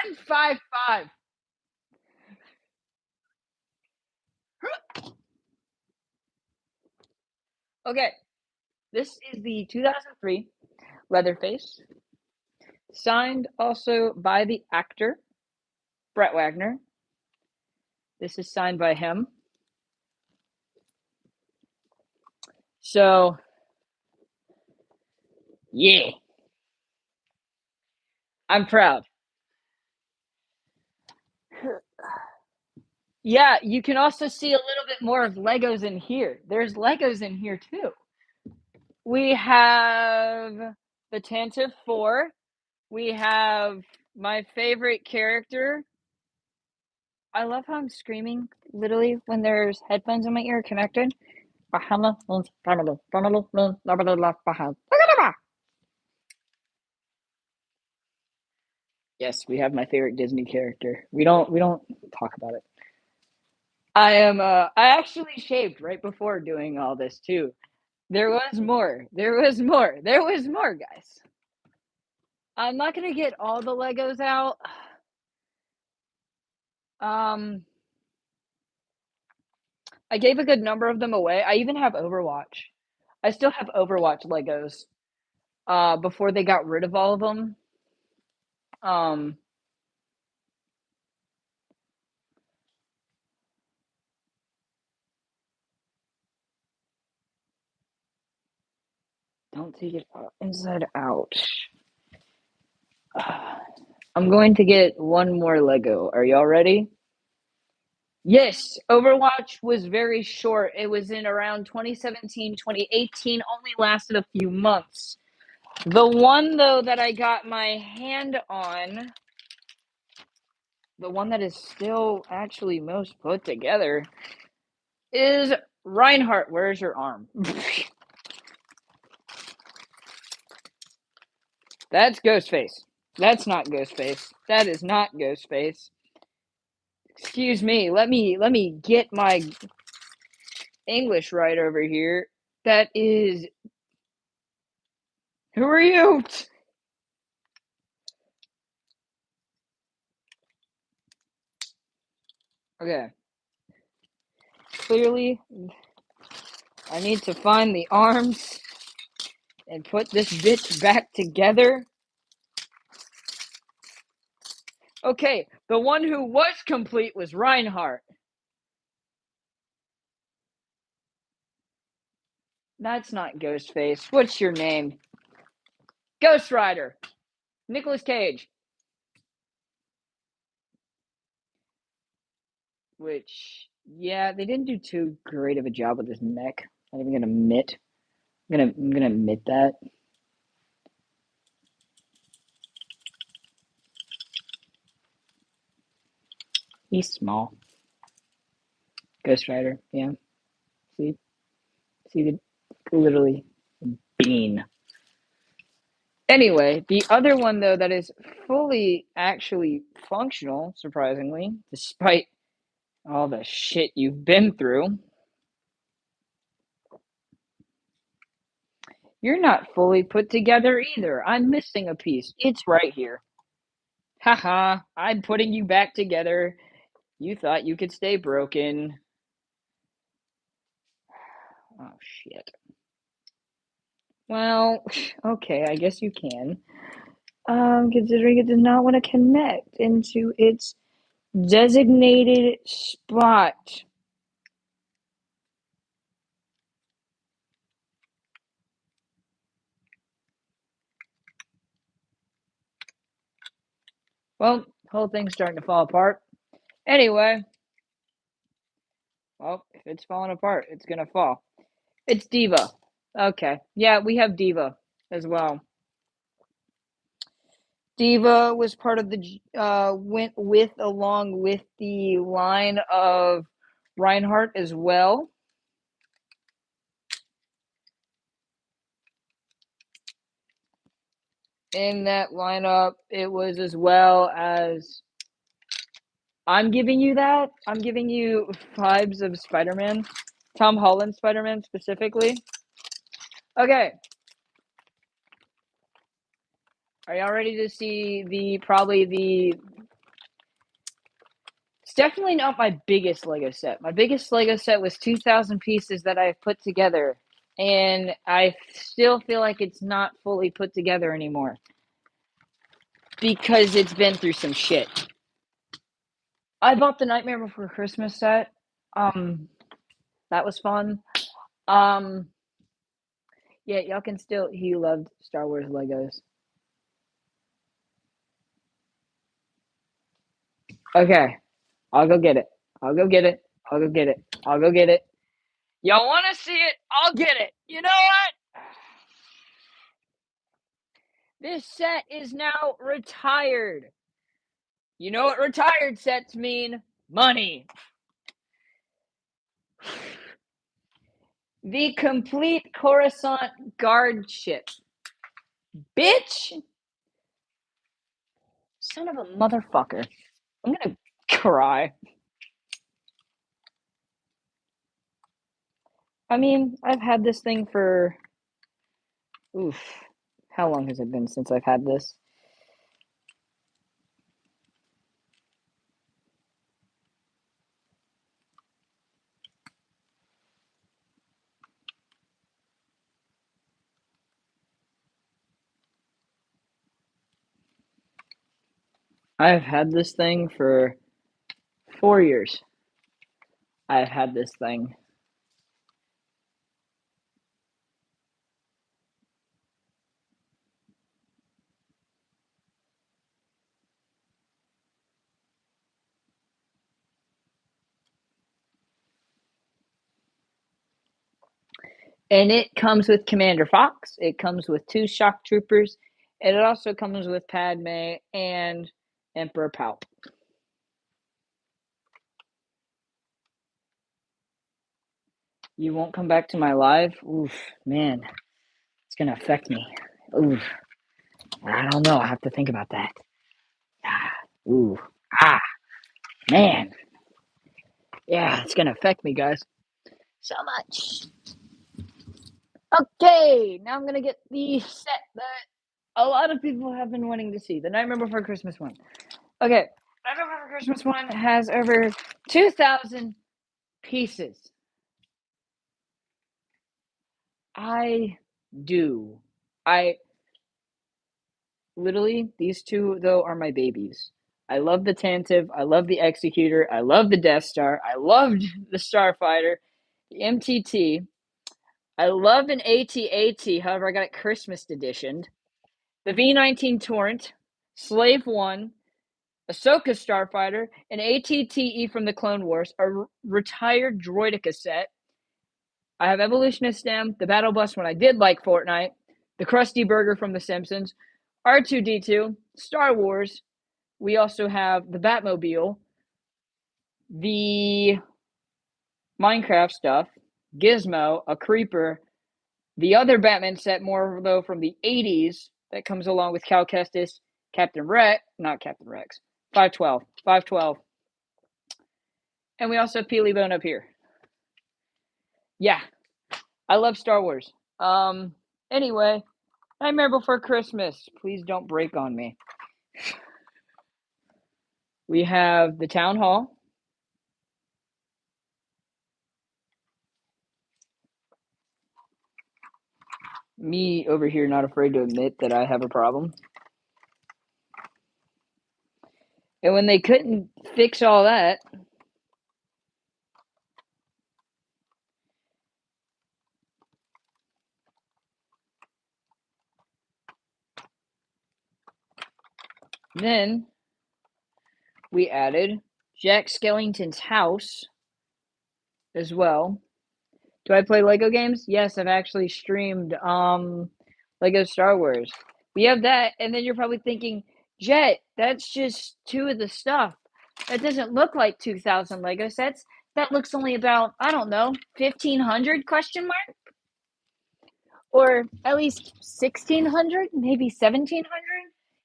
I'm 5'5". Okay, this is the 2003 Leatherface, signed also by the actor Brett Wagner. This is signed by him. So, yeah, I'm proud. Yeah, you can also see a little bit more of Legos in here. There's Legos in here too. We have the Tantive 4. We have my favorite character. I love how I'm screaming literally when there's headphones in my ear connected. Yes, we have my favorite Disney character. We don't talk about it. I actually shaved right before doing all this too. There was more. There was more. There was more, guys. I'm not gonna get all the Legos out. Um, I gave a good number of them away. I even have Overwatch. I still have Overwatch Legos. Before they got rid of all of them. Um, don't take it inside out. I'm going to get one more Lego. Are y'all ready? Yes, Overwatch was very short. It was in around 2017, 2018, only lasted a few months. The one, though, that I got my hand on, the one that is still actually most put together, is Reinhardt. Where's your arm? That's Ghostface. That's not Ghostface. That is not Ghostface. Excuse me. Let me get my English right over here. That is. Who are you? Okay. Clearly, I need to find the arms and put this bitch back together. Okay, the one who was complete was Reinhardt. That's not Ghostface. What's your name? Ghost Rider. Nicolas Cage. Which, yeah, they didn't do too great of a job with his neck. I'm even gonna admit. I'm gonna admit that. He's small. Ghost Rider, yeah. See, see the literally bean. Anyway, the other one though that is fully actually functional, surprisingly, despite all the shit you've been through. You're not fully put together either. I'm missing a piece. It's right here. Haha, I'm putting you back together. You thought you could stay broken. Oh shit. Well, okay, I guess you can. Considering it does not want to connect into its designated spot. Well, the whole thing's starting to fall apart. Anyway, well, if it's falling apart, it's gonna fall. It's Diva. Okay. Yeah, we have Diva as well. Diva was part of the went with along with the line of Reinhardt as well. In that lineup, it was as well as I'm giving you that. I'm giving you vibes of Spider-Man, Tom Holland Spider-Man specifically. Okay. Are y'all ready to see it's definitely not my biggest Lego set. My biggest Lego set was 2,000 pieces that I've put together, and I still feel like it's not fully put together anymore because it's been through some shit. I bought the Nightmare Before Christmas set. That was fun. Um, yeah, y'all can still. He loved Star Wars Legos. Okay, I'll go get it. I'll go get it. I'll go get it. I'll go get it. Y'all want to see it? I'll get it. You know what? This set is now retired. You know what retired sets mean? Money. The complete Coruscant guard ship. Bitch! Son of a motherfucker. I'm gonna cry. I mean, I've had this thing for, oof, how long has it been since I've had this? I've had this thing for 4 years. I've had this thing. And it comes with Commander Fox, it comes with 2 shock troopers, and it also comes with Padme and Emperor Palp. You won't come back to my live? Oof, man, it's gonna affect me. Oof, I don't know. I have to think about that. Ah, ooh, ah, man, yeah, it's gonna affect me, guys, so much. Okay, now I'm gonna get the set that a lot of people have been wanting to see, the Nightmare Before Christmas one. Okay, Nightmare Before Christmas one has over 2,000 pieces. I do. I literally, these two though are my babies. I love the Tantive, I love the Executor, I love the Death Star, I loved the Starfighter, the MTT. I love an AT-AT, however, I got it Christmas editioned. The V-19 Torrent, Slave One, Ahsoka Starfighter, an ATTE from the Clone Wars, a retired Droideka set. I have Evolutionist Stem, the Battle Bus when I did like Fortnite, the Krusty Burger from The Simpsons, R2-D2, Star Wars. We also have the Batmobile, the Minecraft stuff, Gizmo, a Creeper, the other Batman set, more though from the 80s, that comes along with Cal Kestis, Captain Rex, not Captain Rex, 512, and we also have Peely Bone up here. Yeah, I love Star Wars. Anyway, Nightmare Before Christmas. Please don't break on me. We have the Town Hall. Me over here not afraid to admit that I have a problem. And when they couldn't fix all that, then we added Jack Skellington's house as well. Do I play Lego games? Yes, I've actually streamed Lego Star Wars. We have that, and then you're probably thinking, Jet, that's just 2 of the stuff. That doesn't look like 2,000 Lego sets. That looks only about, I don't know, 1,500 question mark? Or at least 1,600, maybe 1,700?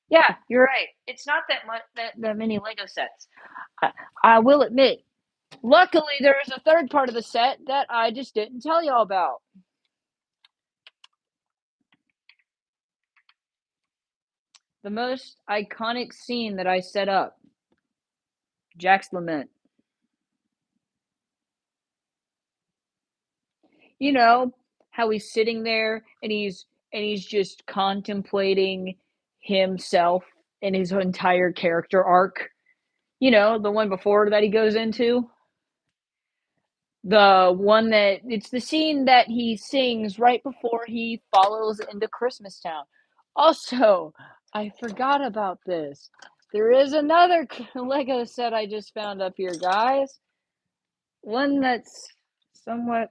Yeah, you're right. It's not that much that many Lego sets. I will admit, luckily there is a third part of the set that I just didn't tell y'all about. The most iconic scene that I set up, Jack's Lament. You know how he's sitting there and he's just contemplating himself and his entire character arc. You know, the one before that he goes into. The one that it's the scene that he sings right before he follows into Christmas Town. Also, I forgot about this. There is another Lego set I just found up here, guys. One that's somewhat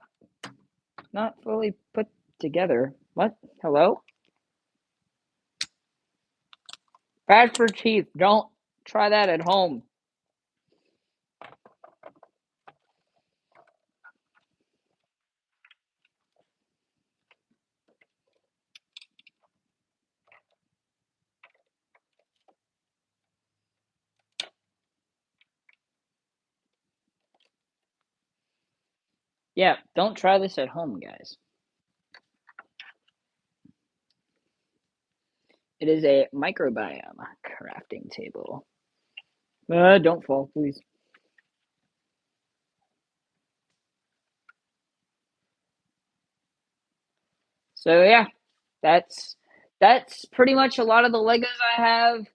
not fully put together. What? Hello? Bad for teeth. Don't try that at home. Yeah, don't try this at home, guys. It is a microbiome crafting table. Don't fall, please. So yeah, that's that's pretty much a lot of the Legos I have.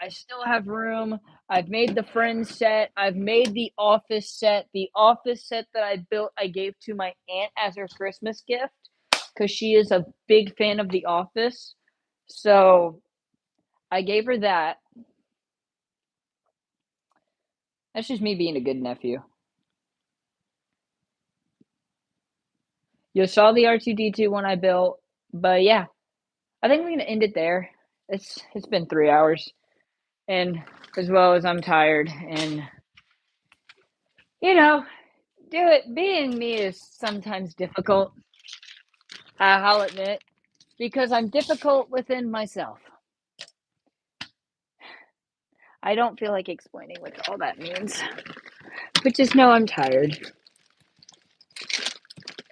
I still have room. I've made the Friends set. I've made the Office set. The Office set that I built, I gave to my aunt as her Christmas gift because she is a big fan of The Office. So I gave her that. That's just me being a good nephew. You saw the R2-D2 one I built, but yeah, I think we're gonna end it there. It's been 3 hours, and as well as I'm tired, and you know, do it. Being me is sometimes difficult. I'll admit, because I'm difficult within myself. I don't feel like explaining what all that means, but just know I'm tired.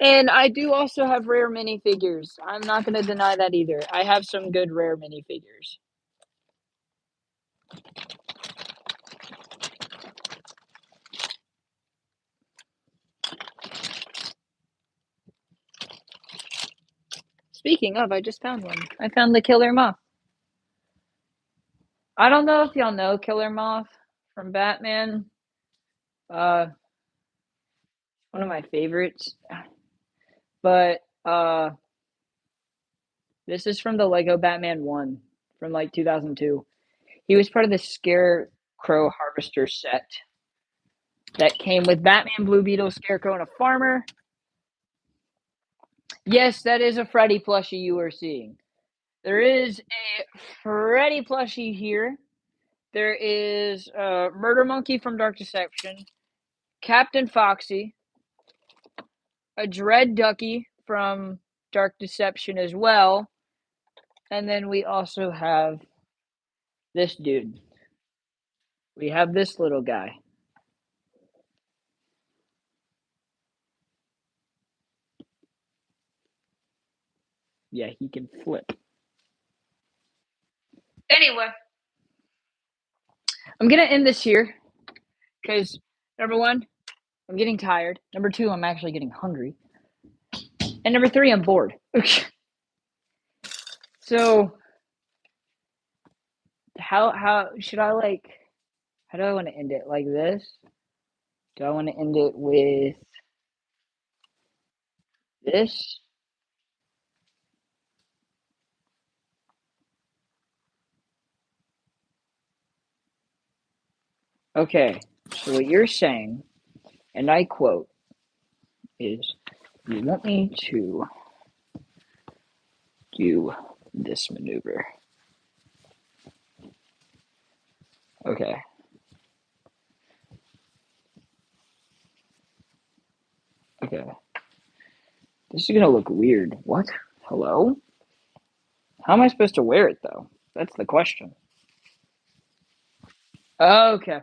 And I do also have rare minifigures. I'm not going to deny that either. I have some good rare minifigures. Speaking of, I just found one. I found the Killer Moth. I don't know if y'all know Killer Moth from Batman. Uh, one of my favorites. But this is from the Lego Batman 1 from like 2002. He was part of the Scarecrow Harvester set that came with Batman, Blue Beetle, Scarecrow, and a farmer. Yes, that is a Freddy plushie you are seeing. There is a Freddy plushie here. There is Murder Monkey from Dark Deception, Captain Foxy, a Dread Ducky from Dark Deception as well, and then we also have this dude. We have this little guy. Yeah, he can flip. Anyway, I'm gonna end this here because number one, I'm getting tired. Number two, I'm actually getting hungry. And number three, I'm bored. So how should I like how do I want to end it? Like this? Do I want to end it with this? Okay. So what you're saying, and I quote, is you want me to do this maneuver. Okay. Okay. This is gonna look weird. What? Hello? How am I supposed to wear it though? That's the question. Okay.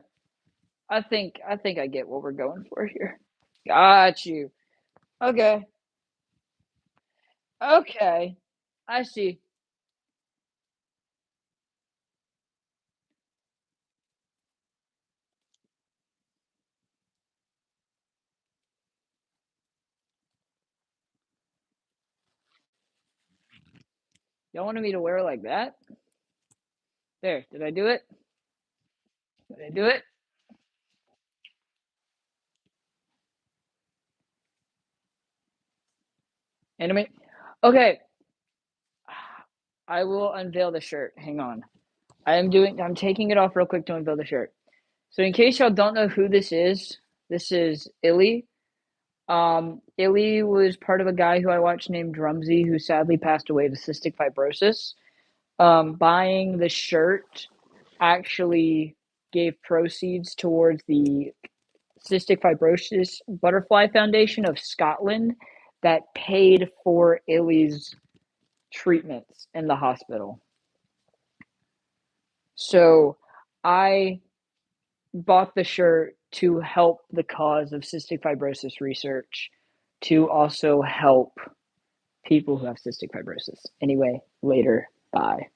I think I get what we're going for here. Got you. Okay. Okay. I see. Y'all wanted me to wear it like that? There. Did I do it? Did I do it? Animate. Okay. I will unveil the shirt. Hang on. I'm taking it off real quick to unveil the shirt. So in case y'all don't know who this is Illy. Illy was part of a guy who I watched named Drumsy, who sadly passed away to cystic fibrosis. Buying the shirt actually gave proceeds towards the Cystic Fibrosis Butterfly Foundation of Scotland that paid for Illy's treatments in the hospital. So I bought the shirt to help the cause of cystic fibrosis research to also help people who have cystic fibrosis. Anyway, later. Bye.